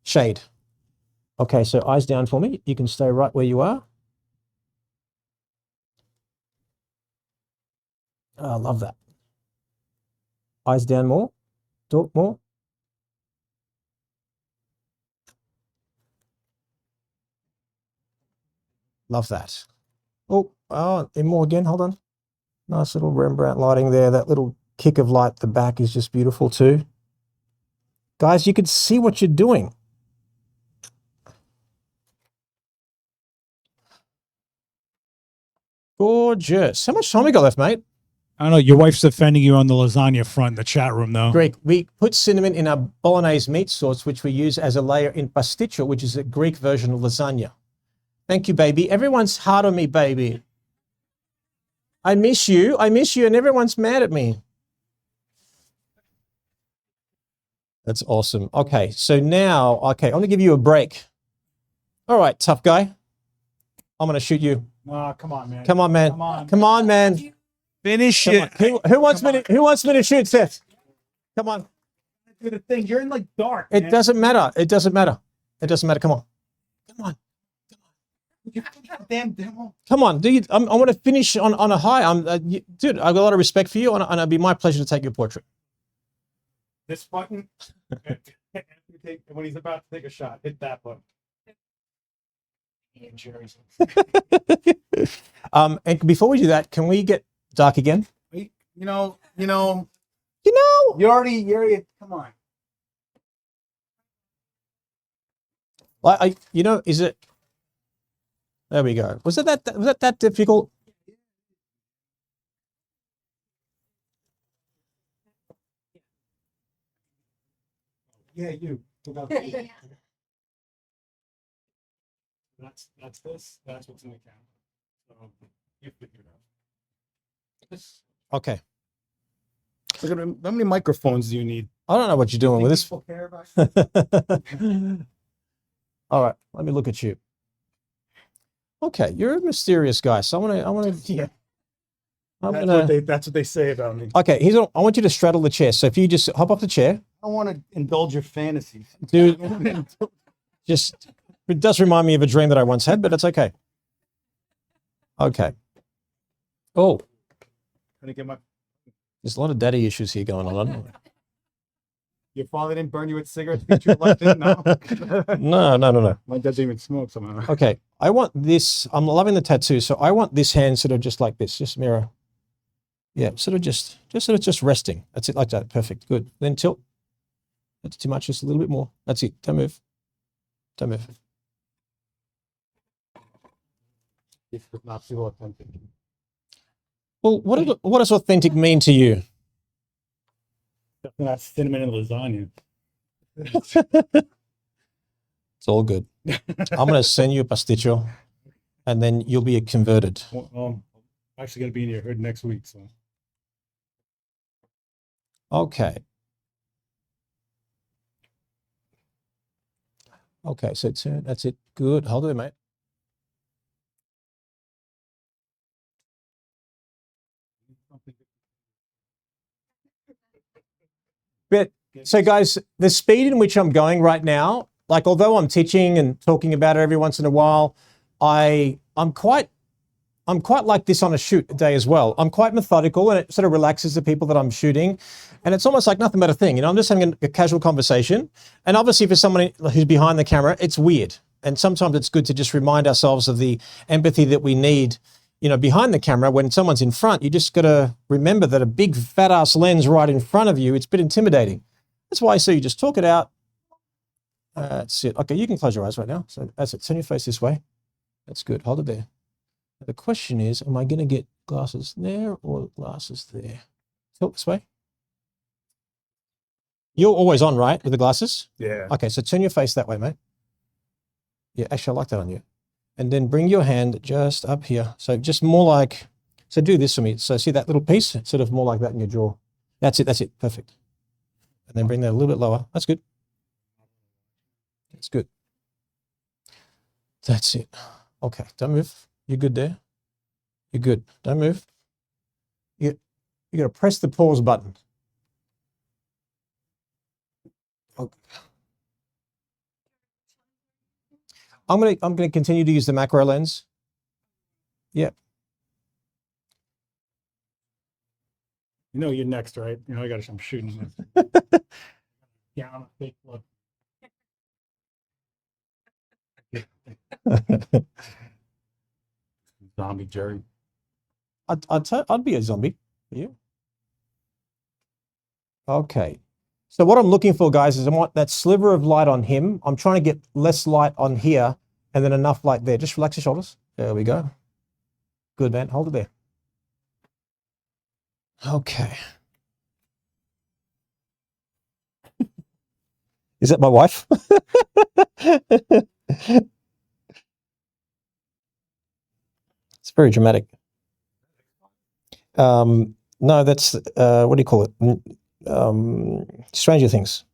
shade. Okay, so eyes down for me. You can stay right where you are. Oh, I love that. Eyes down more. Talk more. Love that. Oh, and more again. Hold on. Nice little Rembrandt lighting there. That little kick of light at the back is just beautiful too. Guys, you can see what you're doing. Gorgeous. How much time we got left, mate? I don't know. Your wife's defending you on the lasagna front in the chat room, though. Greek. We put cinnamon in our bolognese meat sauce, which we use as a layer in pasticcio, which is a Greek version of lasagna. Thank you, baby. Everyone's hard on me, baby. I miss you, and everyone's mad at me. That's awesome. Okay, so now, I'm going to give you a break. All right, tough guy. I'm going to shoot you. Oh, come on, man. Come on, man. Come on. Come on, man. Finish Come it. on. Who wants me to shoot, Seth? Come on. Do the thing. You're in like dark. It doesn't matter. It doesn't matter. It doesn't matter. Come on. Come on. Damn demo. Come on, dude. I want to finish on a high. Dude, I've got a lot of respect for you, and it'd be my pleasure to take your portrait. This button. When he's about to take a shot, hit that button. And before we do that, can we get dark again? You know. You know. You already. Come on. Is it? There we go. Was that difficult? Yeah, you. That's this. That's what's in the camera. So you figure it out. Okay. Look at how many microphones do you need? I don't know what you're doing with this. People care about All right, let me look at you. Okay, you're a mysterious guy. So I want to. Yeah. That's That's what they say about me. Okay, I want you to straddle the chair. So if you just hop off the chair, I want to indulge your fantasies. dude. It does remind me of a dream that I once had, but it's okay. Okay. Oh, Gonna get my. there's a lot of daddy issues here going on. Your father didn't burn you with cigarettes, beat you left in? No. No. My dad didn't even smoke somehow. Okay, I want this. I'm loving the tattoo, so I want this hand sort of just like this, just mirror. Yeah, sort of just resting. That's it, like that. Perfect. Good. Then tilt. That's too much. Just a little bit more. That's it. Don't move. Don't move. This does not feel authentic. Well, what does authentic mean to you? Definitely not cinnamon and lasagna. It's all good. I'm going to send you a pasticcio, and then you'll be converted. Well, I'm actually going to be in your hood next week. So Okay. Okay, so that's it. Good. Hold it, mate. But so guys, the speed in which I'm going right now, like although I'm teaching and talking about it every once in a while, I'm quite like this on a shoot day as well. I'm quite methodical, and it sort of relaxes the people that I'm shooting. And it's almost like nothing but a thing. You know, I'm just having a casual conversation. And obviously for someone who's behind the camera, it's weird. And sometimes it's good to just remind ourselves of the empathy that we need, you know, behind the camera. When someone's in front, you just got to remember that a big fat ass lens right in front of you, it's a bit intimidating. That's why I say you just talk it out. That's it. Okay, you can close your eyes right now. So that's it. Turn your face this way. That's good. Hold it there. The question is, am I going to get glasses there or glasses there? Tilt this way. You're always on, right, with the glasses? yeah. Okay, so turn your face that way, mate. Yeah, actually, I like that on you. And then bring your hand just up here. So just more like, so do this for me. So see that little piece? It's sort of more like that in your jaw. That's it. That's it. Perfect. And then bring that a little bit lower. That's good. That's good. That's it. Okay, don't move. You're good there. You're good. Don't move. You got to press the pause button. Okay. I'm gonna continue to use the macro lens. Yeah. You know you're next, right? You know I'm shooting. Yeah, I'm a fake look. Zombie Jerry. I'd be a zombie for you. Okay. So what I'm looking for, guys, is I want that sliver of light on him. I'm trying to get less light on here and then enough light there. Just relax your shoulders. There we go. Good, man. Hold it there. Okay. Is that my wife? It's very dramatic. No, that's what do you call it? Stranger Things.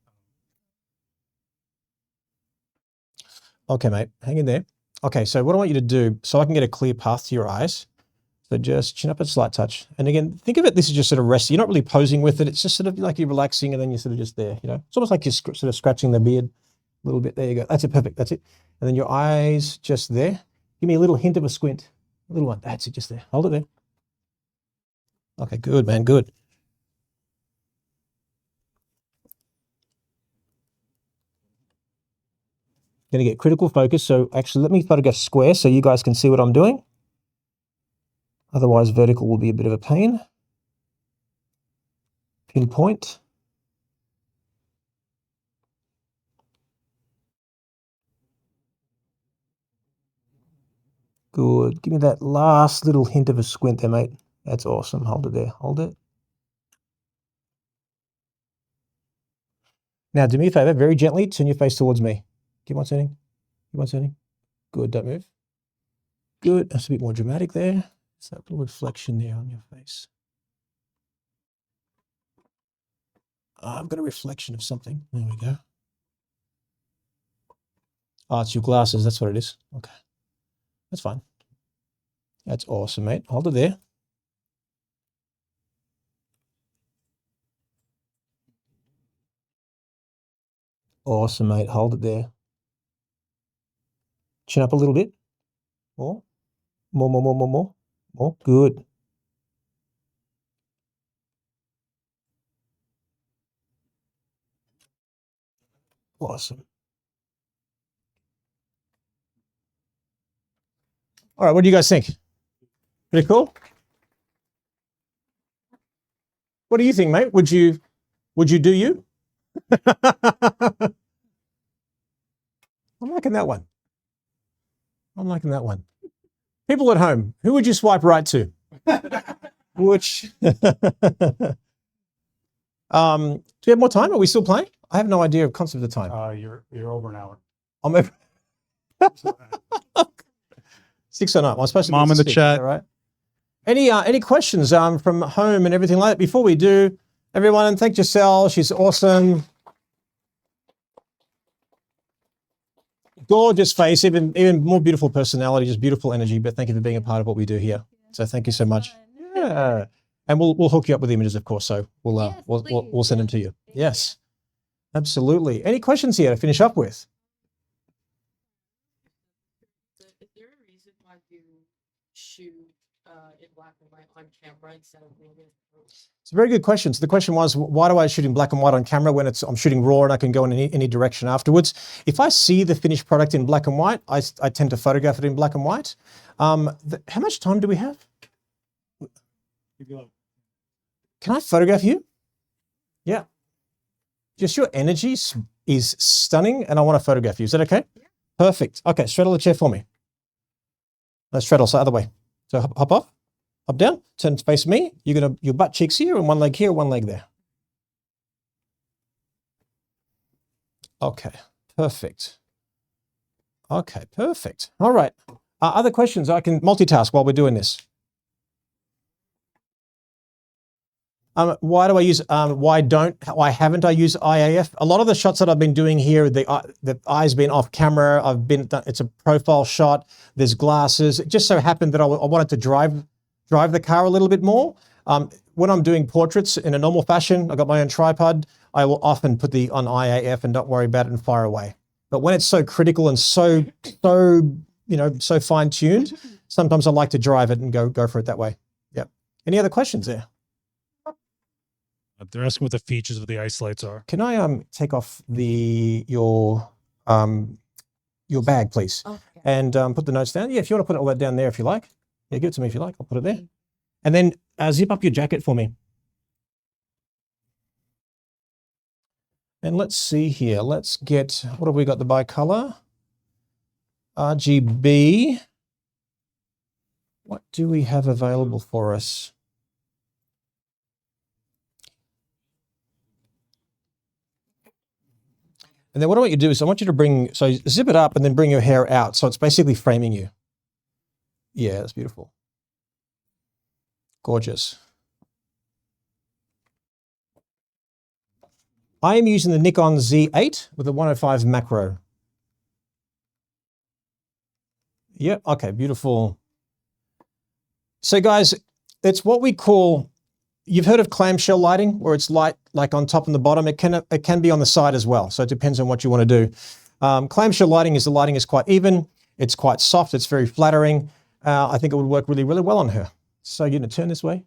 Okay, mate, hang in there. Okay, so what I want you to do, so I can get a clear path to your eyes. So just chin up a slight touch. And again, think of it, this is just sort of resting. You're not really posing with it. It's just sort of like you're relaxing and then you're sort of just there, you know. It's almost like you're sort of scratching the beard a little bit. There you go. That's it, perfect, that's it. And then your eyes just there. Give me a little hint of a squint. A little one, that's it, just there. Hold it there. Okay, good, man, good. Going to get critical focus. So actually, let me photograph square so you guys can see what I'm doing. Otherwise, vertical will be a bit of a pain. Pinpoint. Good. Give me that last little hint of a squint there, mate. That's awesome. Hold it there. Hold it. Now, do me a favor, very gently, turn your face towards me. Keep on turning. Keep on turning. Good. Don't move. Good. That's a bit more dramatic there. It's that little reflection there on your face. I've got a reflection of something. There we go. Oh, it's your glasses. That's what it is. Okay. That's fine. That's awesome, mate. Hold it there. Awesome, mate. Hold it there. Chin up a little bit. More. More. Good. Awesome. All right, what do you guys think? Pretty cool? What do you think, mate? Would you do you? I'm liking that one. I'm liking that one. People at home, who would you swipe right to? Which? Do we have more time? Are we still playing? I have no idea of concept of time. You're over an hour. I'm over 6:09. I'm supposed to be Mom in the 6, chat. all right. Any questions from home and everything like that? Before we do, everyone, and thank Giselle. She's awesome. Gorgeous face, even more beautiful personality, just beautiful energy. But thank you for being a part of what we do here. So thank you so much. Yeah, and we'll hook you up with images, of course. So we'll send them to you. Yes, absolutely. Any questions here to finish up with? Is there a reason why you shoot in black and white on camera instead of being It's a very good question. So the question was, why do I shoot in black and white on camera when I'm shooting raw and I can go in any direction afterwards? If I see the finished product in black and white, I tend to photograph it in black and white. How much time do we have? Can I photograph you? Yeah. Just your energy is stunning and I want to photograph you. Is that okay? Yeah. Perfect. Okay, straddle the chair for me. Let's straddle, so other way. So hop off, hop down, turn to face me. Your butt cheeks here and one leg here, one leg there. Okay, perfect. Okay, perfect. All right. Other questions? I can multitask while we're doing this. Why haven't I used IAF? A lot of the shots that I've been doing here, the eye's been off camera. It's a profile shot. There's glasses. It just so happened that I wanted to drive the car a little bit more. When I'm doing portraits in a normal fashion, I got my own tripod. I will often put on IAF and don't worry about it and fire away. But when it's so critical and so fine tuned, sometimes I like to drive it and go for it that way. Yep. Any other questions there? They're asking what the features of the ice lights are. Can I take off your bag, please? Okay. And put the notes down. Yeah, if you want to put all that down there, if you like. Yeah, give it to me if you like. I'll put it there. And then zip up your jacket for me. And let's see here. Let's get, what have we got? The bicolor, RGB. What do we have available for us? And then what I want you to do is I want you to zip it up and then bring your hair out. So it's basically framing you. Yeah, that's beautiful. Gorgeous. I am using the Nikon Z8 with a 105 macro. Yeah, okay, beautiful. So guys, it's what we call, you've heard of clamshell lighting, where it's light like on top and the bottom. It can be on the side as well. So it depends on what you want to do. Clamshell lighting is the lighting is quite even. It's quite soft. It's very flattering. I think it would work really, really well on her. So you're going to turn this way.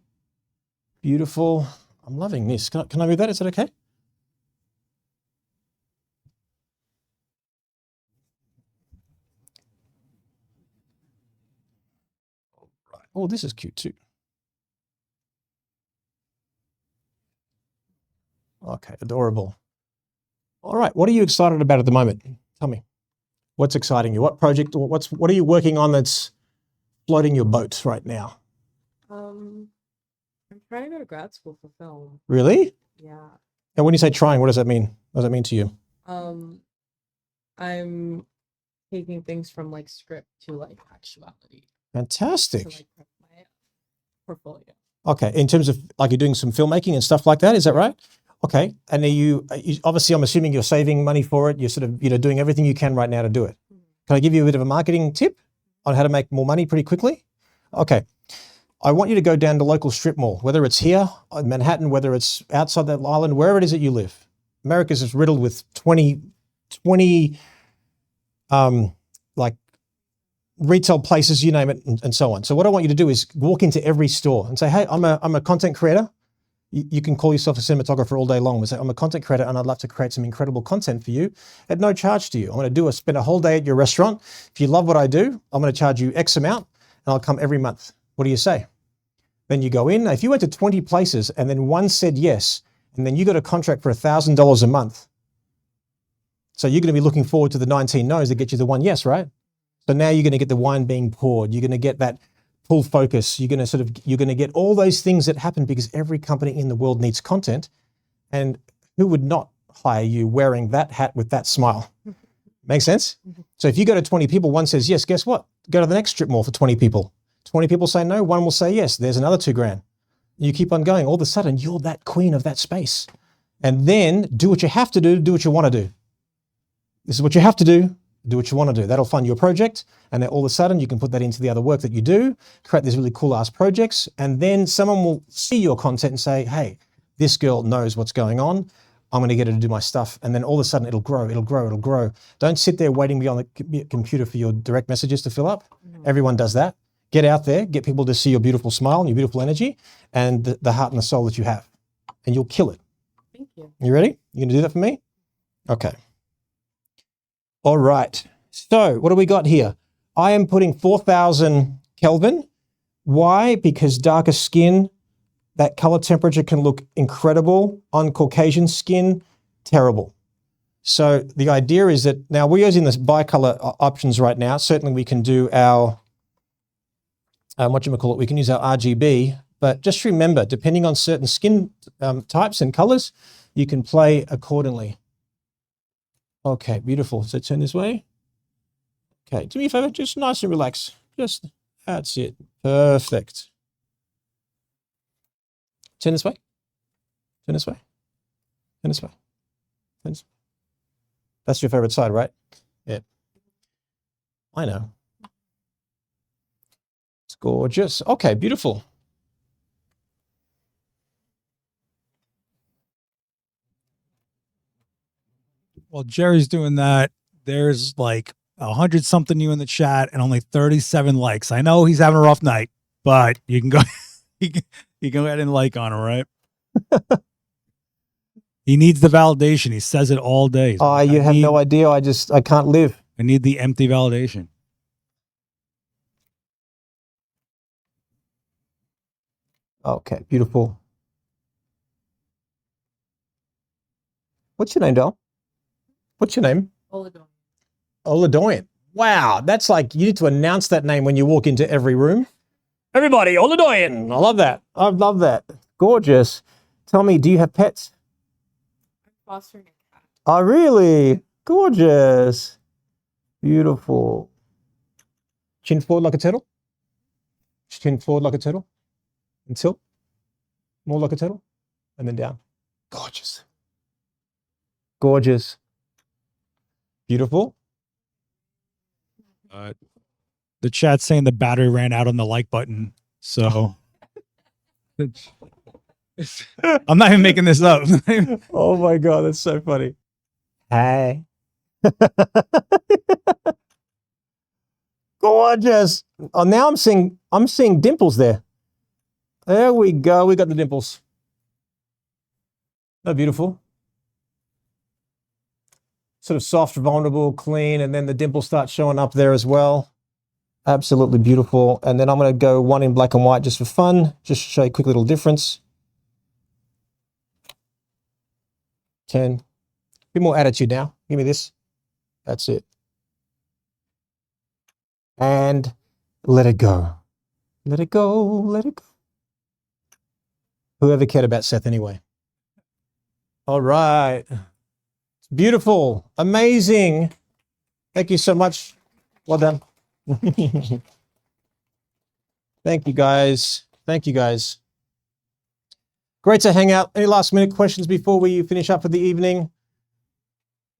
Beautiful. I'm loving this. Can I move that? Is that okay? All right. Oh, this is cute too. Okay, adorable. All right, what are you excited about at the moment? Tell me. What's exciting you? What project or what are you working on that's floating your boat right now? I'm trying to go to grad school for film. Really? Yeah. And when you say trying, what does that mean? What does that mean to you? I'm taking things from like script to like actuality. Fantastic. To like prep my portfolio. Okay, in terms of like you're doing some filmmaking and stuff like that, is that right? Okay, and are you obviously I'm assuming you're saving money for it. You're sort of doing everything you can right now to do it. Can I give you a bit of a marketing tip on how to make more money pretty quickly? Okay, I want you to go down to local strip mall, whether it's here in Manhattan, whether it's outside that island, wherever it is that you live. America's just riddled with 20 like retail places, you name it, and so on. So what I want you to do is walk into every store and say, hey, I'm a content creator. You can call yourself a cinematographer all day long and say, I'm a content creator and I'd love to create some incredible content for you at no charge to you. I'm going to spend a whole day at your restaurant. If you love what I do, I'm going to charge you X amount and I'll come every month. What do you say? Then you go in. If you went to 20 places and then one said yes, and then you got a contract for $1,000 a month. So you're going to be looking forward to the 19 no's that get you the one yes, right? So now you're going to get the wine being poured. You're going to get that full focus. You're going to get all those things that happen because every company in the world needs content. And who would not hire you wearing that hat with that smile. Make sense? So if you go to 20 people, one says yes, guess what? Go to the next strip mall for 20 people. 20 people say no, one will say yes. There's another $2,000. You keep on going. All of a sudden, you're that queen of that space. And then do what you have to do what you want to do. This is what you have to do what you want to do. That'll fund your project. And then all of a sudden, you can put that into the other work that you do, create these really cool ass projects. And then someone will see your content and say, hey, this girl knows what's going on. I'm going to get her to do my stuff. And then all of a sudden, it'll grow, it'll grow, it'll grow. Don't sit there waiting beyond the computer for your direct messages to fill up. Everyone does that. Get out there, get people to see your beautiful smile and your beautiful energy and the heart and the soul that you have. And you'll kill it. Thank you. You ready? You going to do that for me? Okay. All right. So what do we got here? I am putting 4,000 Kelvin. Why? Because darker skin, that color temperature can look incredible. On Caucasian skin, terrible. So the idea is that now we're using this bicolor options right now. Certainly we can do our, we can use our RGB, but just remember, depending on certain skin types and colors, you can play accordingly. Okay, beautiful. So turn this way. Okay, do me a favor, just nice and relax. Just, that's it. Perfect. Turn this way. Turn this way. Turn this way. Turn this way. That's your favorite side, right? Yeah. I know. It's gorgeous. Okay, beautiful. While Jerry's doing that, there's like 100 something you in the chat and only 37 likes. I know he's having a rough night, but you can go, you can go ahead and like on him, right? He needs the validation. He says it all day. Oh, you have no idea. I can't live. I need the empty validation. Okay, beautiful. What's your name, doll? What's your name? Oladoy. Oladoyan. Wow, that's like, you need to announce that name when you walk into every room. Everybody, Oladoyan. I love that. I love that. Gorgeous. Tell me, do you have pets? I'm fostering a cat. Oh, really? Gorgeous. Beautiful. Chin forward like a turtle. Chin forward like a turtle. And tilt. More like a turtle. And then down. Gorgeous. Gorgeous. Beautiful. The chat's saying the battery ran out on the like button. So I'm not even making this up. Oh my God, that's so funny. Hey. Gorgeous. Oh, now I'm seeing dimples there. There we go. We got the dimples. Oh, beautiful. Sort of soft, vulnerable, clean, and then the dimples start showing up there as well. Absolutely beautiful. And then I'm going to go one in black and white just for fun, just to show you a quick little difference. 10. Bit more attitude now. Give me this. That's it. And let it go. Let it go. Let it go. Whoever cared about Seth anyway. All right. Beautiful. Amazing. Thank you so much. Well done. Thank you, guys. Thank you, guys. Great to hang out. Any last minute questions before we finish up for the evening?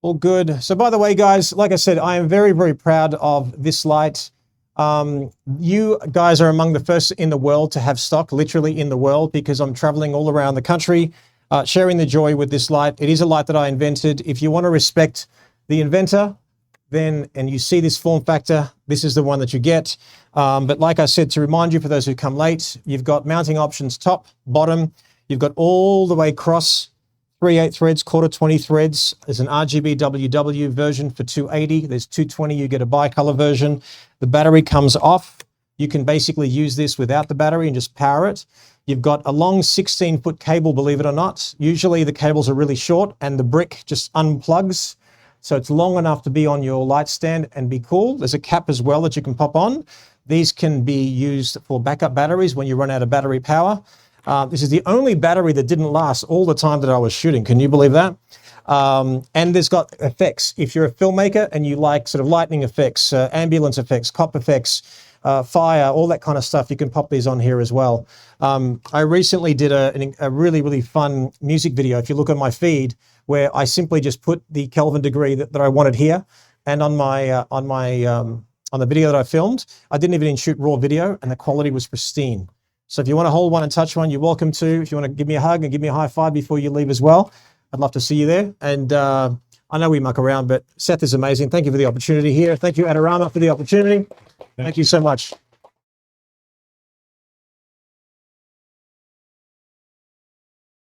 All good. So by the way, guys, like I said, I am very, very proud of this light. You guys are among the first in the world to have stock, literally in the world, because I'm traveling all around the country, sharing the joy with this light. It is a light that I invented. If you want to respect the inventor, then, and you see this form factor, this is the one that you get. But like I said, to remind you, for those who come late, you've got mounting options, top, bottom. You've got all the way across 3/8 threads, quarter 20 threads. There's an RGB WW version for 280. There's 220, you get a bicolor version. The battery comes off. You can basically use this without the battery and just power it. You've got a long 16-foot cable, believe it or not. Usually the cables are really short and the brick just unplugs. So it's long enough to be on your light stand and be cool. There's a cap as well that you can pop on. These can be used for backup batteries when you run out of battery power. This is the only battery that didn't last all the time that I was shooting. Can you believe that? And there's got effects. If you're a filmmaker and you like sort of lightning effects, ambulance effects, cop effects, fire, all that kind of stuff, you can pop these on here as well. I recently did a really, really fun music video, if you look on my feed, where I simply just put the Kelvin degree that I wanted here. And on the video that I filmed, I didn't even shoot raw video, and the quality was pristine. So if you want to hold one and touch one, you're welcome to. If you want to give me a hug and give me a high five before you leave as well, I'd love to see you there. And I know we muck around, but Seth is amazing. Thank you for the opportunity here. Thank you, Adorama, for the opportunity. Thank you so much.